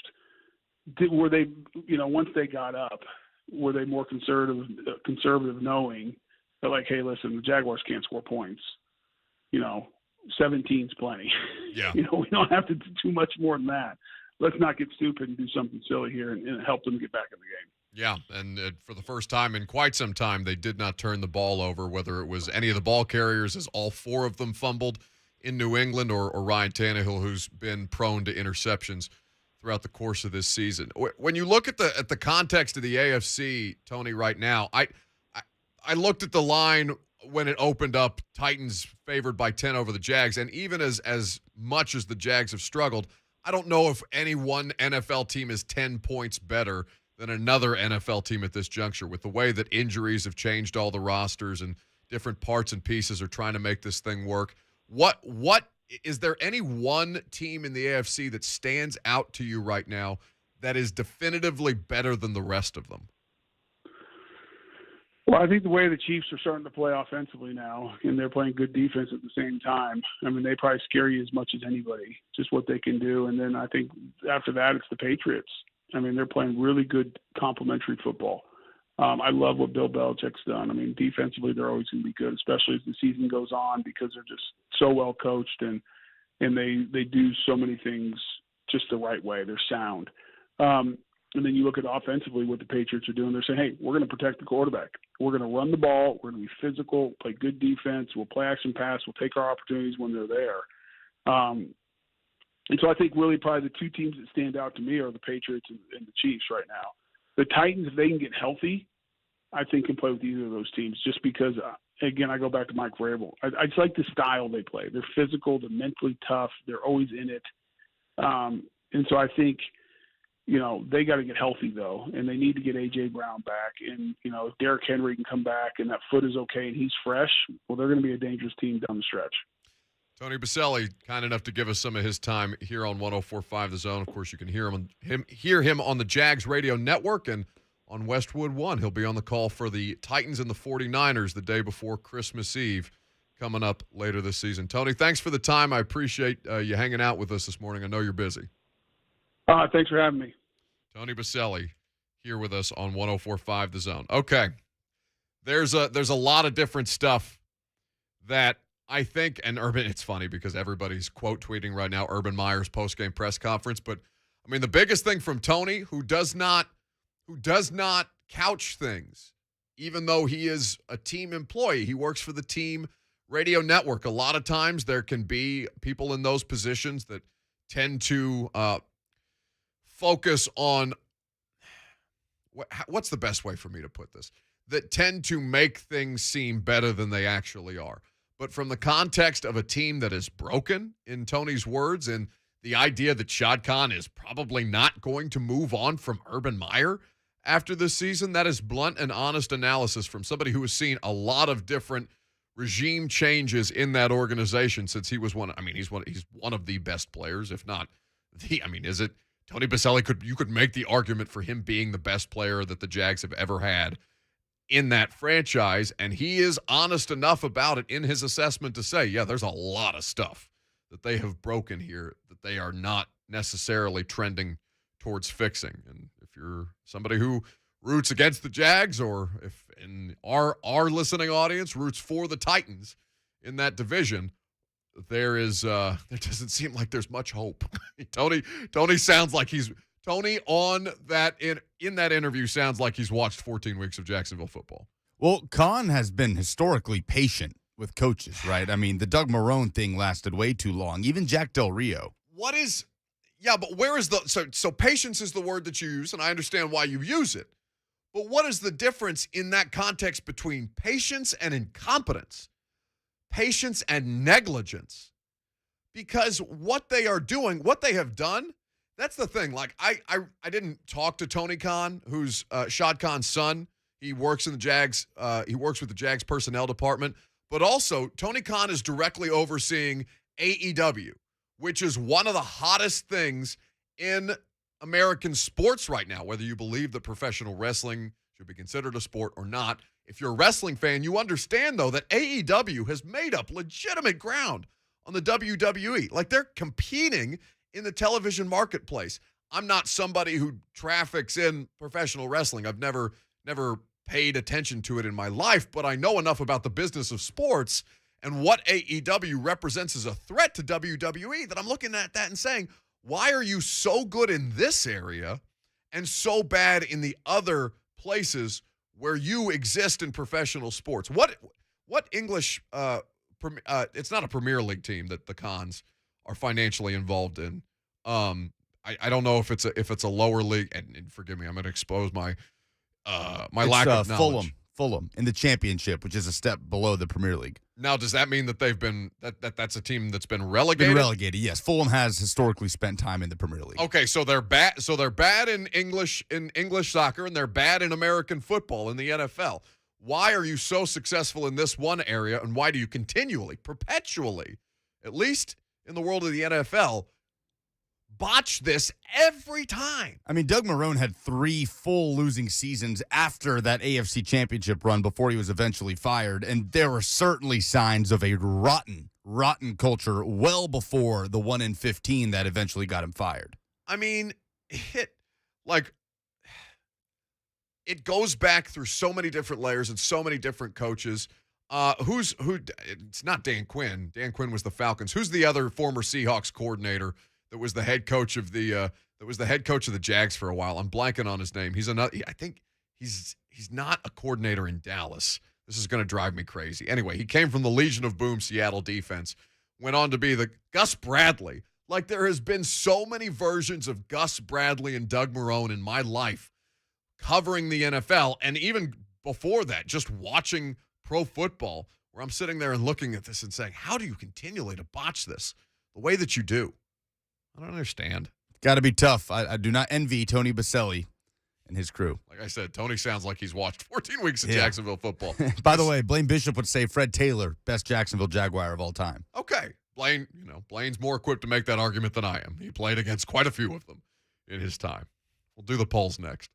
were they, once they got up, were they more conservative knowing that, like, hey, listen, the Jaguars can't score points. 17's plenty. Yeah. We don't have to do too much more than that. Let's not get stupid and do something silly here and help them get back in the game. Yeah, and for the first time in quite some time, they did not turn the ball over, whether it was any of the ball carriers, as all 4 of them fumbled in New England, or Ryan Tannehill, who's been prone to interceptions throughout the course of this season. When you look at the context of the AFC, Tony, right now, I looked at the line when it opened up, Titans favored by 10 over the Jags, and even as much as the Jags have struggled, I don't know if any one NFL team is 10 points better than another NFL team at this juncture, with the way that injuries have changed all the rosters and different parts and pieces are trying to make this thing work. What is there any one team in the AFC that stands out to you right now that is definitively better than the rest of them? Well, I think the way the Chiefs are starting to play offensively now, and they're playing good defense at the same time, they probably scare you as much as anybody, just what they can do. And then I think after that, it's the Patriots. They're playing really good complementary football. I love what Bill Belichick's done. Defensively, they're always going to be good, especially as the season goes on, because they're just so well coached and they do so many things just the right way. They're sound. And then you look at offensively what the Patriots are doing. They're saying, hey, we're going to protect the quarterback. We're going to run the ball. We're going to be physical, play good defense. We'll play action pass. We'll take our opportunities when they're there. And so I think really probably the 2 teams that stand out to me are the Patriots and the Chiefs right now. The Titans, if they can get healthy, I think can play with either of those teams, just because, again, I go back to Mike Vrabel. I just like the style they play. They're physical. They're mentally tough. They're always in it. And so I think, they got to get healthy, though, and they need to get A.J. Brown back. And, if Derrick Henry can come back and that foot is okay and he's fresh, well, they're going to be a dangerous team down the stretch. Tony Boselli, kind enough to give us some of his time here on 104.5 The Zone. Of course, you can hear him on the Jags radio network and on Westwood One. He'll be on the call for the Titans and the 49ers the day before Christmas Eve coming up later this season. Tony, thanks for the time. I appreciate you hanging out with us this morning. I know you're busy. Thanks for having me. Tony Boselli here with us on 104.5 The Zone. Okay. There's a lot of different stuff that I think, and Urban, it's funny because everybody's quote tweeting right now Urban Meyer's post-game press conference, but the biggest thing from Tony, who does not couch things, even though he is a team employee. He works for the team radio network. A lot of times there can be people in those positions that tend to focus on, what's the best way for me to put this, that tend to make things seem better than they actually are. But from the context of a team that is broken, in Tony's words, and the idea that Shad Khan is probably not going to move on from Urban Meyer after this season, that is blunt and honest analysis from somebody who has seen a lot of different regime changes in that organization since he was he's one of the best players, if not the. I mean, is it Tony Boselli? You could make the argument for him being the best player that the Jags have ever had in that franchise, and he is honest enough about it in his assessment to say, yeah, there's a lot of stuff that they have broken here that they are not necessarily trending towards fixing. And if you're somebody who roots against the Jags, or if in our listening audience roots for the Titans in that division, there doesn't seem like there's much hope. Tony sounds like Tony on that in that interview sounds like he's watched 14 weeks of Jacksonville football. Well, Khan has been historically patient with coaches, right? I mean, the Doug Marrone thing lasted way too long. Even Jack Del Rio. But where is so patience is the word that you use, and I understand why you use it. But what is the difference in that context between patience and incompetence? Patience and negligence? Because what they are doing, what they have done, that's the thing. Like, I didn't talk to Tony Khan, who's Shad Khan's son. He works in the Jags. He works with the Jags personnel department. But also, Tony Khan is directly overseeing AEW, which is one of the hottest things in American sports right now, whether you believe that professional wrestling should be considered a sport or not. If you're a wrestling fan, you understand, though, that AEW has made up legitimate ground on the WWE. Like, they're competing in the television marketplace. I'm not somebody who traffics in professional wrestling. I've never paid attention to it in my life, but I know enough about the business of sports and what AEW represents as a threat to WWE that I'm looking at that and saying, why are you so good in this area and so bad in the other places where you exist in professional sports? What English it's not a Premier League team that the Khans are financially involved in. I don't know if it's a lower league, and forgive me, I'm going to expose my lack of knowledge. Fulham in the championship, which is a step below the Premier League. Now, does that mean that they've been that's a team that's been relegated? Been relegated, yes. Fulham has historically spent time in the Premier League. Okay, so they're bad. So they're bad in English soccer, and they're bad in American football in the NFL. Why are you so successful in this one area, and why do you continually, perpetually, at least in the world of the NFL, botch this every time? I mean, Doug Marrone had 3 full losing seasons after that AFC Championship run before he was eventually fired, and there were certainly signs of a rotten culture well before the 1-15 that eventually got him fired. I mean, it goes back through so many different layers and so many different coaches. It's not Dan Quinn. Dan Quinn was the Falcons. Who's the other former Seahawks coordinator that was the head coach of the Jags for a while? I'm blanking on his name. He's another. I think he's not a coordinator in Dallas. This is going to drive me crazy. Anyway, he came from the Legion of Boom Seattle defense. Went on to be the Gus Bradley. Like, there has been so many versions of Gus Bradley and Doug Marrone in my life covering the NFL, and even before that, just watching pro football, where I'm sitting there and looking at this and saying, how do you continually to botch this the way that you do? I don't understand. Got to be tough. I do not envy Tony Boselli and his crew. Like I said, Tony sounds like he's watched 14 weeks of Jacksonville football. By the way, Blaine Bishop would say Fred Taylor, best Jacksonville Jaguar of all time. Okay. Blaine's more equipped to make that argument than I am. He played against quite a few of them in his time. We'll do the polls next.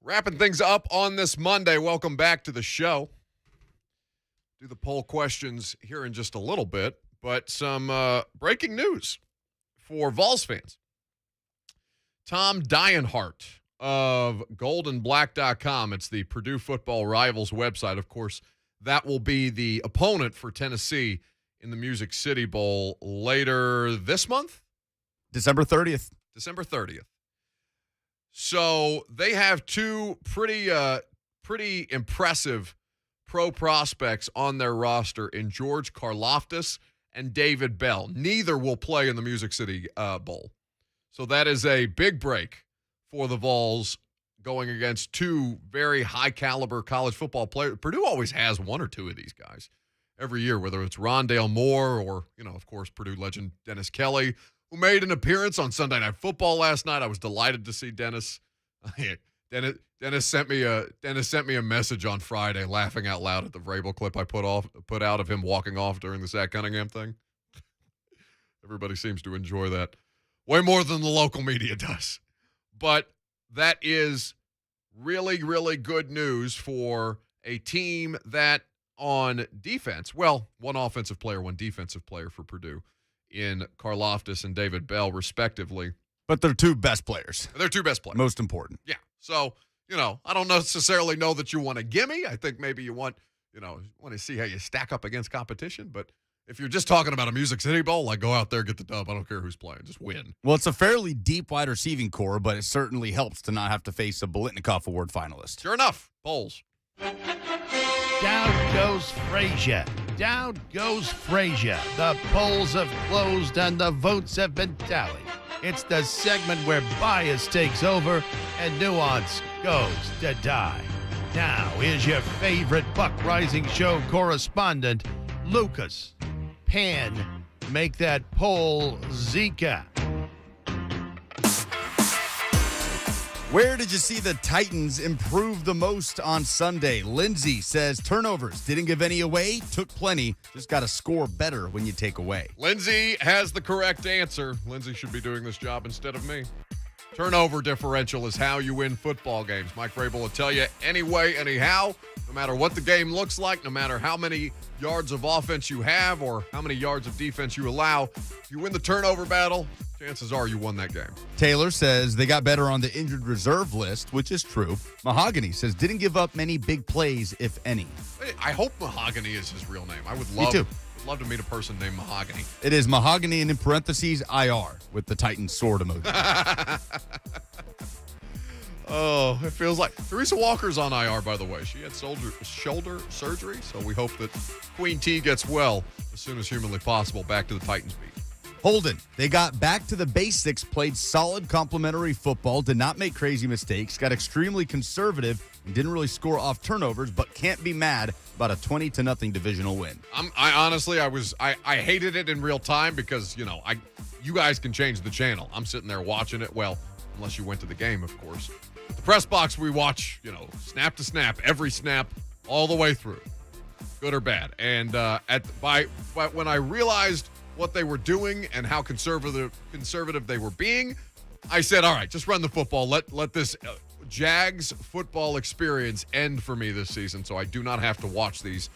Wrapping things up on this Monday. Welcome back to the show. Do the poll questions here in just a little bit, but some breaking news for Vols fans. Tom Dienhart of goldandblack.com. It's the Purdue Football Rivals website. Of course, that will be the opponent for Tennessee in the Music City Bowl later this month? December 30th. December 30th. So they have two pretty impressive pro prospects on their roster in George Karlaftis and David Bell. Neither will play in the Music City Bowl. So that is a big break for the Vols going against two very high-caliber college football players. Purdue always has one or two of these guys every year, whether it's Rondale Moore or, of course, Purdue legend Dennis Kelly, who made an appearance on Sunday Night Football last night. I was delighted to see Dennis. Dennis sent me a message on Friday, laughing out loud at the Vrabel clip I put out of him walking off during the Zach Cunningham thing. Everybody seems to enjoy that way more than the local media does. But that is really, really good news for a team that on defense, well, one offensive player, one defensive player for Purdue in Karlaftis and David Bell, respectively. But they're two best players. They're two best players. Most important. Yeah. So, I don't necessarily know that you want a gimme. I think maybe you want to see how you stack up against competition. But if you're just talking about a Music City Bowl, go out there, get the dub. I don't care who's playing. Just win. Well, it's a fairly deep wide receiving core, but it certainly helps to not have to face a Biletnikoff Award finalist. Sure enough. Bowls. Down goes Frazier. Down goes Frazier. The polls have closed and the votes have been tallied. It's the segment where bias takes over and nuance goes to die. Now, here's your favorite Buck Reising Show correspondent, Lucas. Pan, make that poll Zika. Where did you see the Titans improve the most on Sunday? Lindsay says turnovers. Didn't give any away, took plenty. Just got to score better when you take away. Lindsay has the correct answer. Lindsay should be doing this job instead of me. Turnover differential is how you win football games. Mike Vrabel will tell you anyway, anyhow, no matter what the game looks like, no matter how many yards of offense you have or how many yards of defense you allow, if you win the turnover battle, chances are you won that game. Taylor says they got better on the injured reserve list, which is true. Mahogany says didn't give up many big plays, if any. I hope Mahogany is his real name. I would Me too. love to meet a person named Mahogany. It is Mahogany and in parentheses IR with the Titans sword emoji. Oh, it feels like Teresa Walker's on IR, by the way. She had shoulder surgery, so we hope that Queen T gets well as soon as humanly possible. Back to the Titans beat. Holden, they got back to the basics, played solid complementary football, did not make crazy mistakes, got extremely conservative, and didn't really score off turnovers, but can't be mad about a 20-0 divisional win. I honestly, I hated it in real time because, you guys can change the channel. I'm sitting there watching it. Well, unless you went to the game, of course. The press box, we watch, snap to snap, every snap, all the way through, good or bad. And when I realized what they were doing and how conservative they were being, I said, all right, just run the football. Let this Jags football experience end for me this season, so I do not have to watch these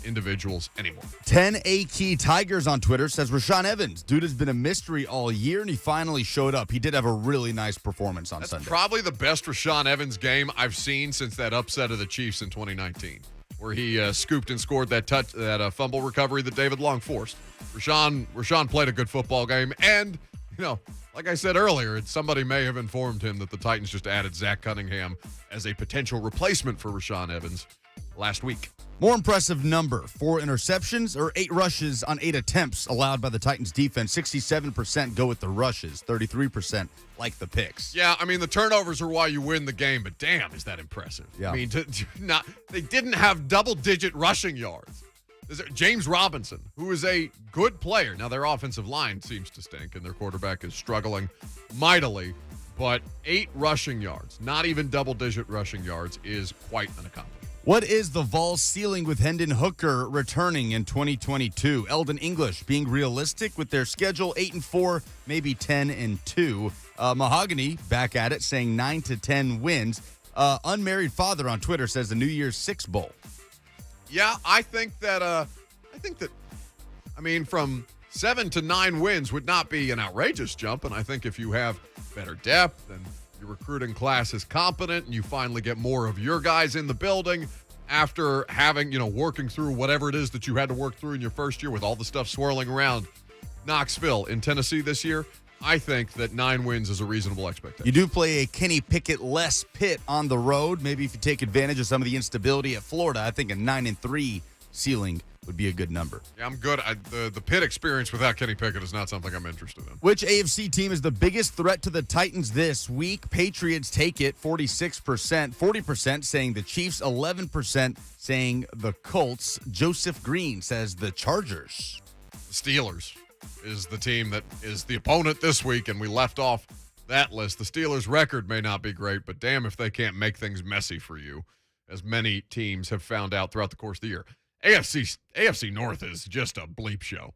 individuals anymore. 10A Key Tigers on Twitter says Rashaan Evans. Dude has been a mystery all year, and he finally showed up. He did have a really nice performance on Sunday. Probably the best Rashaan Evans game I've seen since that upset of the Chiefs in 2019, where he scooped and scored that fumble recovery that David Long forced. Rashaan played a good football game, and, like I said earlier, somebody may have informed him that the Titans just added Zach Cunningham as a potential replacement for Rashaan Evans last week. More impressive number, 4 interceptions or 8 rushes on 8 attempts allowed by the Titans defense. 67% go with the rushes, 33% like the picks. Yeah, the turnovers are why you win the game, but damn, is that impressive. Yeah. They didn't have double-digit rushing yards. James Robinson, who is a good player. Now, their offensive line seems to stink, and their quarterback is struggling mightily, but 8 rushing yards, not even double-digit rushing yards, is quite an accomplishment. What is the Vols ceiling with Hendon Hooker returning in 2022? Eldon English being realistic with their schedule, 8-4, maybe 10-2. Mahogany back at it, saying 9 to 10 wins. Unmarried father on Twitter says the New Year's Six Bowl. Yeah, I think that. I mean, from 7 to 9 wins would not be an outrageous jump, and I think if you have better depth and your recruiting class is competent, and you finally get more of your guys in the building after having, working through whatever it is that you had to work through in your first year with all the stuff swirling around Knoxville in Tennessee this year, I think that 9 wins is a reasonable expectation. You do play a Kenny Pickett-less Pitt on the road. Maybe if you take advantage of some of the instability at Florida, I think a 9-3 ceiling would be a good number. Yeah, I'm good. The Pitt experience without Kenny Pickett is not something I'm interested in. Which AFC team is the biggest threat to the Titans this week? Patriots take it 46%, 40% saying the Chiefs, 11% saying the Colts. Joseph Green says the Chargers. The Steelers is the team that is the opponent this week, and we left off that list. The Steelers' record may not be great, but damn if they can't make things messy for you, as many teams have found out throughout the course of the year. AFC North is just a bleep show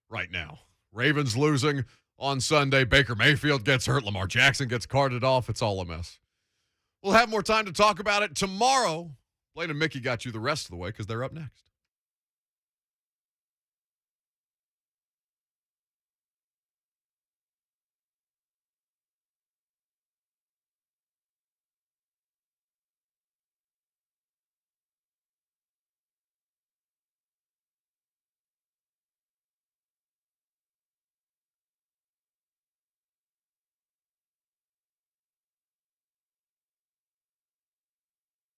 right now. Ravens losing on Sunday. Baker Mayfield gets hurt. Lamar Jackson gets carted off. It's all a mess. We'll have more time to talk about it tomorrow. Blaine and Mickey got you the rest of the way because they're up next.